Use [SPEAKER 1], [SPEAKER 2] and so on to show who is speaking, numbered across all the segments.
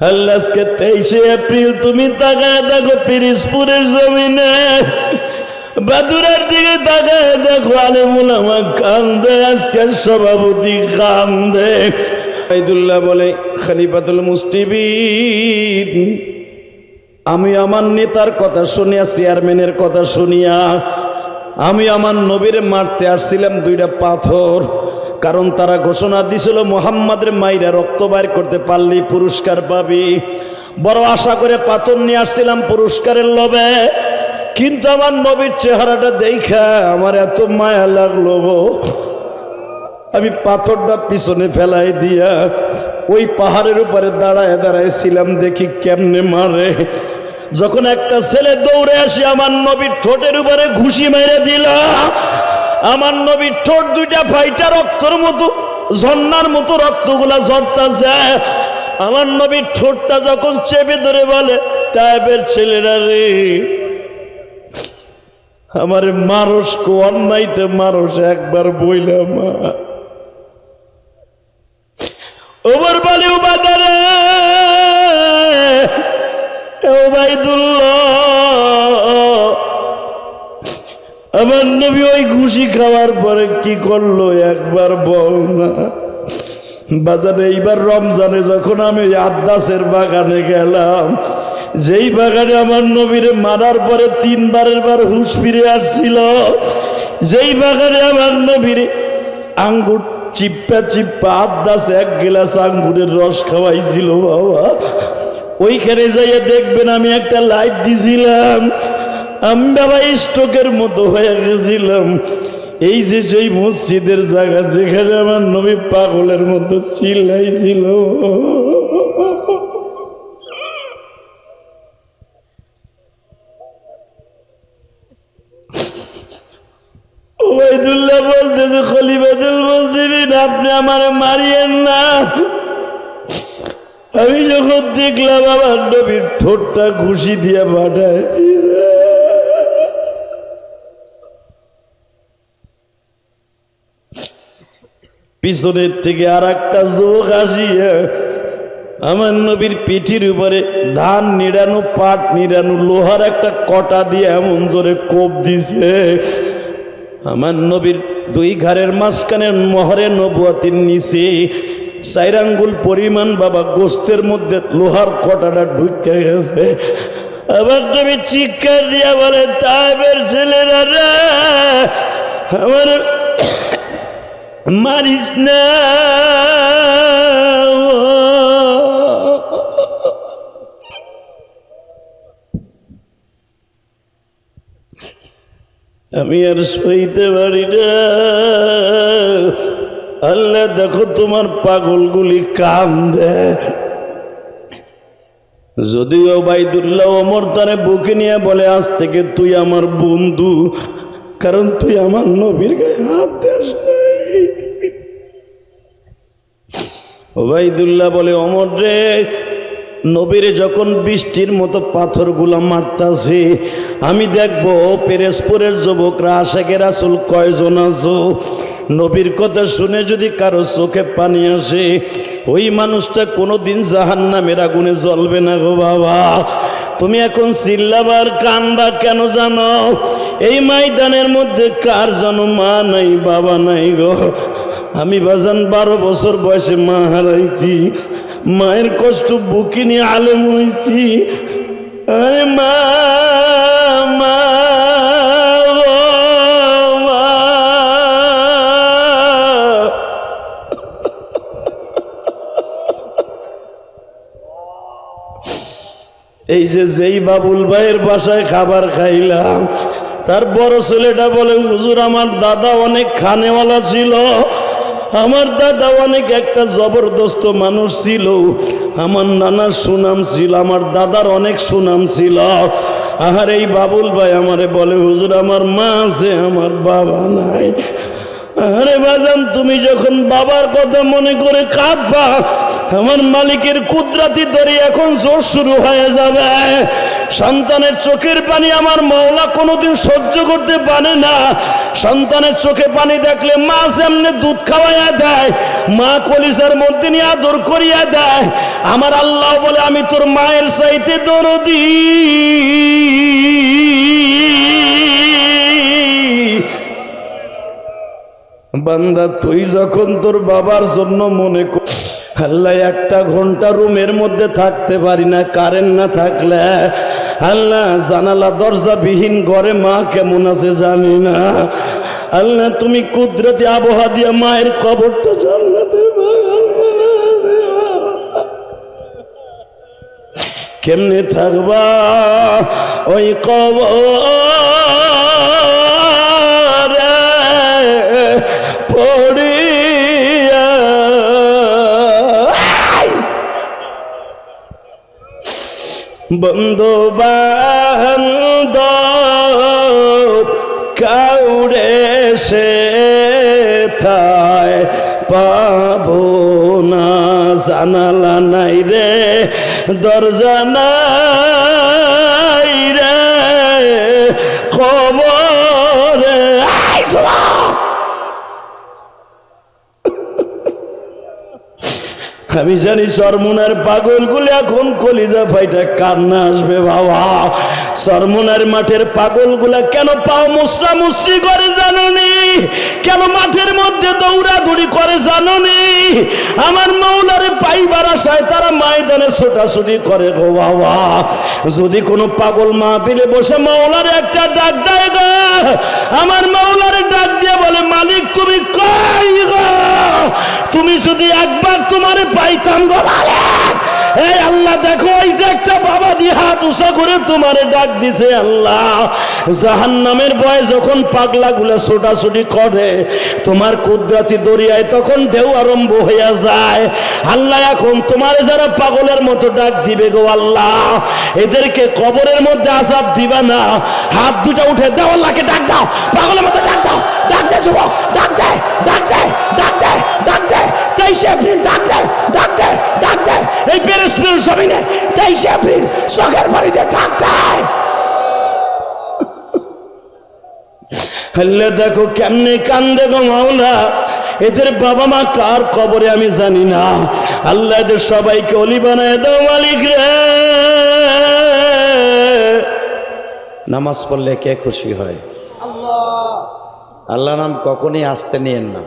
[SPEAKER 1] আল্লাহ আজকে 23শে এপ্রিল তুমি তাকায় দেখো পিরিজপুরের জমিনে, বাদুরার দিকে তাকায় দেখো আলেমুল আমা কান্দে, আজকের সভাপতি কান্দে। আব্দুল্লাহ বলে খলিফাতুল মুসলিমিন, আমি আমার নেতার কথা শুনিয়া, চেয়ারম্যানের কথা শুনিয়া আমি আমার নবীরে মারতে আসছিলাম 2টা পাথর, কারণ তারা ঘোষণা দিছিল মুহাম্মাদের মাইরা রক্ত বাইর করতে পারলেই পুরস্কার পাবি। বড় আশা করে পাথর নিয়ে আসছিলাম পুরস্কারের লোভে, কিন্তু আমার নবীর চেহারাটা দেখা আমার এত মায়া লাগলো গো, আমি পাথরটা পিছনে ফেলাই দিয়া ওই পাহাড়ের উপরে দাঁড়ায় দাঁড়াইছিলাম, দেখি কেমনে মারে। যখন একটা ছেলে দৌড়ে আসি আমার নবীর ঠোঁটের উপরে ঘুষি মেরে দিল, আমার নবীর ঠোঁট 2টা ফাইটা রক্তর মতো, ঝর্ণার মতো রক্তগুলা ঝরতাছে। আমার নবীর ঠোঁটটা যখন চেপে ধরে বলে, তাইবের ছেলেরা রে, আমার মারস কো অন্যাইতে মারস, একবার বইলাম ওমর বলে উবাদারে ওবাইদুল্লাহ, আমার নবী ওই ঘুষি খাওয়ার পরে কি করলো একবার বল না। বাজারে এইবার রমজানে যখন আমি আদ্দাসের বাগানে গেলাম, যেই বাগানে আমার নবীরে মারার পরে 3বারের বার হুঁশ ফিরে আসছিল, যেই বাগানে আমার নবীরে আঙ্গুর চিপ্পা চিপ্পা আদ্দাস 1 গ্লাস আঙ্গুরের রস খাওয়াইছিল বাবা, ওইখানে যাইয়া দেখবেন আমি একটা লাইট দিছিলাম, আমি বাবা স্ট্রোকের মতো হয়ে গেছিলাম। এই যে সেই মসজিদের জায়গা যেখানে আমার নবী পাগলের মতো চিল্লাইছিল, ওবাইদুল্লাহ বলতেছে খলিফাতুল মুসলিমিন, আপনি আমার মারিয়েন না। আমি যখন দেখলাম আমার নবীর ঠোঁটটা ঘুষি দিয়ে পাঠায়, পিছনের থেকে আর একটা যুবক আসিয়া আমার নবীর পিঠির উপরে ধান নিড়ানো, পাট নিড়ানো লোহার একটা কটা দিয়ে এমন জোরে কোপ দিছে, আমার নবীর 2 ঘাড়ের মাঝখানে মোহরে নবুয়াতির নিচে 4 আঙ্গুল পরিমাণ বাবা গোস্তের মধ্যে লোহার কটাটা ঢুকে গেছে। আবার নবী চিৎকার দিয়া বলে, তাইবের ছেলেরা রে, আমার মারিস না। আমি আর সইতে পারি না। আল্লাহ দেখো তোমার পাগলগুলি কান্দে। যদিও ওবাইদুল্লাহ ওমর তারে বুকে নিয়ে বলে, আজ থেকে তুই আমার বন্ধু, কারণ তুই আমার নবীর গায়ে হাত দিস নাই। ওবাইদুল্লাহ বলে, ওমর রে, নবীরে যখন বৃষ্টির মতো পাথরগুলা মারতাছে, আমি দেখবো পিরোজপুরের যুবকরা আশিকে রাসূল কয়জন আছো। নবীর কথা শুনে যদি কারো চোখে পানি আসে, ওই মানুষটা কোনোদিন জাহান্নামের আগুনে জ্বলবে না গো বাবা। তুমি এখন চিল্লাবার কান্দা কেন জানো? এই ময়দানের মধ্যে কার যেন মা নাই, বাবা নাই গো। আমি বাজান 12 বছর বয়সে মা হারাইছি, মায়ের কষ্ট বুকে নিয়ে আলেম হয়েছি। আরে মা, মা, মা। এই যে যেই বাবুল ভাইয়ের বাসায় খাবার খাইলাম, তার বড় ছেলেটা বলে, হুজুর আমার দাদা অনেক খানেওয়ালা ছিল, আমার দাদা অনেক একটা জবরদস্ত মানুষ ছিল, আমার নানার সুনাম ছিল, আমার দাদার অনেক সুনাম ছিল। আর এই বাবুল ভাই আমারে বলে, হুজুর আমার মা আছে, আমার বাবা নাই। আরে বাজান, তুমি যখন বাবার কথা মনে করে কাঁদবা, আমার মালিকের কুদরতি ধরে এখন জোর শুরু হয়ে যাবে। সন্তানের চোখের পানি আমার মওলা কোনোদিন সহ্য করতে পারে না। সন্তানের চোখে পানি দেখলে মা যেমনে দুধ খাওয়াইয়া দেয়, মা কলিজার মধ্যে নিয়ে আদর করিয়া দেয়, আমার আল্লাহ বলে আমি তোর মায়ের চাইতে দরদি। বান্দা তুই যখন তোর বাবার জন্য মনে কর, আল্লাহ একটা ঘন্টা রুমের মধ্যে থাকতে পারি না কারেন্ট না থাকলে, আল্লাহ জানালা দরজা বিহীন ঘরে মা কেমন আছে জানি না। আল্লাহ তুমি কুদরতি আবহাওয়া দিয়া মায়ের কবরটা জান্নাতের বাগান বানায়া দিবা। কেমনে থাকবা ওই কবরে পড়িয়া? বন্ধু বান্ধব কাউরে সে থায় পাবো না, জানালা নাই রে দরজা নাই রে কবরে। আমি জানি চরমুনার পাগলগুলো এখন কলিজা ফাইটা কান্না আসবে বাবা। চরমুনার মাঠের পাগলগুলা কেন পাও মুসরা মুসরি করে জানোনি? কেন মাঠের মধ্যে দৌড়াদৌড়ি করে জানোনি? আমার মাওলারে পাইবার আশায় তারা ময়দানে ছোটাছুটি করে গো বাবা। যদি কোনো পাগল মাহফিলে বসে মাওলারে একটা ডাক দেয় গো, আমার মাওলারে ডাক দিয়ে বলে মালিক তুমি কই গো? তুমি যদি একবার তোমারে পাইতাম গো মালিক। এই আল্লাহ দেখো ওই যে একটা বাবা দিয়ে হাত উঁচা করে তোমারে ডাক দিছে। আল্লাহ জাহান্নামের ভয়ে যখন পাগলা গুলা ছোটাছুটি করে তোমার কুদরতি দরিয়ায় তখন ঢেউ আরম্ভ হইয়া যায়। আল্লাহ এখন তোমার যারা পাগলের মতো ডাক দিবে গো আল্লাহ, এদেরকে কবরের মধ্যে আযাব দিবা না। হাত দুটা উঠে দাও, আল্লাহকে ডাক দাও, পাগলের মতো ডাক দাও, ডাক দে যুবক, ডাক দে, ডাক দে, ডাক দে, ডাক দে। 23 এপ্রিল ডাক দে, ডাক দে, ডাক দে। এই পেরেসপুর জমিনে 23 এপ্রিল চোখের বাড়িতে ডাক দেয়। আল্লাহ দেখো কেমনে কান্দে গো মাওলা। এদের বাবা মা কার কবরে আমি জানি না। আল্লাহ এদের সবাইকে অলি বানায় দাও মালিক রে। নামাজ পড়লে কে খুশি হয়? আল্লাহ নাম কখনই আসতে নিয়েন না।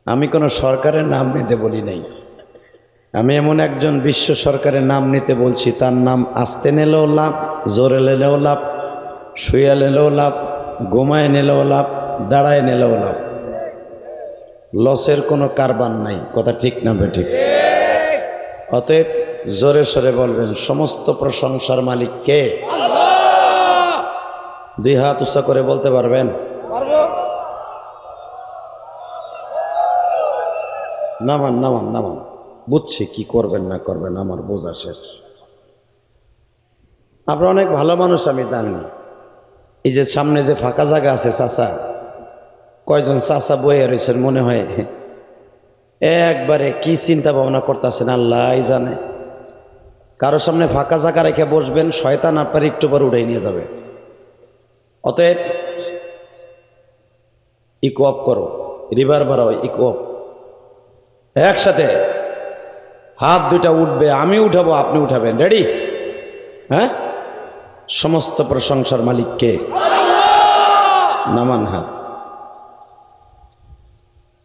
[SPEAKER 1] আমি কোনো সরকারের নাম নিতে বলি নাই। আমি এমন একজন বিশ্ব সরকারের নাম নিতে বলছি, তার নাম আসতে নিলেও লাভ, জোরে নিলেও লাভ, শুয়ে নিলেও লাভ, ঘুমায় নিলেও লাভ, দাঁড়ায় নিলেও লাভ। লসের কোনো কারবার নাই। কথা ঠিক না বেঠিক? অতএব জোরে সরে বলবেন সমস্ত প্রশংসার মালিক কে? দুই হাত উঁচা করে বলতে পারবেন? নামান নামান নামান। বুঝছি কি করবেন না করবেন, আমার বোঝা শেষ। আপনারা অনেক ভালো মানুষ, আমি জানি। এই যে সামনে যে ফাঁকা জায়গা আছে, চাচা কয়জন চাচা বয়ে রয়েছেন মনে হয়, একবারে কি চিন্তা ভাবনা করতেছেন আল্লাহ জানে। কারো সামনে ফাঁকা জায়গা রেখে বসবেন, শয়তান আপনার একটু পর উড়াই নিয়ে যাবে। অতএব ইকো অফ করো, রিভার বাড়াও, ইকো অফ। একসাথে হাত দুইটা উঠবে, আমি উঠাবো, আপনি উঠাবেন। রেডি? হ্যাঁ? সমস্ত প্রশংসার মালিক কে? নামান হাত।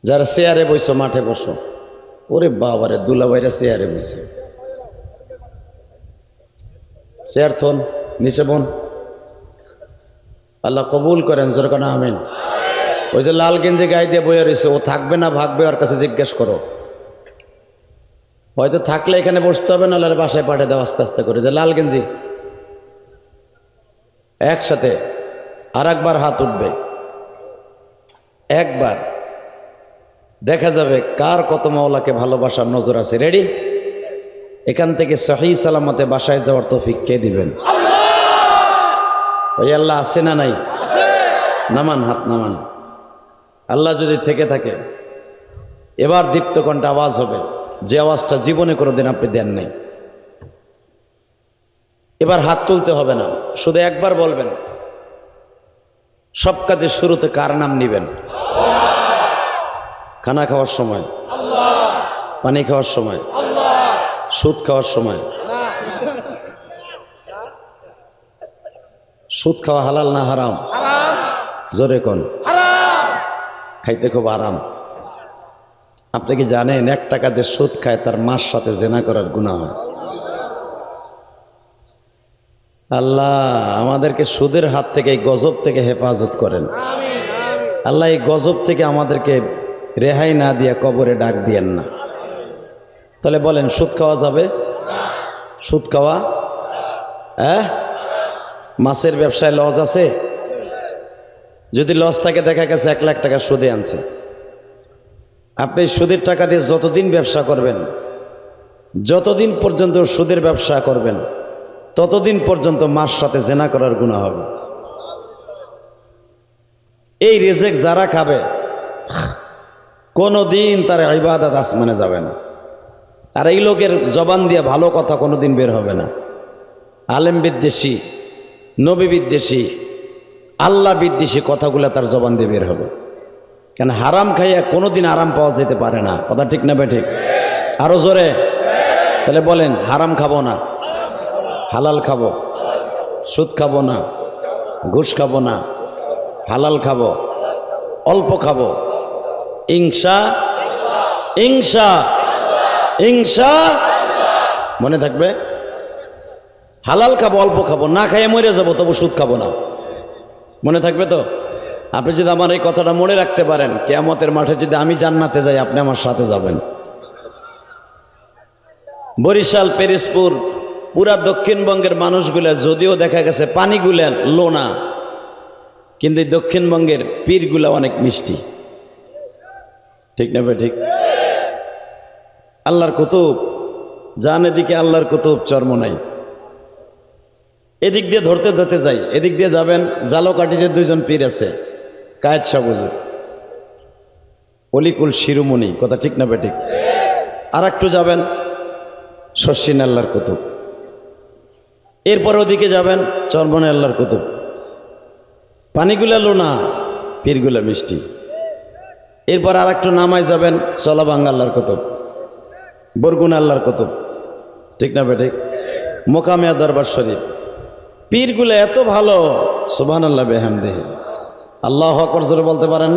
[SPEAKER 1] যারা চেয়ারে বইছো মাঠে বসো। ওরে বাবারে, দুলাভাইরা চেয়ারে বইছে। চেয়ার থন, নিচে বোন। আল্লাহ কবুল করেন, জোরকান আমিন। ওই যে লাল গেঞ্জি গায়ে দিয়ে বইয়া রয়েছে, ও থাকবে না ভাগবে, ওর কাছে জিজ্ঞেস করো। হয়তো থাকলে এখানে বসতে হবে, না হলে বাসায় পাঠিয়ে দাও আস্তে আস্তে করে। যে লাল গেঞ্জি, একসাথে আর একবার হাত উঠবে। একবার দেখা যাবে কার কত মাওলাকে ভালোবাসার নজর আছে। রেডি? এখান থেকে সহি সালামতে বাসায় যাওয়ার তৌফিক কে দিবেন? ওই আল্লাহ আছে না নাই? নামান হাত, নামান। আল্লাহ যদি থেকে থাকে, এবার দীপ্ত কণ্ঠে আওয়াজ হবে, যে আওয়াজটা জীবনে কোনোদিন আপনি দেন নাই।
[SPEAKER 2] এবার হাত তুলতে হবে না, শুধু একবার বলবেন সব কাজের শুরুতে কার নাম নিবেন? খানা খাওয়ার সময়, পানি খাওয়ার সময়, সুদ খাওয়ার সময়। সুদ খাওয়া হালাল না হারাম? জোরে কোন? খাইতে খুব আরাম। আপনি কি জানেন 1 টাকা যে সুদ খায় তার মার সাথে জেনা করার গুনাহ হয়? আল্লাহ আমাদেরকে সুদের হাত থেকে, এই গজব থেকে হেফাজত করেন। আল্লাহ এই গজব থেকে আমাদেরকে রেহাই না দিয়ে কবরে ডাক দিয়েন না। তাহলে বলেন সুদ খাওয়া যাবে? সুদ খাওয়া মাছের ব্যবসায় লস আছে? যদি লস থাকে, দেখা গেছে 1 লাখ টাকা সুদে আনছে, আপনি সুদের টাকা দিয়ে যতদিন ব্যবসা করবেন, যতদিন পর্যন্ত সুদের ব্যবসা করবেন, ততদিন পর্যন্ত মার সাথে জেনা করার গুনাহ হবে। এই রিজেক যারা খাবে কোনোদিন তার ইবাদত আসমানে যাবে না। আর এই লোকের জবান দিয়ে ভালো কথা কোনোদিন বের হবে না। আলেম বিদ্বেষী, নবী বিদ্বেষী, আল্লাহ বিদ্বেষী কথাগুলো তার জবান দিয়ে বের হবে। কেন? হারাম খাইয়া কোনোদিন আরাম পাওয়া যেতে পারে না। কথা ঠিক না বে ঠিক? আরো জোরে। তাহলে বলেন হারাম খাবো না, হালাল খাবো। সুদ খাবো না, ঘুষ খাবো না, হালাল খাবো, অল্প খাবো। ইনশা ইনশা ইনশা মনে থাকবে। হালাল খাবো, অল্প খাবো, না খাইয়ে মরে যাবো, তবু সুদ খাবো না। মনে থাকবে তো? আপনি যদি আমার এই কথাটা মনে রাখতে পারেন, কিয়ামতের মাঠে যদি আমি জান্নাতে যাই, আপনি আমার সাথে যাবেন। বরিশাল, পেরিসপুর, পুরা দক্ষিণবঙ্গের মানুষগুলা যদিও দেখা গেছে পানিগুলা লোনা, কিন্তু দক্ষিণবঙ্গের পীরগুলা অনেক মিষ্টি। ঠিক না ভাই? ঠিক। আল্লাহর কুতুব যান, এদিকে আল্লাহর কুতুব চরমোনাই। এদিক দিয়ে ধরতে ধরতে যাই, এদিক দিয়ে যাবেন জালকাঠিতে 2 জন পীর আছে, কায়েত শাহ হুজুর, অলিকুল শিরোমণি। কথা ঠিক না ভাই? ঠিক। আর একটু যাবেন শর্ষিন আল্লাহর কুতুব। এরপর ওদিকে যাবেন চরমনে আল্লাহর কুতুব। পানিগুলা লোনা, পীরগুলা মিষ্টি। এরপর আর একটু নামায় যাবেন চলাবাঙ্গা আল্লাহর কুতুব, বরগুনা আল্লাহর কুতুব। ঠিক না ভাই? ঠিক। মোকামিয়া দরবার শরীফ। পীরগুলা এত ভালো, সুবহানাল্লাহ বিহামদিহি। আল্লাহু আকবার জোরে বলতে পারেন?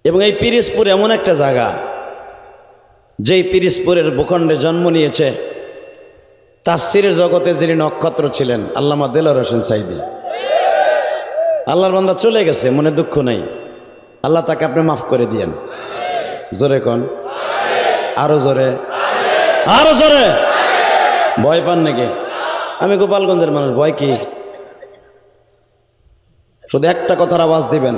[SPEAKER 2] এবং এই পিরিজপুর এমন একটা জায়গা, যেই পিরিজপুরের ভূখণ্ডে জন্ম নিয়েছে তাফসিরের জগতে যিনি নক্ষত্র ছিলেন, আল্লামা দেলোয়ার হোসেন সাইদি। আল্লাহর বান্দা চলে গেছে, মনে দুঃখ নাই। আল্লাহ তাকে আপনি মাফ করে দিয়েন। জোরে কোন? আরো জোরে, আরো জোরে। ভয় পান নাকি? আমি গোপালগঞ্জের মানুষ, ভয় কি? শুধু একটা কথার আওয়াজ দিবেন,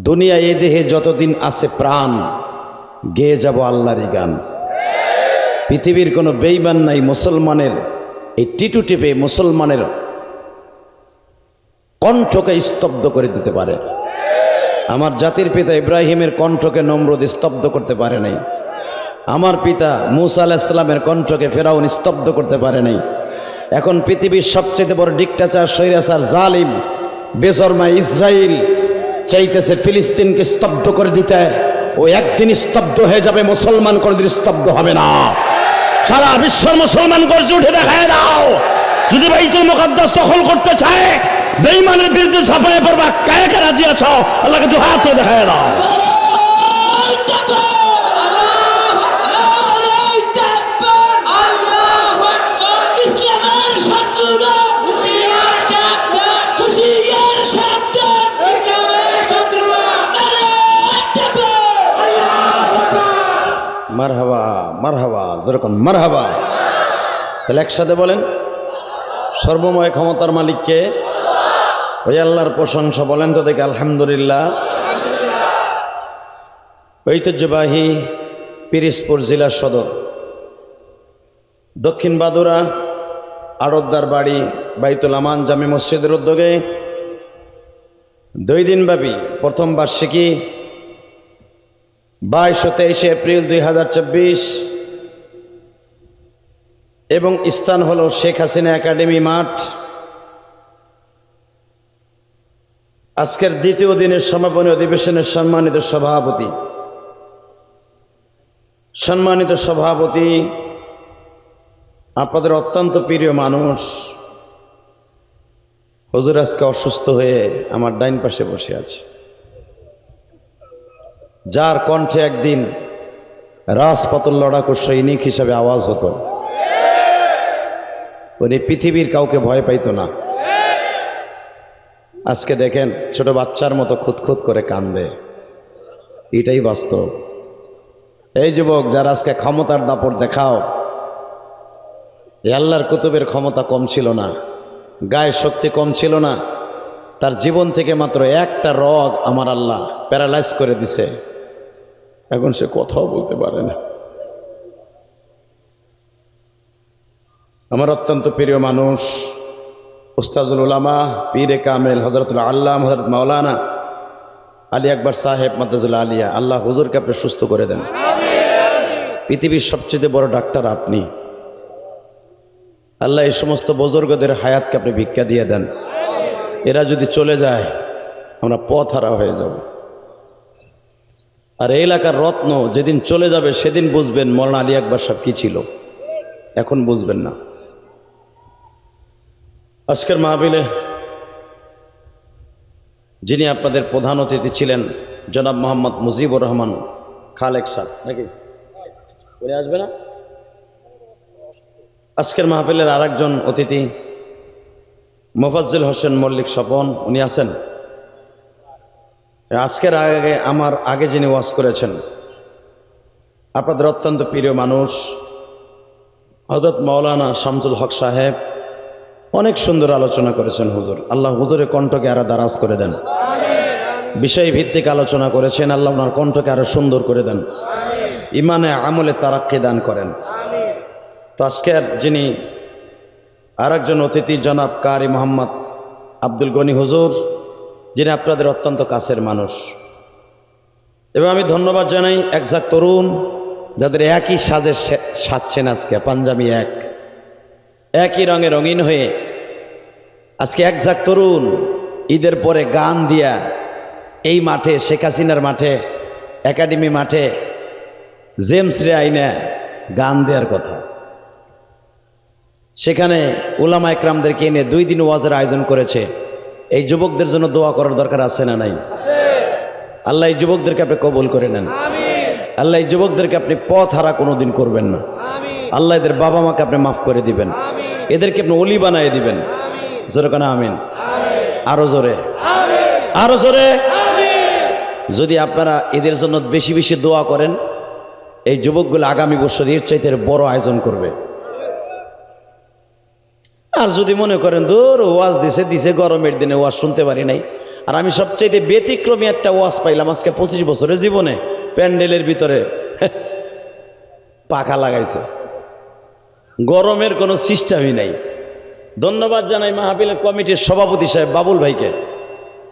[SPEAKER 2] দুনিয়া এই দেহে যতদিন আছে প্রাণ, গেয়ে যাব আল্লাহরই গান। পৃথিবীর কোনো বেঈমান নাই মুসলমানের এই টিটু টিপে মুসলমানের কণ্ঠকে স্তব্ধ করে দিতে পারে। আমার জাতির পিতা ইব্রাহিমের কণ্ঠকে নমরুদ স্তব্ধ করতে পারে নাই। আমার পিতা মূসা আলাইহিস সালামের কণ্ঠকে ফেরাউন স্তব্ধ করতে পারে নাই। এখন পৃথিবীর সবচেয়ে বড় ডিক্টেটর, স্বৈরাচার, জালিম, বেশরমা ইসরায়েল চাইতেছে ফিলিস্তিনকে স্তব্ধ করে দিতে। ও একদিন স্তব্ধ হয়ে যাবে, মুসলমান কোনদিন স্তব্ধ হবে না। সারা বিশ্বের মুসলমান গর্জে উঠে দেখায় দাও, যদি বাইতুল মুকাদ্দাস দখল করতে চায়, বেঈমানের বিরুদ্ধে ঝাঁপায় পড়বা, কায় কে রাজি আছো? আল্লাহকে দু হাত ধরে দেখায় দাও। মারহাবা, মারহাবা, যেরকম মারহাবা। তাহলে একসাথে বলেন, সর্বময় ক্ষমতার মালিককে, ওই আল্লাহর প্রশংসা। বলেন তো দেখে আলহামদুলিল্লাহ। ঐতিহ্যবাহী পিরিজপুর জেলার সদর দক্ষিণ বাদুরা আড়তদার বাড়ি বাইতুল আমান জামে মসজিদের উদ্যোগে 2 দিনব্যাপী প্রথম বার্ষিকী 22 ও 23 এপ্রিল 2024 এবং স্থান হলো শেখ হাসিনা একাডেমি মাঠ। আজকের দ্বিতীয় দিনের সমাপনী অধিবেশনের সম্মানিত সভাপতি আপনাদের অত্যন্ত প্রিয় মানুষ হুজুর আজকে অসুস্থ হয়ে আমার ডাইন পাশে বসে আছে, যার কণ্ঠে একদিন রাজপথের লড়াকু সৈনিক হিসাবে আওয়াজ হতো। উনি পৃথিবীর কাউকে ভয় পাইতো না। আজকে দেখেন ছোট বাচ্চার মতো খুঁতখুত করে কান্দে। এটাই বাস্তব। এই যুবক যারা আজকে ক্ষমতার দাপট দেখাও, আল্লাহর কুতুবের ক্ষমতা কম ছিল না, গায়ে শক্তি কম ছিল না, তার জীবন থেকে মাত্র একটা রগ আমার আল্লাহ প্যারালাইজ করে দিছে। এখন সে কথাও বলতে পারে না। আমার অত্যন্ত প্রিয় মানুষ উস্তাজুল উলামা পীরে কামেল হযরতুল আল্লাম হযরত মাওলানা আলী আকবর সাহেব মাদ্দাজুল্লাহ আলিয়া, আল্লাহ হুজুরকে আপনি সুস্থ করে দেন। পৃথিবীর সবচেয়ে বড় ডাক্তার আপনি। আল্লাহ এই সমস্ত বুজুর্গদের হায়াতকে আপনি ভিক্ষা দিয়ে দেন। এরা যদি চলে যায় আমরা পথহারা হয়ে যাব। আর এই এলাকার রত্ন যেদিন চলে যাবে সেদিন বুঝবেন মৌলানা আলী আকবর সাহেব কি ছিল, এখন বুঝবেন না। আজকের মাহফিলে যিনি আপনাদের প্রধান অতিথি ছিলেন জনাব মোহাম্মদ মুজিবুর রহমান খালেক সাহেব, নাকি উনি আসবে না? আজকের মাহফিলের আরেকজন অতিথি মোফাজ্জল হোসেন মল্লিক স্বপন, উনি আছেন? আজকের আমার আগে যিনি ওয়াজ করেছেন আপনাদের অত্যন্ত প্রিয় মানুষ হযরত মাওলানা শামসুল হক সাহেব, অনেক সুন্দর আলোচনা করেছেন হুজুর। আল্লাহ হুজুরের কণ্ঠকে আরো দারাজ করে দেন। বিষয় ভিত্তিক আলোচনা করেছেন, আল্লাহ ওনার কণ্ঠকে আরো সুন্দর করে দেন, ইমানে আমলে তারাক্কি দান করেন। তো আজকের যিনি আরেকজন অতিথি জনাব কারি মোহাম্মদ আব্দুল গনি হুজুর, যিনি আপনাদের অত্যন্ত কাছের মানুষ। এবং আমি ধন্যবাদ জানাই একজাক তরুণ যাদের একই সাজে সাজছেন আজকে, পাঞ্জাবি একই রঙে রঙিন হয়ে আজকে একজাক তরুণ ঈদের পরে গান দিয়া এই মাঠে, শেখ হাসিনার মাঠে, একাডেমি মাঠে জেমস রে আইনা গান দেওয়ার কথা। সেখানে উলামা একরামদেরকে এনে 2 দিন ওয়াজের আয়োজন করেছে। এই যুবকদের জন্য দোয়া করার দরকার আছে না নাই? আল্লাহ এই যুবকদেরকে আপনি কবুল করে নেন। আল্লাহ এই যুবকদেরকে আপনি পথ হারা কোনোদিন করবেন না। আল্লাহ এদের বাবা মাকে আপনি মাফ করে দিবেন, এদেরকে আপনি ওলি বানায় দিবেন। জোরে কানা আমিন, আরো জোরে, আরো জোরে। যদি আপনারা এদের জন্য বেশি বেশি দোয়া করেন, এই যুবকগুলো আগামী বছর এর চাইতে বড় আয়োজন করবে। আর যদি মনে করেন দূর ওয়াজ দিছে গরমের দিনে ওয়াজ শুনতে পারি নাই, আর আমি সবচাইতে ব্যতিক্রমী একটা ওয়াজ পাইলাম আজকে 25 বছরের জীবনে, প্যান্ডেলের ভিতরে পাখা লাগাইছে, গরমের কোনো সিস্টেমই নাই। ধন্যবাদ জানাই মাহফিলের কমিটির সভাপতি সাহেব বাবুল ভাইকে,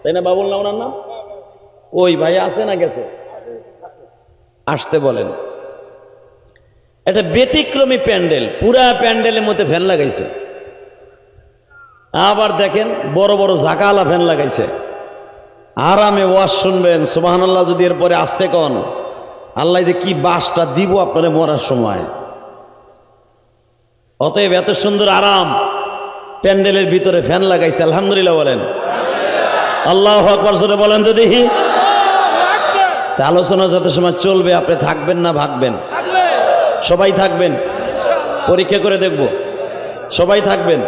[SPEAKER 2] তাই না? বাবুল না ওনার নাম? ওই ভাই আছে না গেছে? আসতে বলেন। একটা ব্যতিক্রমী প্যান্ডেল, পুরা প্যান্ডেলের মধ্যে ফ্যান লাগাইছে। আবার দেখেন বড় বড় ঝাঁকালা ফ্যান লাগাইছে। আরামে ওয়াজ শুনবেন। সুবহানাল্লাহ যদি এরপরে আসতে কন, আল্লাহ যে কি বাসটা দিব আপনারে মরার সময়। অতএব এত সুন্দর আরাম প্যান্ডেলের ভিতরে ফ্যান লাগাইছে, আলহামদুলিল্লাহ বলেন। আল্লাহু আকবার জোরে বলেন তো দেখি। তা আলোচনা যত সময় চলবে আপনি থাকবেন না ভাগবেন? সবাই থাকবেন, পরীক্ষা করে দেখব। সবাই থাকবেন,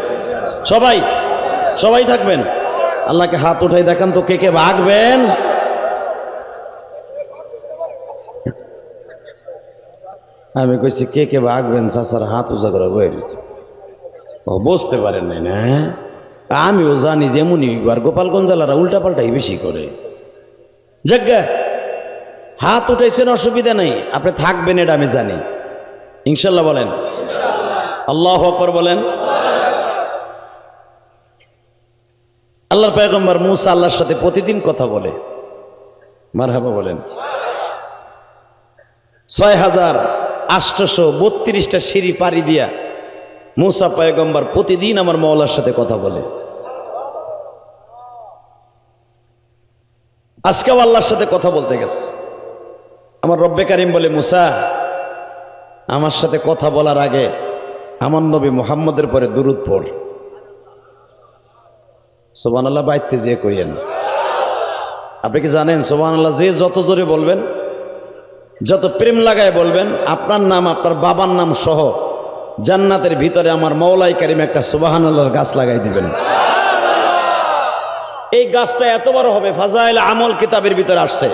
[SPEAKER 2] সবাই থাকবেন। আল্লাহকে হাত উঠাই দেখান তো কে কে ভাগবেন। আমি কইছি কে কে ভাগবেন, চাচার হাত উঁচা করে বয়ে রয়েছে। ও বুঝতে পারেন নাই না? আমিও জানি যেমনই আর গোপালগঞ্জ জেলারা উল্টা পাল্টাই বেশি করে। যজ্ঞা হাত উঠাইছেন, অসুবিধা নেই, আপনি থাকবেন এটা আমি জানি। ইনশাল্লাহ বলেন, আল্লাহু আকবার বলেন। আল্লাহর পয়গম্বর মুসা আল্লাহর সাথে প্রতিদিন কথা বলে, মারহাবা বলেন। 6832টা সিঁড়ি পাড়ি দিয়া মুসা পয়গম্বর প্রতিদিন আমার মওলার সাথে কথা বলে। আজকেও আল্লাহর সাথে কথা বলতে গেছে। আমার রব্বে কারিম বলে, মুসা আমার সাথে কথা বলার আগে আমার নবী মুহাম্মদের পরে দুরূদ পড়। সুবহানাল্লাহ বাইতে যে কইেন। আপনি কি জানেন সুবহানাল্লাহ যে যত জোরে বলবেন, যত প্রেম লাগায় বলবেন, আপনার নাম আপনার বাবার নাম সহ জান্নাতের ভিতরে আমার মওলাই কারিম একটা সুবহানাল্লাহর গাছ লাগাই দিবেন। এই গাছটা এত বড় হবে, ফাজাইল আমল কিতাবের ভিতরে আসছে।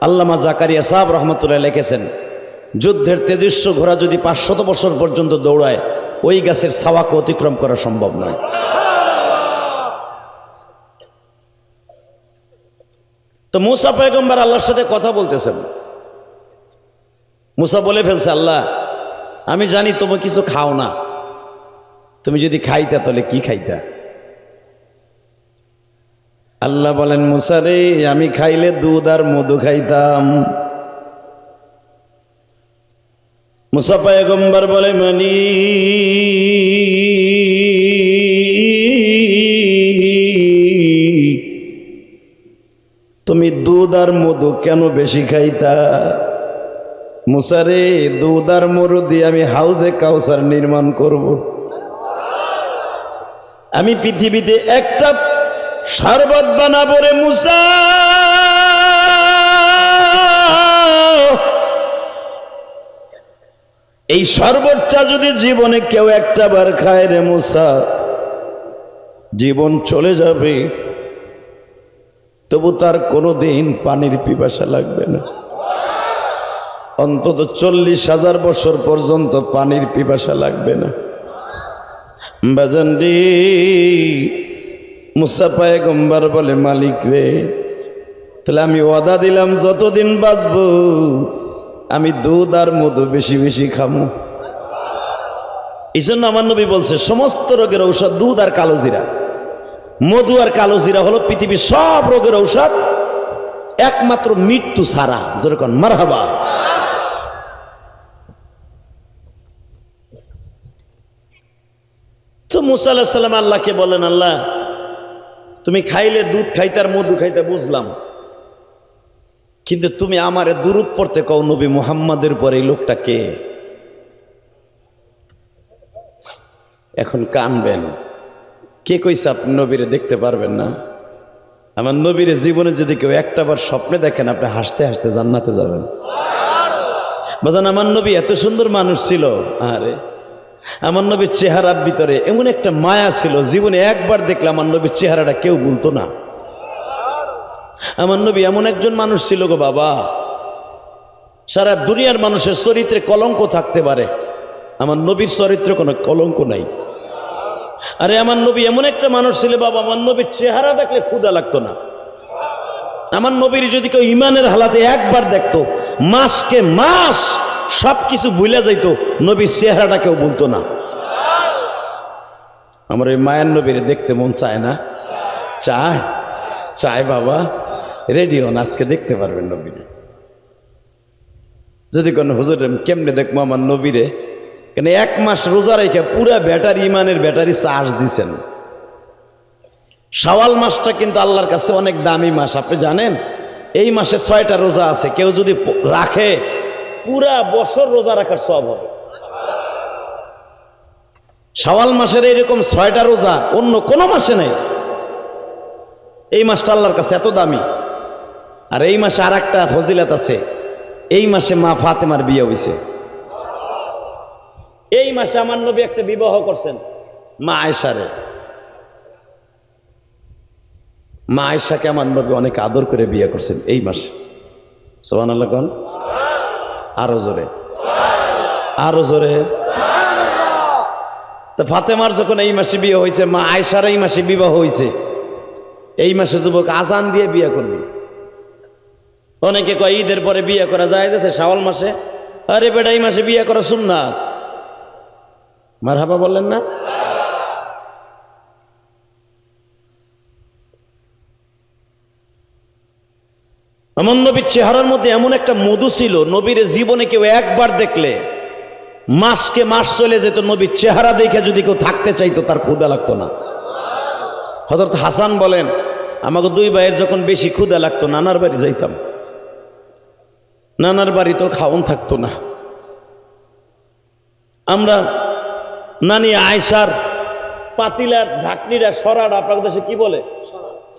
[SPEAKER 2] আল্লামা জাকারিয়া সাহেব রহমতুল্লাহ লিখেছেন, যুদ্ধের তেজস্ব ঘোড়া যদি 500 বছর পর্যন্ত দৌড়ায় ওই গাছের ছাওয়াকে অতিক্রম করা সম্ভব নয়। তো মুসা পয়গম্বর আল্লাহর সাথে কথা বলতেছেন। মুসা বলে ফেলছে, আল্লাহ আমি জানি তুমি কিছু খাও না, তুমি যদি খাইতা তাহলে কি খাইতা? আল্লাহ বলেন, মুসা রে আমি খাইলে দুধ আর মধু খাইতাম। মুসা পয়গম্বর বলে, মানি তুমি দুধ আর মধু কেন বেশি খাইতা? মুসা রে দুধ আর মধু দিয়ে আমি হাউজে কাউসার নির্মাণ করব। আমি পৃথিবীতে একটা শরবত বানাবো রে মুসা, এই শরবতটা যদি জীবনে কেউ একটা বার খায় রে মুসা, জীবন চলে যাবে, তবু তার কোনোদিন পানির পিপাসা লাগবে না। অন্তত 40,000 বছর পর্যন্ত পানির পিপাসা লাগবে না। বাজানডি মুসা পয়গম্বর বলে, মালিক রে তাহলে আমি ওয়াদা দিলাম যতদিন বাঁচব আমি দুধ আর মধু বেশি বেশি খামু। এই জন্য আমার নবী বলছে, সমস্ত রোগের ঔষধ দুধ আর কালো জিরা। মধু আর কালো জিরা হলো পৃথিবীর সব রোগের ঔষধ, একমাত্র মৃত্যু ছাড়া। যেরকম মারহাবা। তো মুসা আলাইহিস সালাম আল্লাহকে বলেন, আল্লাহ তুমি খাইলে দুধ খাইতে আর মধু খাইতে বুঝলাম, কিন্তু তুমি আমারে দুরূদ পড়তে কও নবী মুহাম্মাদের পরে এই লোকটা কে? এখন কানবেন, কে কইছে আপনি নবীরে দেখতে পারবেন না? আমার নবীরে জীবনে যদি কেউ একটাবার স্বপ্নে দেখেন, আপনি হাসতে হাসতে জান্নাতে যাবেন। বাজান আমার নবী এত সুন্দর মানুষ ছিল। আরে আমার নবীর চেহারার ভিতরে এমন একটা মায়া ছিল, জীবনে একবার দেখলে আমার নবীর চেহারাটা কেউ ভুলতো না। আমার নবী এমন একজন মানুষ ছিল গো বাবা, সারা দুনিয়ার মানুষের চরিত্রে কলঙ্ক থাকতে পারে, আমার নবীর চরিত্রে কোনো কলঙ্ক নাই। আরে আমার নবী এমন একটা মানুষ ছিল বাবা, আমার নবীর চেহারা দেখলে ক্ষুধা লাগতো না। আমার নবীর যদি কেউ ইমানের হালাতে একবার দেখতো, মাসকে মাস সবকিছু ভুলে যাইতো, নবীর চেহারাটা কেউ বলতো না। আমার ওই মায়ের নবীরে দেখতে মন চায় না? চায়, চায় বাবা। রেডি হন, আজকে দেখতে পারবেন নবীরে। যদি কোনো হুজুর কেমনে দেখবো আমার নবীরে, কেন 1 মাস রোজা রেখে পুরা ব্যাটারি, ইমানের ব্যাটারি চার্জ দিছেন। শাওয়াল মাসটা কিন্তু আল্লাহর কাছে অনেক দামি মাস, আপনি জানেন? এই মাসে 6টা রোজা আছে, কেউ যদি রাখে পুরা বছর রোজা রাখার সওয়াব হবে। শাওয়াল মাসের এইরকম 6টা রোজা অন্য কোনো মাসে নেই। এই মাসটা আল্লাহর কাছে এত দামি। আর এই মাসে আর একটা ফজিলত আছে, এই মাসে মা ফাতেমার বিয়ে হয়েছে। এই মাসে আমার নবী একটা বিবাহ করছেন মা আয়েশারে। মা আয়েশাকে আমার নবী অনেক আদর করে বিয়ে করছেন এই মাসে। সুবহানাল্লাহ কোন? আরো জোরে, আরো জোরে। তো ফাতেমার যখন এই মাসে বিয়ে হয়েছে, মা আয়েশার এই মাসে বিবাহ হয়েছে, এই মাসে যুবক আজান দিয়ে বিয়ে করবি। অনেকে কয় ঈদের পরে বিয়ে করা যায় যাচ্ছে শাওয়াল মাসে। আরে বেটা, এই মাসে বিয়ে করা সুন্নাত। মারহাবা বললেন না? আমার নবীর চেহারার মধ্যে এমন একটা মধু ছিল, নবীর জীবনে কেউ একবার দেখলে মাসকে মাস চলে যেত, নবীর চেহারা দেখে যদি কেউ থাকতে চাইতো তার ক্ষুধা লাগতো না। হযরত হাসান বলেন, আমাকে দুই ভাইয়ের যখন বেশি ক্ষুধা লাগতো নানার বাড়ি যাইতাম, নানার বাড়ি তো খাওন থাকতো না। আমরা নানি আয়সার পাতিলার ঢাকনিটা সরাটা, আপনার দেশে কি বলে?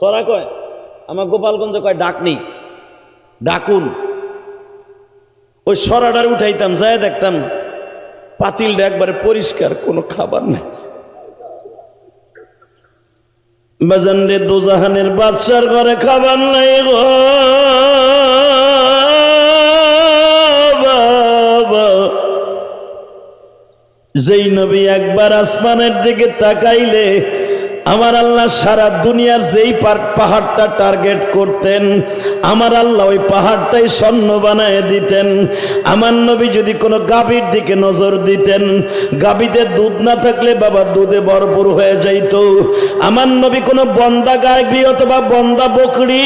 [SPEAKER 2] সরা কয়, আমার গোপালগঞ্জে কয় ডাকনি, ডাকুন। ওই সরাটার উঠাইতাম, যাই দেখতাম পাতিলটা একবারে পরিষ্কার, কোনো খাবার নেই। বাজান রে, দোজাহানের বাদশার ঘরে খাবার নাই গো বাবা। যেই নবী একবার আসমানের দিকে তাকাইলে আমার আল্লাহ সারা দুনিয়ার যেই পাহাড়টা টার্গেট করতেন, আমার আল্লাহ ওই পাহাড়টাই স্বর্ণ বানায় দিতেন। আমার নবী যদি কোনো গাভীর দিকে নজর দিতেন, গাভীতে দুধ না থাকলে বাবা দুধে ভরপুর হয়ে যাইত। আমার নবী কোনো বন্দা গাভী অথবা বন্দা বকরি,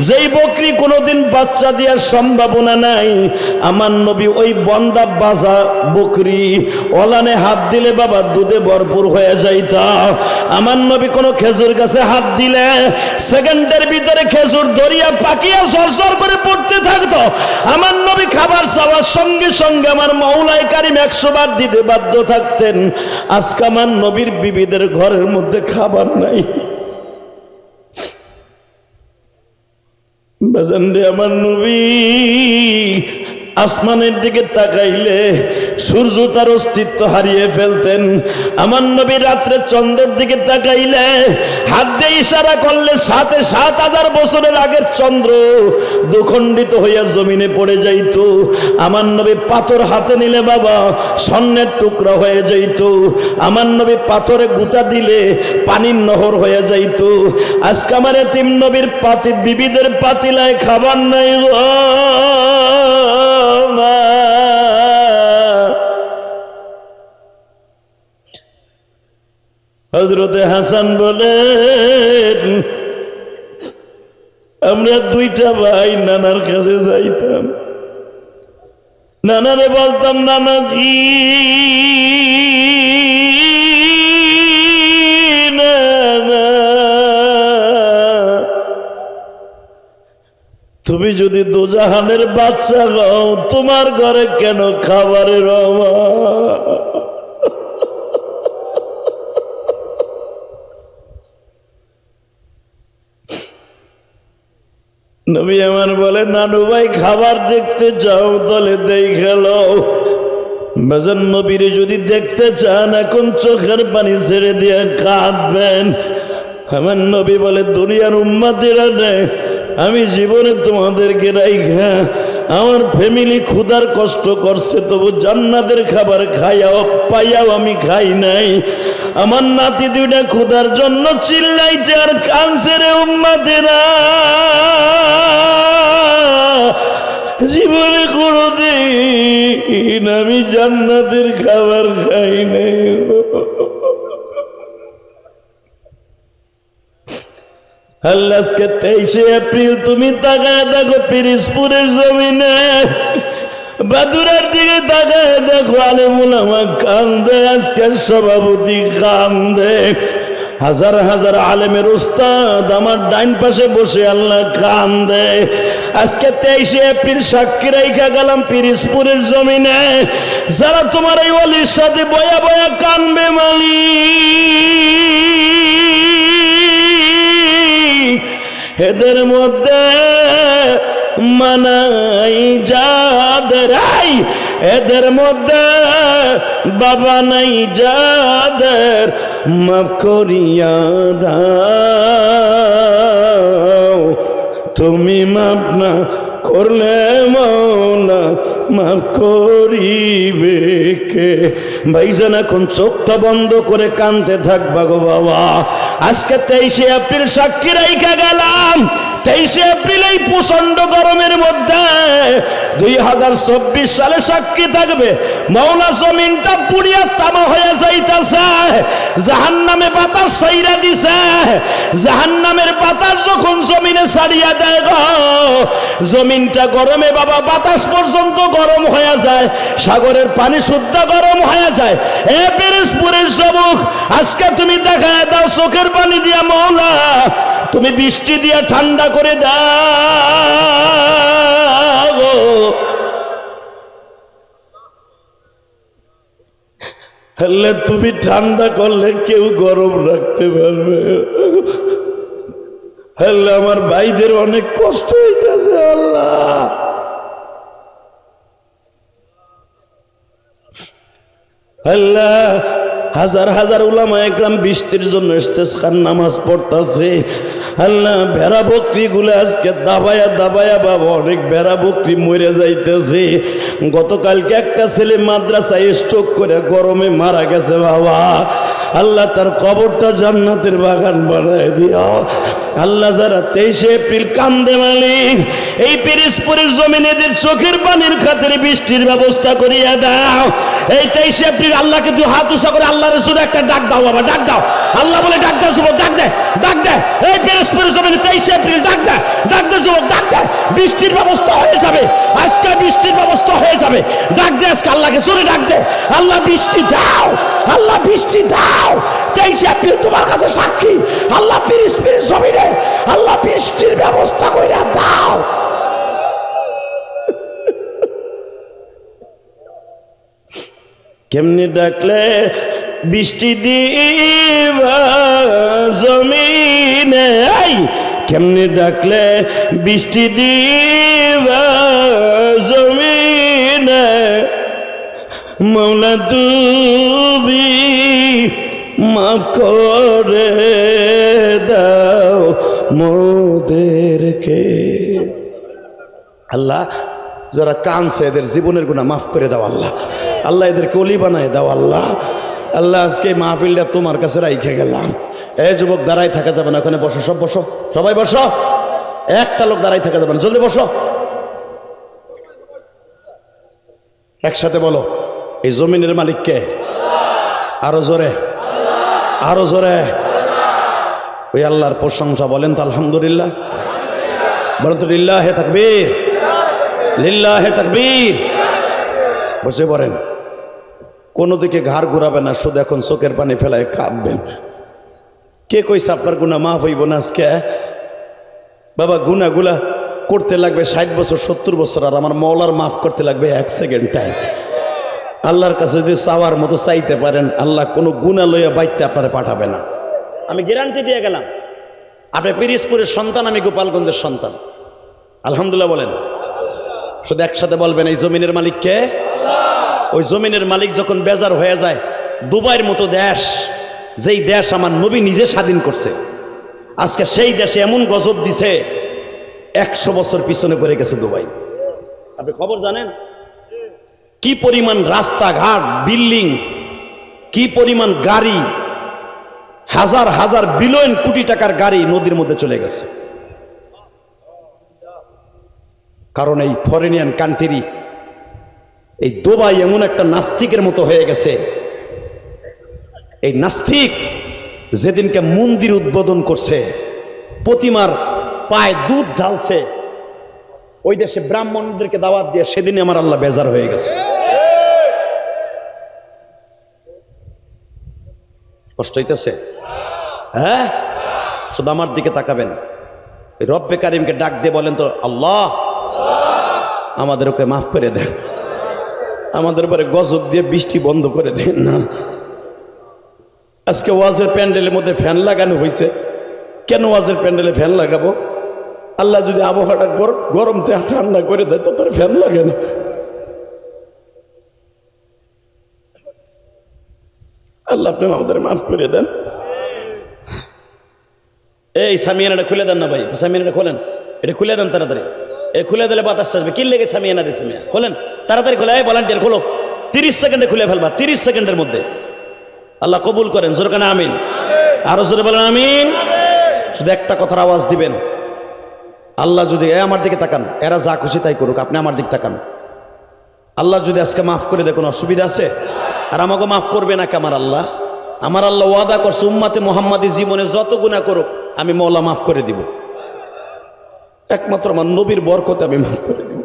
[SPEAKER 2] যেই বকরি কোনোদিন বাচ্চা দেওয়ার সম্ভাবনা নাই, আমার নবী ওই বন্দা বাজা বকরি ওলানে হাত দিলে বাবা দুধে ভরপুর হয়ে যাইত। আমার নবী কোনো খেজুর গাছে হাত দিলে সেকেন্ডের ভিতরে খেজুর ধরিয়া পাকিয়া সরসর করে পড়তে থাকতো। আমার নবী খাবার চাওয়ার সঙ্গে সঙ্গে আমার মওলায়ে কারীম 100 বার দিতে বাধ্য থাকতেন। আজকে আমার নবীর বিবিদের ঘরের মধ্যে খাবার নাই। বাজান রে, আমার নবী আসমানের দিকে তাকাইলে সূর্য তার অস্তিত্ব হারিয়ে ফেলতেন। আমার নবী রাত্রে চন্দ্রের দিকে তাকাইলে হাত দিয়ে ইশারা করলে 7,000 বছরের আগের চন্দ্র দুখণ্ডিত হইয়া জমিনে পড়ে যাইত। আমার নবী পাথর হাতে নিলে বাবা স্বর্ণের টুকরা হয়ে যাইত। আমার নবী পাথরে গুতা দিলে পানির নহর হয়ে যাইত। আজকে আমার এতিম নবীর বিবিদের পাতিলায় খাবার নাই গো। হযরতে হাসান বলেন, আমরা 2টা ভাই নানার কাছে যাইতাম, নানারে বলতাম, নানাজি নানা, তুমি যদি দোজাহানের বাচ্চা হও, তোমার ঘরে কেন খাবারের অভাব? নবী আমার বলে, নানু ভাই খাবার দেখতে যাও, দলে দেই গেল। বাজান নবীরে যদি দেখতে চান এখন চোখের পানি ছেড়ে দিয়ে কাঁদবেন। আমার নবী বলে, দুনিয়ার উম্মতেরা নে, আমি জীবনে তোমাদেরকে রাইখা আমার ফ্যামিলি ক্ষুধার কষ্ট করছে, তবু জান্নাতের খাবার খাইয়াও পাইয়াও আমি খাই নাই। আমার নাতি 2টা ক্ষুধার জন্য চিল্লাইছে আর কাঁদছে রে উম্মতেরা। জীবনে কোনোদিন আমি জান্নাতের খাবার খাই নাই। আল্লাহ, আজকে 23 এপ্রিল তুমি তাকায় দেখো পিরিজপুরের জমিনে, বাদুরার দিকে তাকায় দেখো আলেমুল উলামা কান্দে, আজকের সভাপতি কান্দে, হাজার হাজার আলেমের উস্তাদ আমার ডাইন পাশে বসে আল্লাহ কান্দে। আজকে 23 এপ্রিল সাক্ষী রাইখা গেলাম পিরিজপুরের জমিনে, যারা তোমার এই ওলির সাথে বয়া বয়া কানবে মালিক, এদের মধ্যে মানাই যাদের, এদের মধ্যে বাবা নাই যাদের, মাফ করিয়া দাও। তুমি মাফ না করলে মওলা মাফ করিবে কে? ভাইজান এখন চোখটা বন্ধ করে কাঁদতে থাকবা গো বাবা। আজকে 23 এপ্রিল সাক্ষী রাইখা গেলাম
[SPEAKER 1] 23 এপ্রিল এই প্রচন্ড গরমের মধ্যে 2024 সালে সাক্ষী থাকবে মওলা জমিনটা পুড়িয়া তামা হয়ে যাইতাছে, জাহান্নামে বাতাস ছাইরা দিছে। জাহান্নামের বাতাস যখন জমিনে ছাড়িয়া দেয় গো, জমিনটা গরমে বাবা বাতাস পর্যন্ত গরম হয়ে যায়, সাগরের পানি শুদ্ধ গরম হয়ে যায়। এ পিরোজপুরের যুবক, আজকে তুমি দেখায় দাও চোখের পানি দিয়া মওলা, তুমি বৃষ্টি দিয়া ঠান্ডা করে দাও। হলে তুমি ঠান্ডা করলে কেউ গরম রাখতে পারবে। হলে আমার ভাইদের অনেক কষ্ট হইতেছে আল্লাহ। আল্লাহ হাজার হাজার উলামা একরাম বৃষ্টির জন্য ইস্তেসকার নামাজ পড়তাছে। আল্লাহ ভেড়া বকরি গুলো আজকে দাবায়া দাবায়া বাবা অনেক ভেড়া বকরি মরে যাইতেছে। গতকালকে একটা ছেলে মাদ্রাসায় স্ট্রোক করে গরমে মারা গেছে বাবা। আল্লাহ তার কবরটা জান্নাতের বাগান বানায় দিও। আল্লাহ যারা 23 এপ্রিল কান্দে মালিক, এই পিরোজপুরের জমিনেদের চোখের পানির খাতিরে বৃষ্টির ব্যবস্থা করিয়া দাও। এই 23 এপ্রিল আল্লাহকে দুই হাত উঁচা করে আল্লাহ রাসূল একটা ডাক দাও বাবা, ডাক দাও। আল্লাহ বলে ডাক দাও যুবক, ডাক দে, ডাক দে। এই পিরোজপুরের জমিনে 23 এপ্রিল ডাক দে, ডাক দে যুবক, ডাক দে। বৃষ্টির ব্যবস্থা হয়ে যাবে, আজকে বৃষ্টির ব্যবস্থা হয়ে যাবে। ডাক দে আজকে আল্লাহকে, জোরে ডাক দে। আল্লাহ বৃষ্টি দাও, আল্লাহ বৃষ্টি দাও। 23 এপ্রিল তোমার কাছে সাক্ষী, আল্লাহ পিরোজপুরের জমিনে আল্লাহ বৃষ্টির ব্যবস্থা কইরা দাও। কেমনি ডাকলে বৃষ্টি দিবা জমিনে, কেমনি ডাকলে বৃষ্টি দিবা জমিনে, মওলা তুমি মাফ করে দাও মোদেরকে। আল্লাহ যারা কানছে এদের জীবনের গুনাহ মাফ করে দাও আল্লাহ। আল্লাহ এদেরকে ওলি বানায় দাও আল্লাহ। আল্লাহ আজকে মাহফিলটা তোমার কাছে রাইখে গেলাম। এই যুবক দাঁড়াই থাকা যাবে না, ওখানে বসো, সব বসো, সবাই বসো। একটা লোক দাঁড়াই থাকা যাবে না, জলদি বসো। একসাথে বলো, এই জমিনের মালিক কে? আরো জোরে, আরো জোরে। ওই আল্লাহর প্রশংসা বলেন তো আলহামদুলিল্লাহ, বলেন তো লিল্লাহে তাকবীর, লিল্লাহে তাকবীর। বসে পড়েন, কোনো দিকে ঘাড় ঘুরাবেন না, শুধু এখন চোখের পানি ফেলায় কাঁদবেন। কে কইছে আপনার গুনাহ মাফ হইব না আজকে? বাবা গুনাহগুলা করতে লাগবে 60 বছর 70 বছর, আর আমার মওলার মাফ করতে লাগবে 1 সেকেন্ড টাইম। আল্লাহর কাছে যদি চাওয়ার মতো চাইতে পারেন, আল্লাহ কোনো গুনাহ লইয়া বাইতে আপনারা পাঠাবে না। আমি গ্যারান্টি দিয়ে গেলাম। আপনি পিরোজপুরের সন্তান, আমি গোপালগঞ্জের সন্তান। আলহামদুলিল্লাহ বলেন। শুধু একসাথে বলবেন, এই জমিনের মালিক কে? ওই জমিনের মালিক যখন বেজার হয়ে যায়, দুবাইয়ের মতো দেশ, যেই দেশ আমার নবী নিজে স্বাধীন করছে, আজকে সেই দেশে এমন গজব দিছে, 100 বছর পিছনে পড়ে গেছে দুবাই। আপনি খবর জানেন? কি পরিমাণ রাস্তাঘাট, বিল্ডিং, কি পরিমাণ গাড়ি, হাজার হাজার বিলিয়ন কোটি টাকার গাড়ি নদীর মধ্যে চলে গেছে। কারণ এই ফরেনিয়ান কান্ট্রি, এই দুবাই এমন একটা নাস্তিকের মতো হয়ে গেছে। এই নাস্তিক যেদিনকে মন্দির উদ্বোধন করছে, প্রতিমার পায়ে দুধ ঢালছে, ওই দেশে ব্রাহ্মণদেরকে দাওয়াত দিয়ে সেদিনে আমার আল্লাহ বেজার হয়ে গেছে। কষ্ট হইতেছে? হ্যাঁ, শুধু আমার দিকে তাকাবেন। রব্বে কারিমকে ডাক দিয়ে বলেন তো, আল্লাহ আমাদের ওকে মাফ করে দেন, আমাদের উপরে গজব দিয়ে বৃষ্টি বন্ধ করে দেন না। আজকে ওয়াজের প্যান্ডেলের মধ্যে ফ্যান লাগানো হয়েছে, কেন ওয়াজের প্যান্ডেলে ফ্যান লাগাবো? আল্লাহ যদি আবহাওয়াটা গরম ঠান্ডা করে দেয় তো তার ফ্যান লাগে না। আল্লাহ আপনি আমাদের মাফ করে দেন। এই সামিয়ানাটা খুলে দেন না ভাই, সামিয়ানাটা খোলেন, এটা খুলে দেন তাড়াতাড়ি। এ খুলে দিলে বাতাসটা আসবে। কি লেগে সামিয়ানা দিয়েছে মিয়া? খোলেন তাড়াতাড়ি, খোলে। এই ভলান্টিয়ার খোলো, 30 সেকেন্ডে খুলে ফেলবা, 30 সেকেন্ডের মধ্যে। আল্লাহ কবুল করেন, জোরে কানে আমিন। আরো জোরে বলেন আমিন। শুধু একটা কথার আওয়াজ দিবেন,
[SPEAKER 2] আল্লাহ যদি আমার দিকে তাকান, এরা যা খুশি তাই করুক, আপনি আমার দিক তাকান। আল্লাহ যদি আজকে মাফ করে দেয় কোনো অসুবিধা আছে? আর আমাকে মাফ করবে না আমার আল্লাহ? আমার আল্লাহ ওয়াদা করছে উম্মাতে মুহাম্মাদি জীবনে যত গুনাহ করুক আমি মওলা মাফ করে দিব, একমাত্র আমার নবীর বরকতে আমি মাফ করে দিব।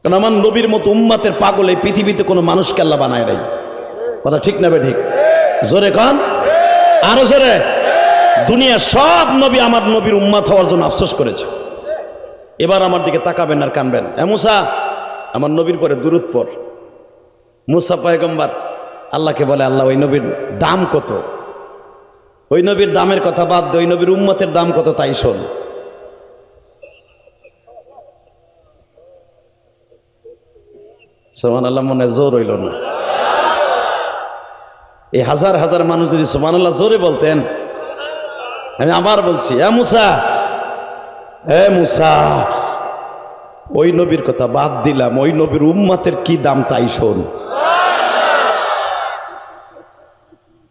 [SPEAKER 2] কারণ আমার নবীর মতো উম্মাতের পাগল এই পৃথিবীতে কোনো মানুষকে আল্লাহ বানায় নাই। কথা ঠিক না বে ঠিক? জোরে কান, আরো জোরে। দুনিয়া সব নবী আমার নবীর উম্মাত হওয়ার জন্য আফসোস করেছে। এবার আমার দিকে তাকাবেন আর কানবেন। মুসা, আমার নবীর পরে দুরূদ পড়। মুসা পয়গম্বর আল্লাহকে বলে, আল্লাহ ওই নবীর দাম কত? ওই নবীর দামের কথা বাদ দে, ওই নবীর উম্মতের দাম কত তাই শোন। সুবহানাল্লাহ মনে জোর হইল না। এই হাজার হাজার মানুষ যদি সুবহানাল্লাহ জোরে বলতেন। আমি আবার বলছি, মুসা, মুসা, ওই নবীর কথা বাদ দিলাম, ওই নবীর উম্মতের কি দাম তাই শোন।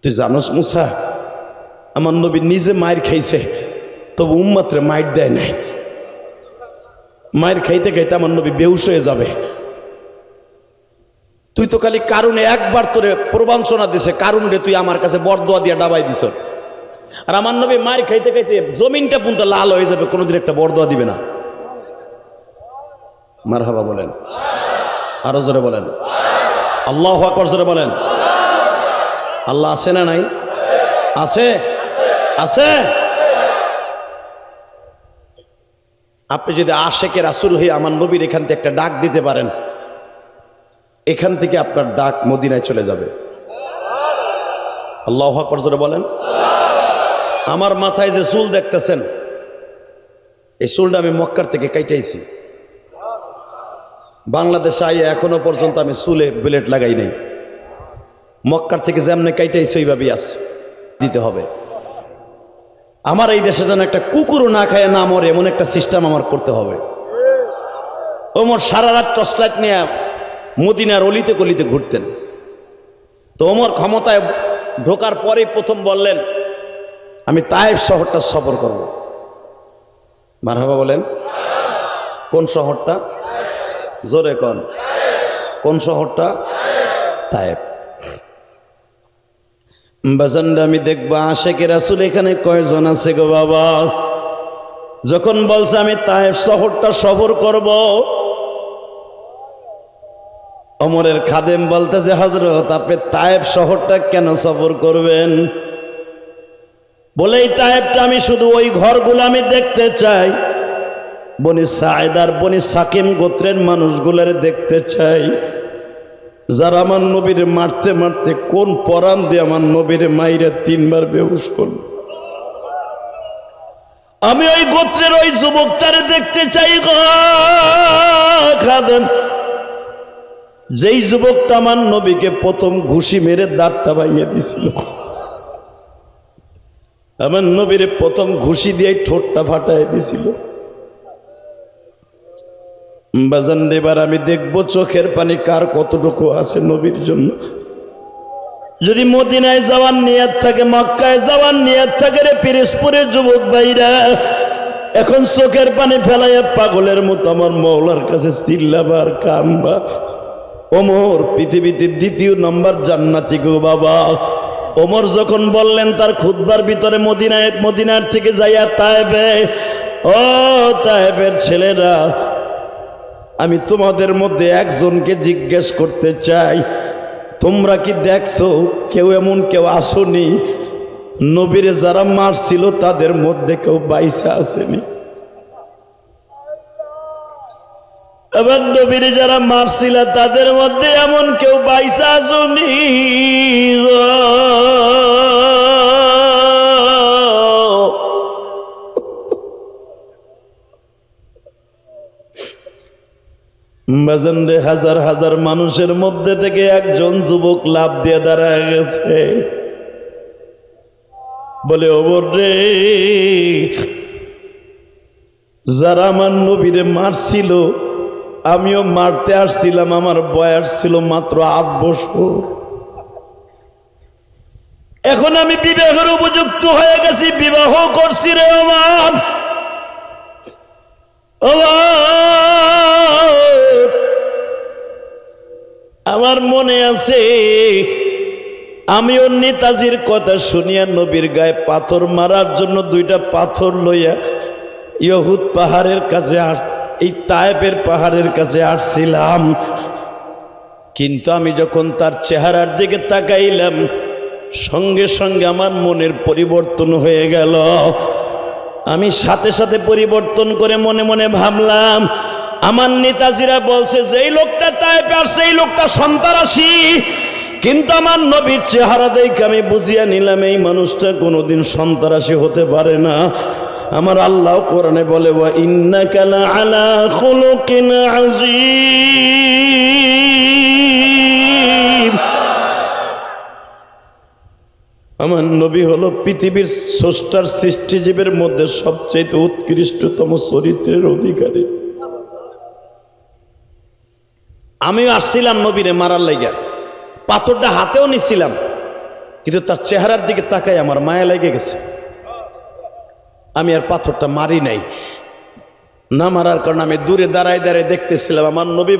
[SPEAKER 2] তুই জানোস মুসা, আমার নবী নিজে মায়ের খাইছে তবু উম্মতরে মাইর দেয় নাই। মায়ের খাইতে খাইতে আমার নবী বেহুশ হয়ে যাবে। তুই তো খালি কারণে একবার তোরে প্রবঞ্চনা দিছে, কারণ রে তুই আমার কাছে বরদোয়া দিয়ে ডাবাই দিছ। আর আমার নবী মায়ের খাইতে খাইতে জমিনটা পুনতে লাল হয়ে যাবে, কোনোদিন একটা বরদোয়া দিবে না। মারহাবা বলেন, আরো জোরে বলেন, আল্লাহু আকবার জোরে বলেন। আল্লাহ আছে না নাই? আছে, আছে। আপনি যদি আশেকে রাসূল হয়ে আমার নবীর এখান থেকে একটা ডাক দিতে পারেন, এখান থেকে আপনার ডাক মদিনায় চলে যাবে। আল্লাহু আকবার জোরে বলেন। আমার মাথায় যে চুল দেখতেছেন, এই চুলটা আমি মক্কার থেকে কাইটাইছি। বাংলাদেশে আইয়ে এখনো পর্যন্ত আমি চুলে ব্লেড লাগাই নাই। মক্কার থেকে যেমনে কাইটাইছি ওইভাবেই আছে, দিতে হবে। আমার এই দেশে যেন একটা কুকুরও না খায় না মরে, এমন একটা সিস্টেম আমার করতে হবে। ওমর সারা রাত টর্চলাইট নিয়ে মদিনার অলিতে গলিতে ঘুরতেন। তো ওমর ক্ষমতায় ঢোকার পরেই প্রথম বললেন, আমি তায়েফ শহরটা সফর করব। মারহাবা বলেন। কোন শহরটা? জোরে কোন, কোন শহরটা? তায়েফ। বাজানরা আমি দেখবা আশেকে রাসূল এখানে কয়জন আছে গো বাবা। যখন বলছে আমি তায়েফ শহরটা সফর করব, ওমরের খাদেম বলতেছে, হযরত আপনি তায়েফ শহরটা কেন সফর করবেন? বলে এই তায়েফটা আমি শুধু ওই ঘরগুলো আমি দেখতে চাই, বনি সাঈদ আর বনি সাকিম গোত্রের মানুষগুলোর দেখতে চাই, যারা আমার নবীর মারতে মারতে কোন পরাণ দিয়ে আমার নবীর মাইরে 3 বার বেহুশ করল। আমি ওই গোত্রের ওই যুবকটারে দেখতে চাই গো খাদেম, যেই যুবকটা আমার নবীকে প্রথম ঘুষি মেরে দাঁতটা ভাঙিয়ে দিছিল। আমার নবীর প্রথম ঘুষি দিয়ে ঠোঁটটা ফাটাই দিছিল। বাজান এবার আমি দেখবো চোখের পানি কার কতটুকু আছে নবীর জন্য। যদি মদিনায় যাওয়ার নিয়ত থাকে, মক্কায় যাওয়ার নিয়ত থাকে রে পিরোজপুরের যুবক ভাইরা, এখন চোখের পানি ফেলাইয়া পাগলের মতো আমার মওলার কাছে চিল্লাবার কানবা। ওমর পৃথিবীতে 2 নম্বর জান্নাতি গো বাবা। ওমর যখন বললেন তার খুতবার ভিতরে মদিনার থেকে যাইয়া তায়েফে, ও তায়েফের ছেলেরা, আমি তোমাদের মধ্যে একজনকে জিজ্ঞেস করতে চাই, তোমরা কি দেখছো কেউ এমন কেউ আসেনি নবীরে যারা মারছিল তাদের মধ্যে কেউ বাইসা আসেনি? এবার নবীরে যারা মারছিল তাদের মধ্যে এমন কেউ বাইসা আসেনি? বাজানরে হাজার হাজার মানুষের মধ্যে থেকে একজন যুবক লাভ দিয়ে দাঁড়ায় গেছে, বলে ওমর রে, যারা আমার নবীরে মারছিল আমিও মারতে আসছিলাম, আমার বয়স ছিল মাত্র 8 বছর। এখন আমি বিবাহের উপযুক্ত হয়ে গেছি, বিবাহ করছি রে আমার।
[SPEAKER 1] আমার মনে আছে আমি ওর নেতাজির কথা শুনিয়া নবীর গায়ে পাথর মারার জন্য 2টা পাথর লইয়া ইহুদ পাহাড়ের কাছে এই তায়েফের পাহাড়ের কাছে আসছিলাম। কিন্তু আমি যখন তার চেহারার দিকে তাকাইলাম সঙ্গে সঙ্গে আমার মনের পরিবর্তন হয়ে গেল। আমি সাথে সাথে পরিবর্তন করে মনে মনে ভাবলাম, আমার নেতাজিরা বলছে যে এই লোকটা তায়েফে আসছে, এই লোকটা সন্ত্রাসী, কিন্তু আমার নবীর চেহারা দেখে আমি বুঝিয়া নিলাম এই মানুষটা কোনোদিন সন্ত্রাসী হতে পারে না। আমার আল্লাহ কোরআনে বলে, ওয়া ইন্নাকা লাআলা খুলুকিন আযীম। আমার নবী হলো পৃথিবীর স্রষ্টার সৃষ্টিজীবের মধ্যে সবচেয়ে উৎকৃষ্টতম চরিত্রের অধিকারী। আমিও আসছিলাম নবীরে মারার লাইগা, পাথরটা হাতেও নিছিলাম, কিন্তু তার চেহারার দিকে তাকাই আমার মায়া লেগে গেছে। আমি আর পাথরটা মারি নাই। না মারার কারণে আমি দূরে দাঁড়ায় দাঁড়ায় দেখতেছিলাম। আমার নবী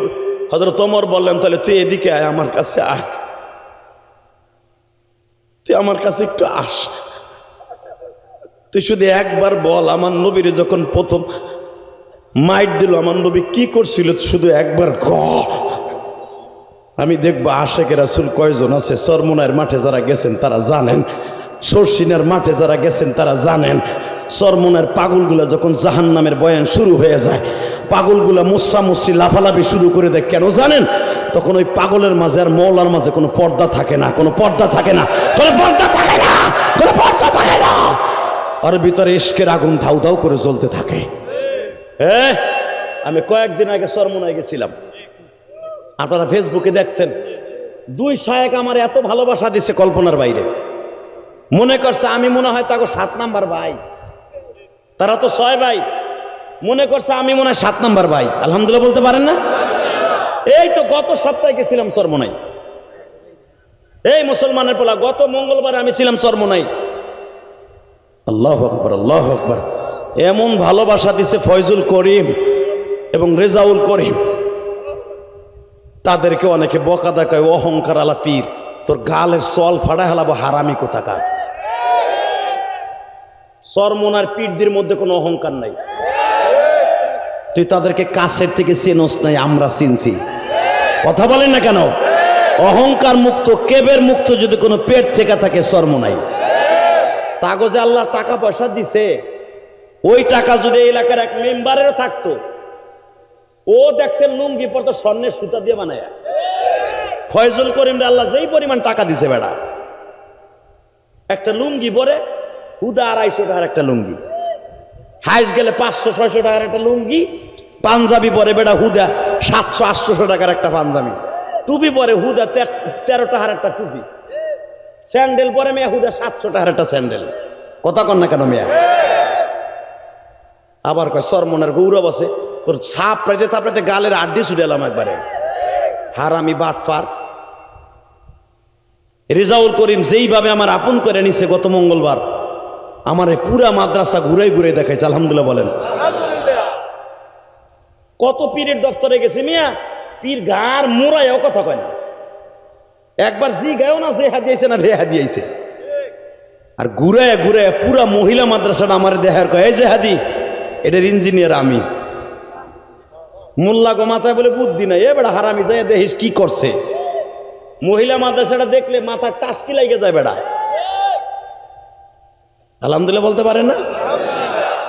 [SPEAKER 1] হযরত ওমর বললেন, তাহলে তুই এদিকে আয়, আমার কাছে আয়, তুই আমার কাছে একটু আস, তুই শুধু একবার বল আমার নবীরে যখন প্রথম মাইট দিল আমার নবী কি করছিল, শুধু একবার ক, আমি দেখবো আশেকে রাসূল কয়জন আছে। চরমোনাইয়ের মাঠে যারা গেছেন তারা জানেন, সরসিনার মাঠে যারা গেছেন তারা জানেন। চরমোনাইয়ের পাগলগুলা যখন জাহান্নামের বয়ান শুরু হয়ে যায়, পাগলগুলা মুসরামুসরি লাফালাফি শুরু করে দেয়, কেন জানেন? তখন ওই পাগলের মাঝে আর মওলার মাঝে কোনো পর্দা থাকে না, কোনো পর্দা থাকে না, কোনো পর্দা থাকে না, কোনো পর্দা থাকে না। ওর ভিতরে ইশকের আগুন ধাউ ধাউ করে জ্বলতে থাকে। হ্যাঁ, আমি কয়েকদিন আগে চরমোনাই গেছিলাম, আপনারা ফেসবুকে দেখছেন। 2 শায়েখ আমার এত ভালোবাসা দিচ্ছে কল্পনার বাইরে। মনে করছে আমি মনে হয় তাকে 7 নাম্বার ভাই, তারা তো 6 ভাই, মনে করছে আমি মনে হয় 7 নাম্বার ভাই। আলহামদুলিল্লাহ বলতে পারেন না? এই তো গত সপ্তাহে গেছিলাম চরমোনাই। এই মুসলমানের পোলা, গত মঙ্গলবার আমি ছিলাম চরমোনাই। আল্লাহু আকবার, আল্লাহু আকবার। এমন ভালোবাসা দিছে ফয়জুল করিম এবং রেজাউল করিম, তাদেরকে অনেকে বকা দেখায় অহংকার আলা পীর। তোর গালের সল ফাড়া হেলাবো হারামি কোথাকার। চরমোনার পীরদের মধ্যে কোনো অহংকার নাই। তুই তাদেরকে কাছের থেকে চেনস নাই, আমরা চিনছি। কথা বলেন না কেন? অহংকার মুক্ত, কেবের মুক্ত যদি কোনো পেট থেকে থাকে চরমোনাই। কাগজে আল্লাহ টাকা পয়সা দিছে, ওই টাকা যদি এই এলাকার এক মেম্বারেরও থাকতো, ও দেখতেন লুঙ্গি পরতো স্বর্ণের সুতা দিয়ে বানায়। ফয়জুল করিম আল্লাহ যেই পরিমাণ টাকা দিছে, বেড়া একটা লুঙ্গি পরে হুদা 250 টাকার একটা লুঙ্গি, হাইস গেলে 500-600 টাকার একটা লুঙ্গি, পাঞ্জাবি পরে বেড়া হুদা 700-800 টাকার একটা পাঞ্জাবি, টুপি পরে হুদা 13 টাকার একটা টুপি, স্যান্ডেল পরে মেয়া হুদা 700 টাকার একটা স্যান্ডেল। কথা কন না কেন মেয়া? আবার কয় চরমোনার গৌরব আছে, তোর ছাপ প্রাইতে তাপড়াইতে গালের আড্ডি ছুটালাম একবারে। হারামি বাটপার। রেজাউল করিম যেইভাবে আমার আপন করে নিছে গত মঙ্গলবার, আমার পুরা মাদ্রাসা ঘুরাই ঘুরাই দেখাইছে। আলহামদুলিল্লাহ বলেন। কত পীরের দপ্তরে গেছে মিয়া, পীর গার মোড়ায়ও কথা কয় না, একবার জি গায়ও না যে হাদিয়েছে না ভে হাদিয়েছে। আর ঘুরায় ঘুরায় পুরা মহিলা মাদ্রাসাটা আমার দেখার কয়, এই যে হাদি এটার ইঞ্জিনিয়ার আমি। মোল্লা গো মাথায় বলে বুদ্ধি নাই, এ বেড়া হারামি যায় দেখিস কি করছে। মহিলা মাদ্রাসাটা দেখলে মাথার টাসকি লাগে যায় বেড়া। আলহামদুলিল্লাহ বলতে পারেন না?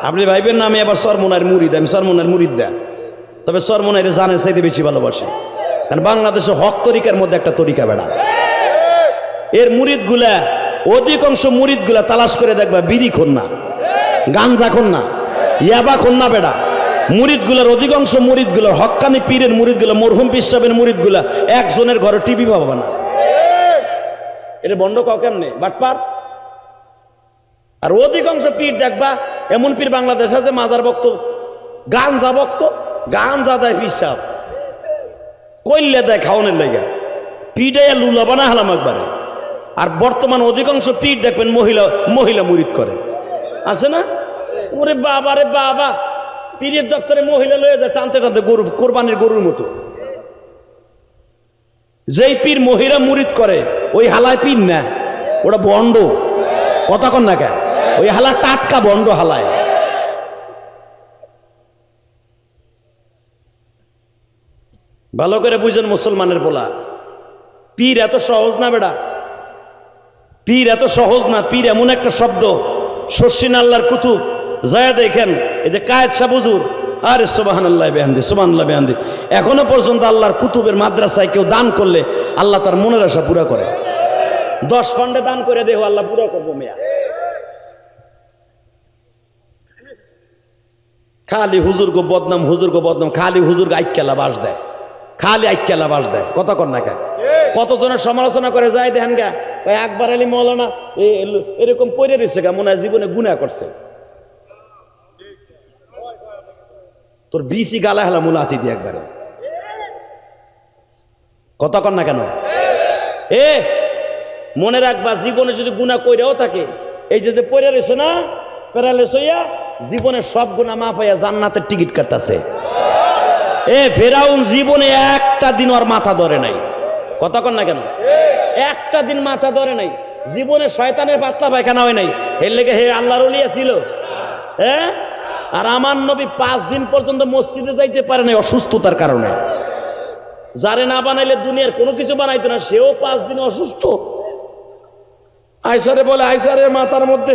[SPEAKER 1] আপনি ভাইবেন না আমি আবার চরমোনাইয়ের মুরিদ, আমি চরমোনাইয়ের মুরিদ দেয়, তবে চরমোনাইয়ের জানের চাইতে বেশি ভালোবাসি। কারণ বাংলাদেশে হক তরিকার মধ্যে একটা তরিকা বেড়া। এর মুরিদগুলা, অধিকাংশ মুরিদগুলা তালাশ করে দেখবা বিড়ি খন না, গাঞ্জা খন না, ইয়াবা খন না বেড়া। মুরিদগুলার অধিকাংশ মুরিদগুলার, হক্কানি পীরের মুরিদগুলা, মরহুম পীর সাহেবের মুরিদগুলা একজনের ঘরে টিভি পাবা না। এটা বন্ধ কাউ কেমনে বাটপার। আর অধিকাংশ পীর দেখবা এমন পীর বাংলাদেশ আছে মাজার ভক্ত, গাঞ্জা ভক্ত, গাঞ্জা দেয় পীর সাহেব, কইলে দেয় খাওয়ানোর লেগে, পিডাইয়া লুলা বানা হলাম একবারে। আর বর্তমান অধিকাংশ পীর দেখবেন মহিলা মহিলা মুরিদ করে, আছে না? ওরে বাবা রে বাবা,
[SPEAKER 2] পীরের দপ্তরে মহিলা লয়ে যায় টানতে টানতে গরু, কোরবানির গরুর মতো। যেই পীর মহিলা মুরিদ করে ওই হালায় পীর না, ওটা বন্ড। কথা কন না কে? ওই হালা টাটকা বন্ড হালায়। ভালো করে বুঝেন মুসলমানের পোলা, পীর এত সহজ না বেটা, পীর এত সহজ না। পীর এমন একটা শব্দ, শর্ষিন আল্লাহর কুতুব যায় দেখেন, এই যে কায়েদ শাহ হুজুর, আরে সুবহানাল্লাহ বিহামদি, সুবহানাল্লাহ বিহামদি, এখনো পর্যন্ত আল্লাহর কুতুবের মাদ্রাসায় কেউ দান করলে আল্লাহ তার মনের আশা পুরা করে। 10 ফান্ডে দান করে দেহ আল্লাহ পুরা করবো মেয়া। খালি হুজুর গো বদনাম, হুজুর গো বদনাম, খালি হুজুর আইক্যালা বাস দেয়, খালি আইক্যালা বাস দেয়। কথা কর না কে? কতজনের সমালোচনা করে যায় দেখেন গা, আকবর আলী মৌলানা এরকম পড়ে রয়েছে গা, মনে হয় জীবনে গুনাহ করছে। তোর বিসি গালা হেলা মুলাতি দিয়ে একবারে। কথা কর না কেন? মনে রাখবা, জীবনে যদি গুনাহ কইরাও থাকে, এই যে পড়ে রয়েছে না প্যারালাইসিস হইয়া, জীবনে সব গুনাহ মাফ হইয়া জান্নাতের টিকিট কাটতাছে। ফেরাউন জীবনে একটা দিন ওর মাথা ধরে নাই। কথা কন না কেন? একটা দিন মাথা ধরে নাই, জীবনে শয়তানের পাতলা পায়খানা হয় নাই। এর লেগে হে আল্লাহর ওলিয়া ছিল। আর আমার নবী 5 দিন পর্যন্ত মসজিদে যাইতে পারে নাই অসুস্থতার কারণে। যারে না বানাইলে দুনিয়ার কোনো কিছু বানাইতো না, সেও 5 দিন অসুস্থ। আয়সারে বলে, আয়সারে মাথার মধ্যে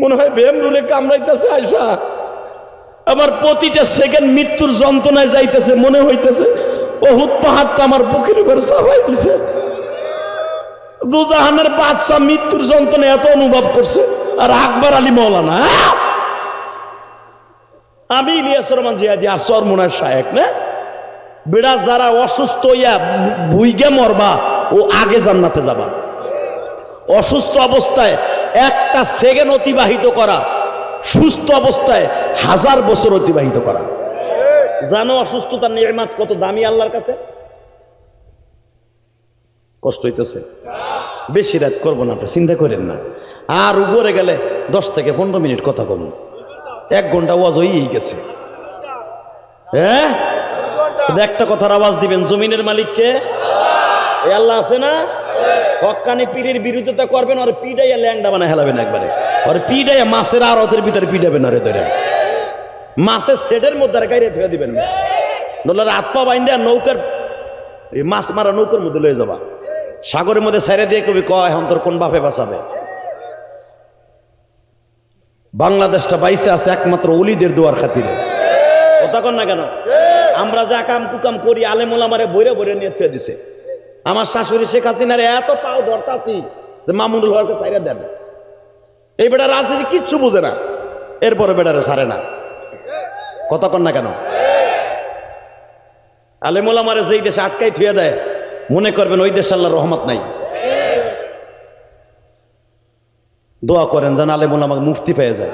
[SPEAKER 2] মনে হয় বেমরুলে কামড়াইতেছে। আয়সা, আমার প্রতিটা সেকেন্ড মৃত্যুর যন্ত্রণায় যাইতেছে, মনে হইতেছে উহুদ পাহাড়টা আমার বুকের উপর চাপাই দিছে। দুজাহানের বাদশা মৃত্যুর যন্ত্রণা এত অনুভব করছে, আর আকবর আলী মৌলানা, আমি ইলিয়াস রহমান জিয়াদি আর সরমুনার শায়েক না বেড়া, যারা অসুস্থ হইয়া ভুইগে মরবা ও আগে জান্নাতে যাবা। অসুস্থ অবস্থায় একটা সেকেন্ড অতিবাহিত করা, সুস্থ অবস্থায় 1000 বছর অতিবাহিত করা। জানো অসুস্থতার নিয়ামত কত দামি আল্লাহর কাছে? কষ্ট হইতেছে, বেশি রাত করবো না, আপনি চিন্তা করেন না। আর উপরে গেলে 10 থেকে 15 মিনিট কথা কম, 1 ঘন্টা ওয়াজ হয়েই গেছে। একটা কথার আওয়াজ দিবেন, জমিনের মালিককে এই আল্লাহ আছে না? হক্কানি পীরের বিরোধিতা করবেন, আর পিডাইয়া ল্যাংডা বানায় হেলাবেন একবারে, আর পিডাইয়া মাছের আড়তের ভিতরে পিডাবেন, আরে ধরে মাছের সেটের মধ্যে গাইরে ফেলে দিবেন। নলার হাত পা বাইন্দা নৌকার মাছ মারা নৌকার মধ্যে লয়ে যাবা, সাগরের মধ্যে ছেড়ে দিয়ে কবি কয় এখন তোর কোন বাপে বাঁচাবে। বাংলাদেশটা বাইসে আছে একমাত্র ওলিদের দোয়ার খাতিরে। কথা কন না কেন? আমরা যা কাম কুকাম করি আলেম ওলামারে বইরে বইরে নিয়ে থুয়ে দিছে। আমার শাশুড়ি শেখ হাসিনার এত পাও ধরতাছি যে মামুনুল হককে ছাইরা দেন। এই বেটা রাজনীতি কিচ্ছু বুঝে না, এরপরে বেটারে ছাড়ে না। কথা কন না কেন? আলেম ওলামারে যেই দেশে আটকাই থুয়ে দেয়, মনে করবেন ওই দেশে আল্লাহর রহমত নাই। দোয়া করেন যেন আলেম ওলামাকে মুফতি পেয়ে যায়।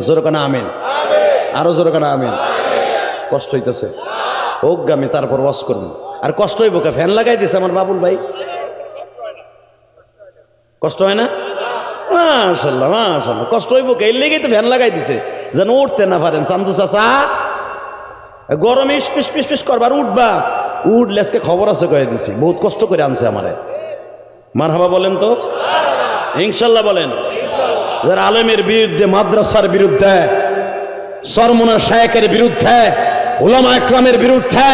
[SPEAKER 2] জোরে কানা আমিন, আরো জোরে কানা আমিন। কষ্ট হইতেছে অজ্ঞামী, তারপর ওয়াজ করুন। আর কষ্ট হইব কে? ফ্যান লাগাই দিছে আমার বাবুল ভাই, কষ্ট হয় না? মাশাআল্লাহ মাশাআল্লাহ, কষ্ট হইব কে? এর লেগেই তো ফ্যান লাগাই দিছে যেন উঠতে না পারেন। চান্দু চাচা গরমে পিস পিস পিস করবার উঠবা, উঠলে আজকে খবর আছে কয়ে দিছি, বহুত কষ্ট করে আনছে আমারে। মারহাবা বলেন তো, ইনশাল্লাহ বলেন। যারা আলেমের বিরুদ্ধে, মাদ্রাসার বিরুদ্ধে, সরমুনা শায়েকের বিরুদ্ধে, উলামা ইকরামের বিরুদ্ধে,